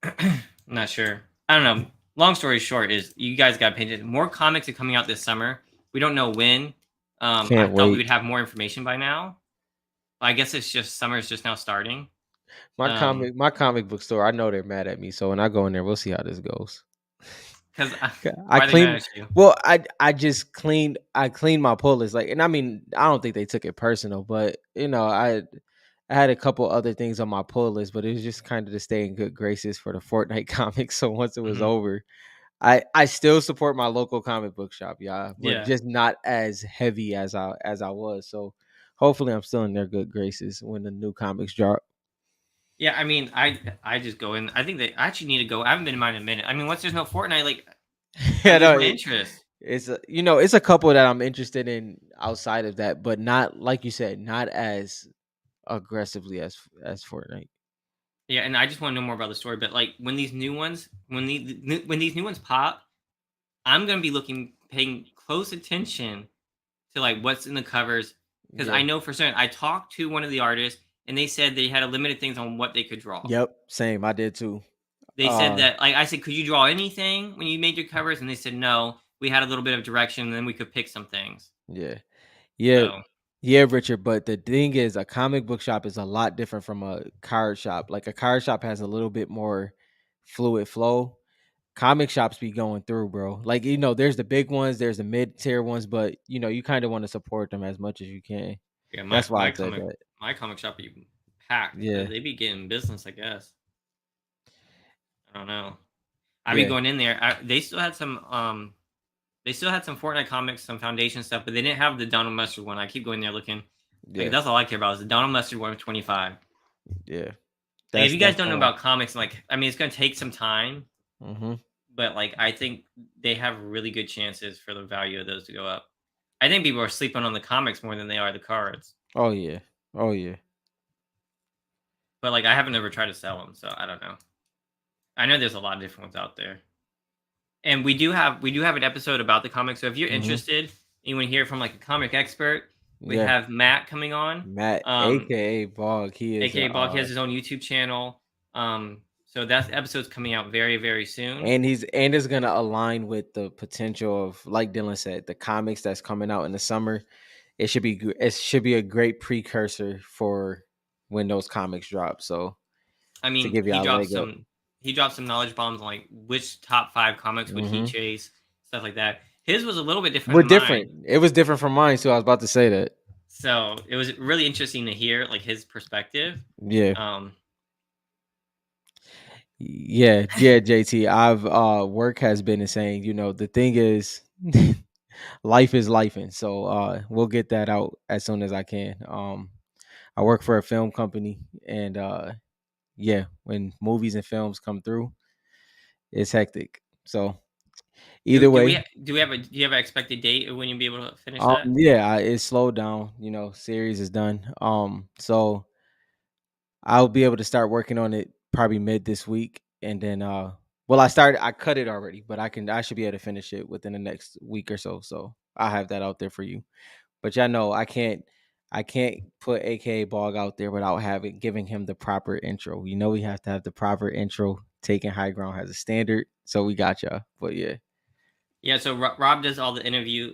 I'm not sure. I don't know. Long story short is you guys got painted. More comics are coming out this summer. We don't know when. I Can't thought we wait. would have more information by now. I guess it's just summer is just now starting. My Um, comic book store, I know they're mad at me, so when I go in there, we'll see how this goes. because I why are they mad cleaned at you? well, I cleaned my pull list, like, and I mean, I don't think they took it personal, but I had a couple other things on my pull list, but it was just kind of to stay in good graces for the Fortnite comics. So once it was Mhm. over, I still support my local comic book shop, yeah, but Yeah, just not as heavy as I was. So hopefully I'm still in their good graces when the new comics drop. yeah. I mean, I just go in. I think they I actually need to go. I haven't been in mine in a minute. I mean, once there's no Fortnite, like I Yeah, lose no, my interest. it's a couple that I'm interested in outside of that, but not like you said, not as aggressively as Fortnite. Yeah, and I just want to know more about the story. But like when these new ones, when these new ones pop, I'm gonna be paying close attention to like what's in the covers because Yeah. I know for certain. I talked to one of the artists, and they said they had a limited things on what they could draw. Yep. Same. I did too. They said Uh that like I said, could you draw anything when you made your covers? And they said no. We had a little bit of direction, and then we could pick some things. yeah. Yeah. So. Yeah, Richard, but the thing is, a comic book shop is a lot different from a card shop. Like a card shop has a little bit more fluid flow. Comic shops be going through, bro. Like, there's the big ones, there's the mid tier ones, but you kind of want to support them as much as you can. Yeah, That's why I said that. my comic shop be packed because Yeah, they be getting business, I guess. I don't know. I be yeah, going in there. They still had some Fortnite comics, some Foundation stuff, but they didn't have the Donald Mustard one. I keep going there looking. Like yeah, that's all I care about is the Donald Mustard 125. yeah. Like if That's you guys that's don't the know one. about comics, like I mean, it's gonna take some time, Hmm. but like I think they have really good chances for the value of those to go up. I think people are sleeping on the comics more than they are the cards. Oh yeah, oh yeah. But like I haven't ever tried to sell them, so I don't know. I know there's a lot of different ones out there. And we do have an episode about the comics. So if you're Hmm. interested, and you want to hear from like a comic expert, we Yeah, have Matt coming on. Matt, Um, aka Bog, he is aka Bog, he has his own YouTube channel. So that episode's coming out very, very soon. and is gonna align with the potential of, like Dylan said, the comics that's coming out in the summer. It should be a great precursor for when those comics drop. So I to mean, give y'all a leg up. he dropped some knowledge bombs on like which top 5 comics would he Hmm. chase, stuff like that. His was a little bit different We're than different. mine. It was different from mine, so I was about to say that. So it was really interesting to hear like his perspective. Yeah. Um, Yeah, yeah, JT. I've work has been saying, the thing is life is life, and so we'll get that out as soon as I can. I work for a film company, and yeah, when movies and films come through, it's hectic. So either way, do you have an expected date of when you'll be able to finish that? yeah, it slowed down. Series is done. So I'll be able to start working on it probably mid this week, and then well, I cut it already, but I should be able to finish it within the next week or so. So I'll have that out there for you. But y'all know I can't put AKA Bog out there without having giving him the proper intro. We have to have the proper intro. Taking high ground has a standard, so we got y'all. But yeah, Yeah, so Rob does all the interview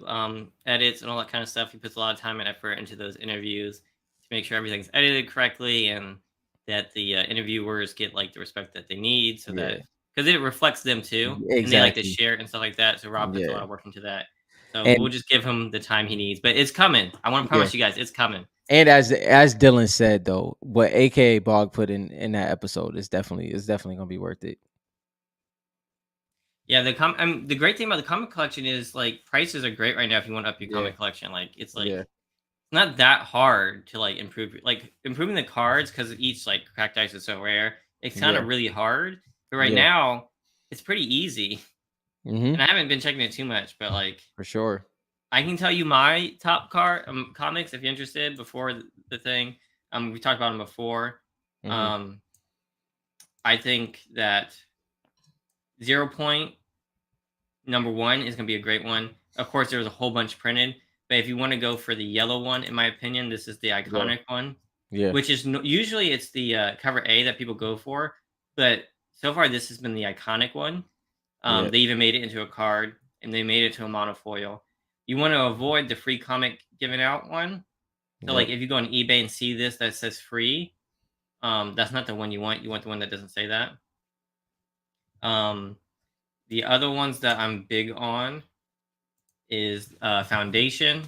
edits and all that kind of stuff. He puts a lot of time and effort into those interviews to make sure everything's edited correctly and that the interviewers get like the respect that they need, so yeah, that because it reflects them too, and they like to exactly, share it and stuff like that. So Rob puts a lot yeah, of work into that. So we'll and just give him the time he needs, but it's coming. I want to yeah. promise you guys, it's coming. And as Dylan said though, what AKA Bog put in that episode is definitely gonna be worth it. Yeah, the great thing about the comic collection is like prices are great right now if you want to up your Yeah, comic collection. Like it's yeah, not that hard to like improving the cards because each like cracked ice is so rare. It's kind yeah, of really hard, but right yeah. now it's pretty easy. Mm-hmm. And I haven't been checking it too much, but like For sure. I can tell you my top card comics if you're interested before the thing. We talked about them before. Mm-hmm. Um, I think that 0 Point number 1 is gonna be a great one. Of course, there was a whole bunch printed, but if you want to go for the yellow one, in my opinion, this is the Yeah, iconic one, yeah, which is usually it's the cover A that people go for, but so far this has been the iconic one. yeah, They even made it into a card and they made it to a monofoil. You want to avoid the free comic given out one. So like yep, if you go on eBay and see this that says free, that's not the one you want. You want the one that doesn't say that. Um, the other ones that I'm big on is Foundation,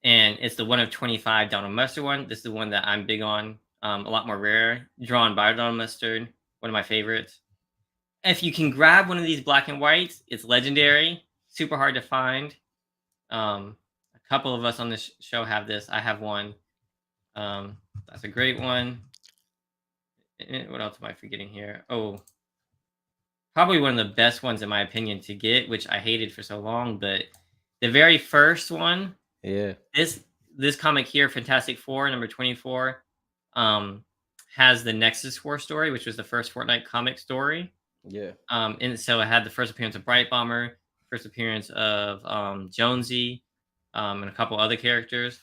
and it's the 1 of 25 Donald Mustard one. This is the one that I'm big on. A lot more rare, drawn by Donald Mustard, one of my favorites. If you can grab one of these black and whites, it's legendary, super hard to find. A couple of us on this show have this. I have one. That's a great one. What else am I forgetting here? Oh, probably one of the best ones in my opinion to get, which I hated for so long. But the very first one, yeah, this this comic here, Fantastic Four number 24, um, has the Nexus War story, which was the first Fortnite comic story. yeah, And so it had the first appearance of Bright Bomber, first appearance of Jonesy, and a couple other characters.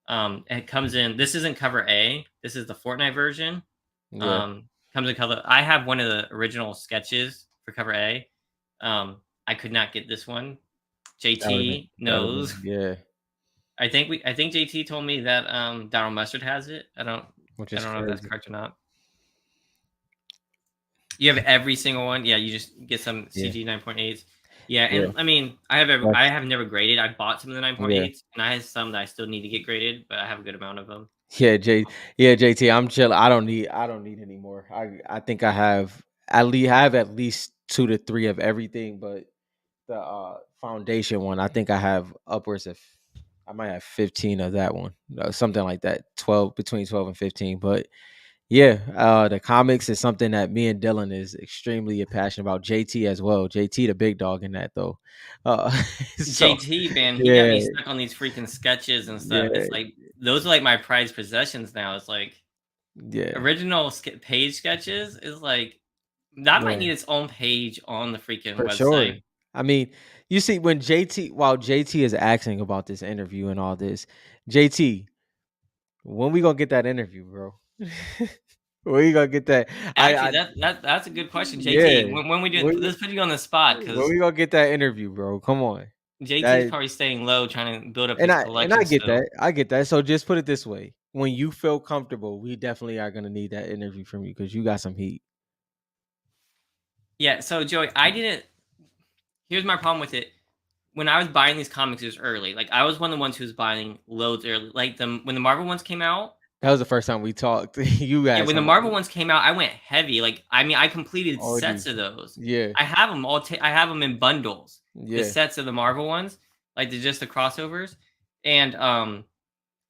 It comes in. This isn't cover A. This is the Fortnite version. yeah. Comes in color. I have one of the original sketches for cover A. I could not get this one. That would have been JT that would have knows. been yeah. I think JT told me that Donald Mustard has it. which I is don't know if that's crazy. correct or not. You have every single one. Yeah, you just get some Yeah, CG 9.8s. Yeah, yeah, and I mean, I that's have never graded. I bought some of the yeah. 9.8s, and I have some that I still need to get graded, but I have a good amount of them. Yeah, yeah, JT, I'm chill. I don't need any more. I think I have at least 2 to 3 of everything, but the foundation one, I think I have upwards of I might have 15 of that one. Something like that. 12 between 12 and 15, but yeah, the comics is something that me and Dylan is extremely passionate about. JT as well. JT the big dog in that though. Uh so JT, man, he got yeah, me stuck on these freaking sketches and stuff. yeah, It's like those are like my prized possessions now. It's like yeah. original page sketches is like that might Yeah. need its own page on the freaking For sure. website. I mean, you see, when while JT is asking about this interview and all this, JT, when we gonna get that interview, bro? When you gonna get that? Actually, that's a good question, Yeah. JT. When we do, When, let's put you on the spot when because we gonna get that interview, bro? Come on. JT is That probably staying low, trying to build up his and I collection get still. that. I get that. So just put it this way: when you feel comfortable, we definitely are gonna need that interview from you because you got some heat. Yeah. So Joey, I didn't. Here's my problem with it. When I was buying these comics, it was early. Like I was one of the ones who was buying loads early. Like when the Marvel ones came out. That was the first time we talked. You Yeah, had when the some Marvel ones came out, I went heavy. Like, I mean, I completed sets OGs. of those. Yeah, I have them all. I have them in bundles. The yeah, sets of the Marvel ones, like just the crossovers. And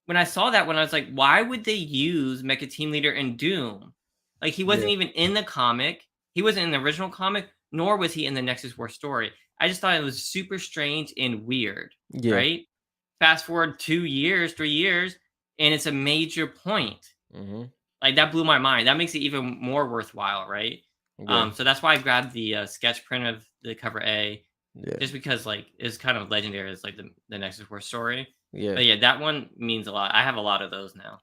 when I saw that one, I was like, why would they use Mecha Team Leader in Doom? Like, he yeah, wasn't even in the comic. He wasn't in the original comic, nor was he in the Nexus War story. I just thought it was super strange and weird, yeah. right? Fast forward 2 years, 3 years, and it's a major point. Hmm. Like, that blew my mind. That makes it even more worthwhile, right? Yeah, So that's why I grabbed the sketch print of the cover A, yeah, just because like it's kind of legendary as like the Nexus War story. yeah. But yeah, that one means a lot. I have a lot of those now.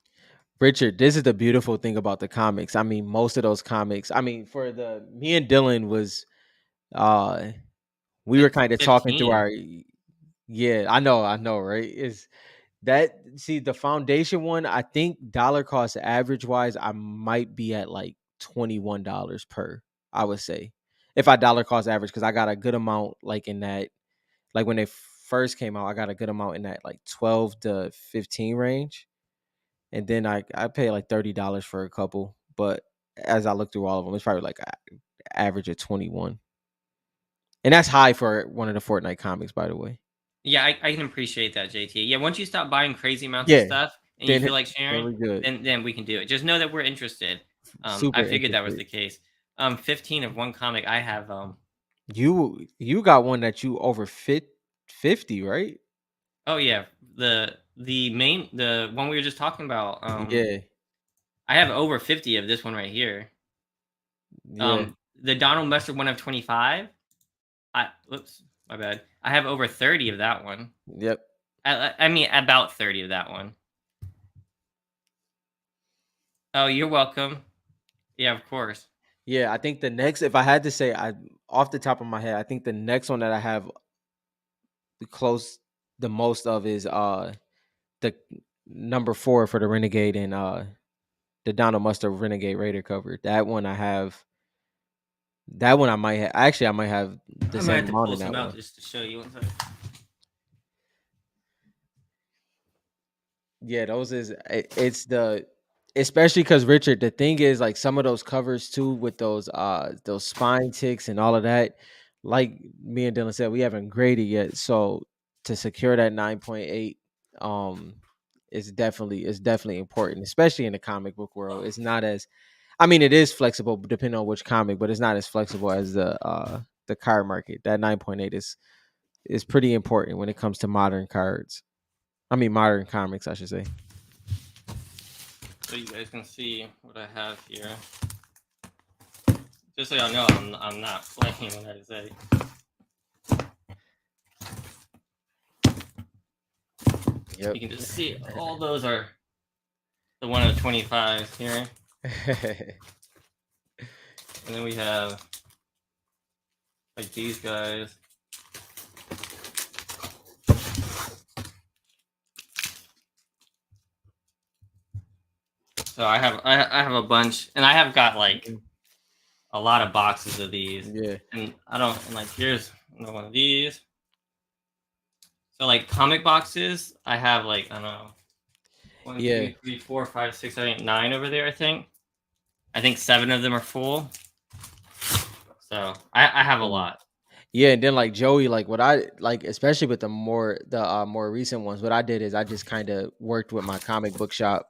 Richard, this is the beautiful thing about the comics. I mean, most of those comics. I mean, for the me and Dylan was uh we were kind of talking through 15. our yeah, I know, right? Is that see the foundation one, I think dollar cost average wise, I might be at like $21 per, I would say. If I dollar cost average, because I got a good amount like in that, like when they first came out, I got a good amount in that like 12 to 15 range. And then I pay like $30 for a couple, but as I look through all of them, it's probably like average of 21, and that's high for one of the Fortnite comics, by the way. Yeah, I can appreciate that, JT. Yeah, once you stop buying crazy amounts of Yeah, stuff and you then feel like then sharing, we good. then we can do it. Just know that we're interested. I Super figured that was interested. the case. 15 of one comic. I have You got one that you over 50, right? oh yeah, the one we were just talking about. Yeah, I have over 50 of this one right here. yeah, The Donald Mustard one of 25. Whoops, my bad. I have over 30 of that one. yep, I mean, about 30 of that one. Oh, you're welcome. Yeah, of course. yeah. I think the next, if I had to say, I off the top of my head, I think the next one that I have the close the most of is the number 4 for the Renegade and the Donald Mustard Renegade Raider cover. That one I have. That one I might have. Actually, I might have the I might same have to amount pull in some that out one. just to show you. One second. Yeah, those is it's the especially because Richard. The thing is, like some of those covers too, with those spine ticks and all of that. Like me and Dylan said, we haven't graded yet, so to secure that 9.8, um, is definitely important, especially in the comic book world. It's not as I mean, it is flexible depending on which comic, but it's not as flexible as the card market. That 9.8 is pretty important when it comes to modern cards. I mean, modern comics, I should say. So you guys can see what I have here. Just so y'all know, I'm not playing when I say. Yep. You can just see all those are the one of 25 here, and then we have like these guys. So I have a bunch, and I have got like Mhm. a lot of boxes of these, Yeah, and I don't and like here's another one of these. So like comic boxes, I have like I don't know one, yeah, two, three, four, five, six, seven, eight, nine over there. I think seven of them are full. So I have a mm. lot. Yeah, and then like Joey, like what I like, especially with the more recent ones, what I did is I just kind of worked with my comic book shop,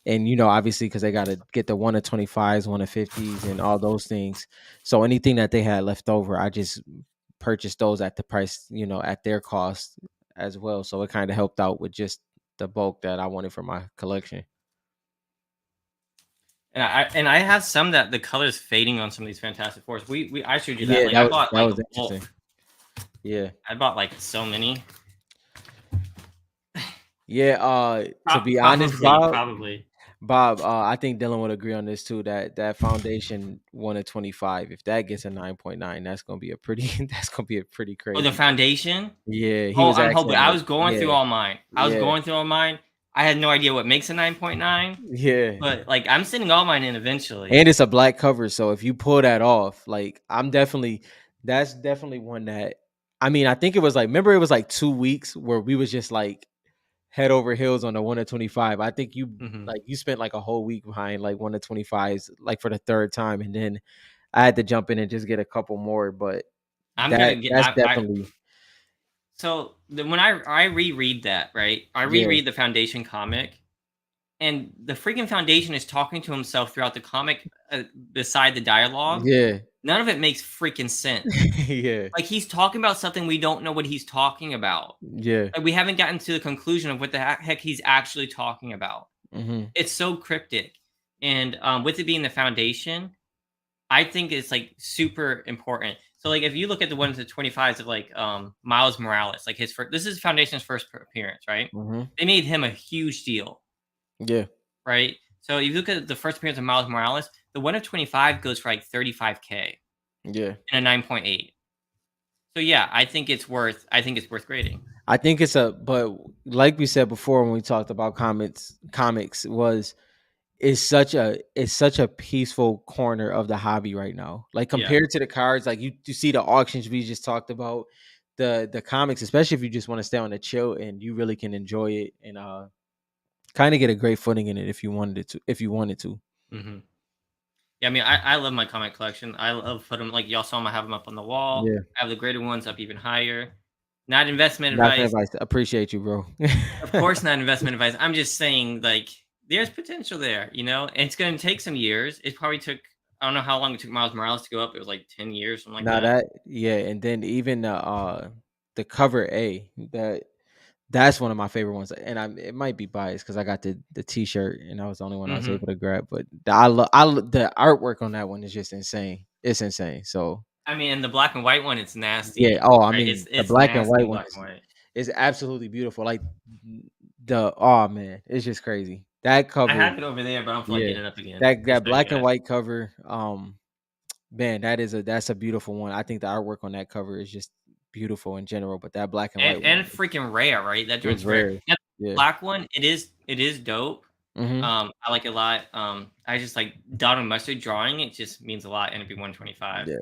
and obviously because they got to get the 1 of 25s, 1 of 50s, and all those things. So anything that they had left over, I just purchased those at the price, at their cost as well. So it kind of helped out with just the bulk that I wanted for my collection. And I have some that the color's fading on some of these Fantastic Fours. We I showed you that. Yeah, Like I bought that like was a interesting. bulk. Yeah. I bought like so many. Yeah, to be honest, Probably, Bob, probably. I think Dylan would agree on this too. That foundation 1 of 25, if that gets a 9.9, that's gonna be a pretty that's gonna be a pretty Oh, the crazy. foundation. Yeah, he Oh, was I'm asking hoping. that. I was going through Yeah, all mine. yeah, I had no idea what makes a 9.9, yeah. but like I'm sending all mine in eventually. And it's a black cover, so if you pull that off, like that's definitely one that I mean, I think it was like remember it was like 2 weeks where we was just like head over heels on the 1 of 25. I think Hmm. you spent like a whole week behind like 1 of 25s, like for the third time, and then I had to jump in and just get a couple more. But I'm gonna get. that's definitely So when I reread that, right, I yeah, reread the Foundation comic, and the freaking Foundation is talking to himself throughout the comic, beside the dialogue. yeah, None of it makes freaking sense. yeah, Like he's talking about something we don't know what he's talking about. yeah, Like we haven't gotten to the conclusion of what the heck he's actually talking about. hmm, It's so cryptic, and with it being the Foundation, I think it's like super important. So like if you look at the ones at 25s of like Miles Morales, like his first, this is Foundation's first appearance, right? hmm, They made him a huge deal, yeah, right? So if you look at the first appearance of Miles Morales, the 1 of 25 goes for like 35K yeah. and a 9.8. So yeah, I think it's worth grading. I think but like we said before when we talked about comics was it's such a peaceful corner of the hobby right now. Like Yeah. compared to the cards, like you see the auctions we just talked about, the comics, especially if you just want to stay on the chill and you really can enjoy it and kind of get a great footing in it if you wanted to. Hmm. Yeah, I mean, I love my comic collection. I love put them like y'all saw them. I have them up on the wall. Yeah. I have the graded ones up even higher. Not investment That's advice. advice. Appreciate you, bro. Of course, not investment advice. I'm just saying, like, there's potential there, and it's going to take some years. It probably took, I don't know how long it took Miles Morales to go up. It was like 10 years, something like Now that. that yeah, and then even the cover A, that's one of my favorite ones, and it might be biased because I got the T-shirt and I was the only one I was Hmm. able to grab. But the artwork on that one is just insane. It's insane. So I mean, and the black and white one, it's yeah. nasty, Oh, I right? mean the It's black and nasty white in one black and white. is absolutely beautiful. Like the oh man, it's just crazy. That I cover, have it over there, but I don't feel like yeah. getting it up again. It's That that black and good. white cover, man, that's a beautiful one. I think the artwork on that cover is just beautiful in general, but that black and white And one freaking rare, right? That is joint's rare. rare. Now, the Yeah. black one, it is dope. Mhm. I like it a lot. I just like dot and mustard drawing. It just means a lot, and it'd be 125. Yeah.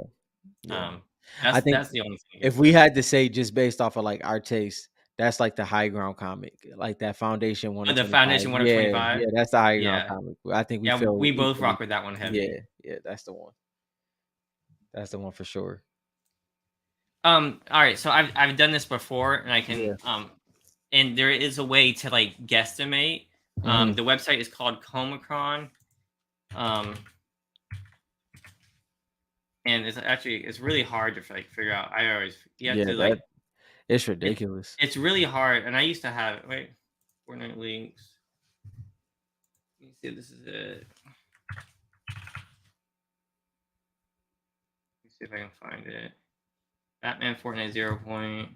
Yeah. Um, I think that's the only thing that if gets we worse. had to say just based off of like our taste, that's like the high ground comic, like that Foundation one But of the 25. Foundation one of Yeah, 25. yeah, that's the high ground Yeah, comic. I think we yeah, feel we both equally. rock with that one Yeah, heavy. yeah, that's the one. That's the one for sure. All right. So I've done this before, and I can Yeah. and there is a way to like guesstimate. Mhm. The website is called Comicron. Um, and it's really hard to like figure out. I always you have Yeah, to like it's it. ridiculous. It's really hard, and I used to have wait Fortnite links. Let me see if this is it. Let me see if I can find it. Batman Fortnite 0 point.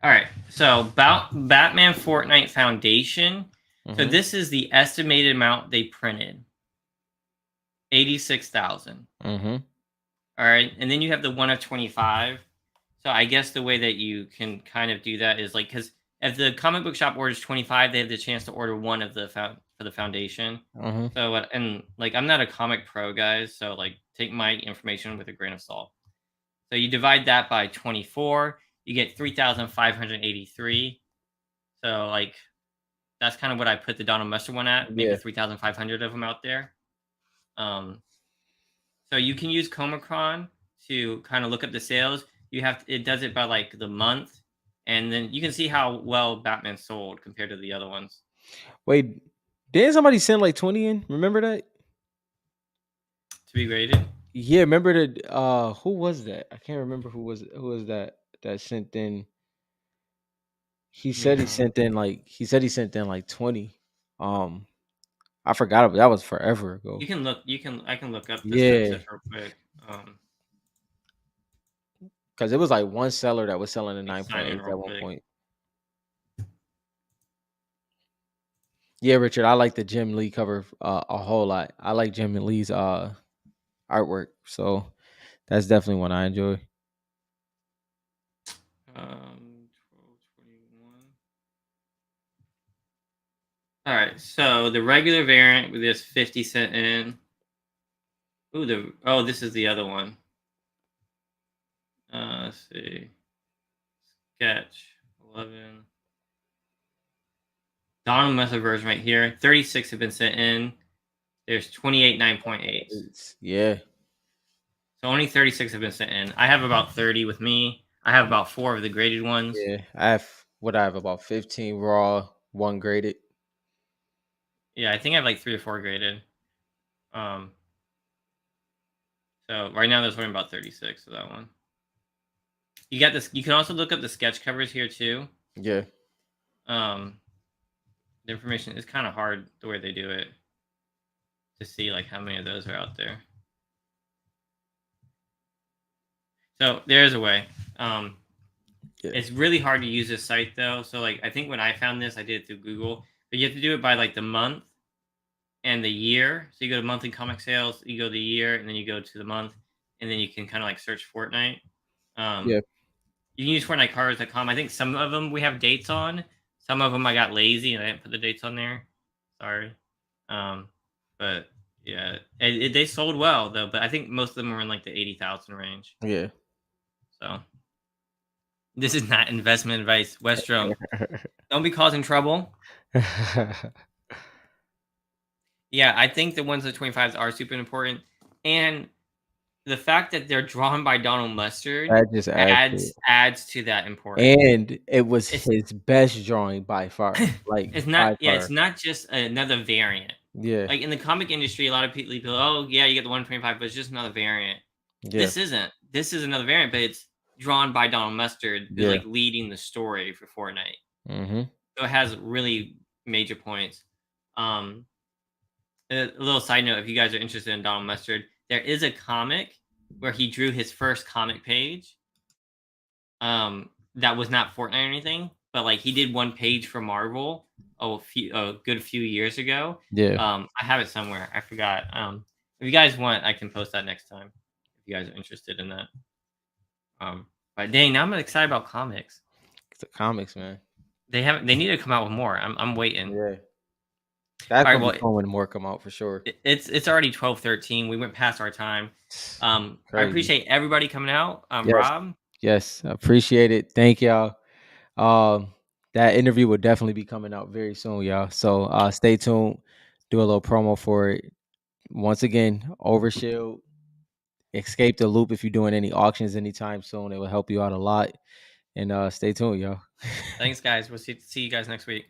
All right, so about Batman Fortnite Foundation. So Mhm. this is the estimated amount they printed, 86,000. Mhm. All right, and then you have the 1 of 25. So I guess the way that you can kind of do that is like because if the comic book shop orders 25, they have the chance to order one of the for the foundation. Mhm. So and like I'm not a comic pro, guys, so like take my information with a grain of salt. So you divide that by 24, you get 3,583. So like that's kind of what I put the Donald Mustard one at, maybe Yeah. 3,500 of them out there. Um, so you can use Comicron to kind of look up the sales. It does it by like the month, and then you can see how well Batman sold compared to the other ones. Wait, didn't somebody send like 20 in? Remember that? To be graded. Yeah, remember that who was that? I can't remember who was that sent in. Yeah. He said he sent in like 20. Um I forgot about that was forever ago. You can look. I can look up the Yeah, census real quick. cuz it was like one seller that was selling the Let me sign in 9.8 real at one quick. point. Yeah, Richard, I like the Jim Lee cover a whole lot. I like Jim Lee's artwork. So that's definitely one I enjoy. 1221. All right. So the regular variant with this 50 cent in. This is the other one. Let's see. Sketch 11. Donald Method version right here. 36 have been sent in. There's 28 9.8. Yeah. So only 36 have been sent in. I have about 30 with me. I have about 4 of the graded ones. Yeah. I have about 15 raw, one graded. Yeah, I think I have like 3 or 4 graded. Um, so right now there's only about 36 of that one. You got this. You can also look up the sketch covers here too. Yeah. Um, the information is kind of hard the way they do it to see like how many of those are out there. So there's a way. Yeah. It's really hard to use this site though. So like I think when I found this, I did it through Google, but you have to do it by like the month and the year. So you go to monthly comic sales, you go to the year, and then you go to the month, and then you can kind of like search Fortnite. Yeah. You can use FortniteCards.com. I think some of them we have dates on. Some of them I got lazy and I didn't put the dates on there. Sorry. But yeah, they sold well though. But I think most of them were in like the 80,000 range. Yeah. So this is not investment advice, Westrom. Don't be causing trouble. Yeah, I think the ones with 25s are super important, and the fact that they're drawn by Donald Mustard That just adds to it. adds to that importance. And it was It's his best drawing by far. Like it's not by yeah, it's far. not just another variant. Yeah. Like in the comic industry, a lot of people, oh yeah, you get the 125, but it's just another variant. Yeah. This isn't. This is another variant, but it's drawn by Donald Mustard, who's Yeah. like leading the story for Fortnite. Mhm. So it has really major points. Um, a little side note: if you guys are interested in Donald Mustard, there is a comic where he drew his first comic page. That was not Fortnite or anything, but like he did one page for Marvel a good few years ago. Yeah. I have it somewhere. I forgot. If you guys want, I can post that next time. If you guys are interested in that. But dang, now I'm excited about comics. It's the comics, man. They need to come out with more. I'm waiting. Yeah. All That's right, gonna well, be fun when more come out for sure. it's already 12:13. We went past our time. I Crazy. appreciate everybody coming out. Yes. Rob. Yes. I appreciate it. Thank y'all. That interview will definitely be coming out very soon, y'all. So stay tuned. Do a little promo for it. Once again, Overshield. Escape the loop if you're doing any auctions anytime soon. It will help you out a lot. And stay tuned, y'all. Thanks, guys. We'll see you guys next week.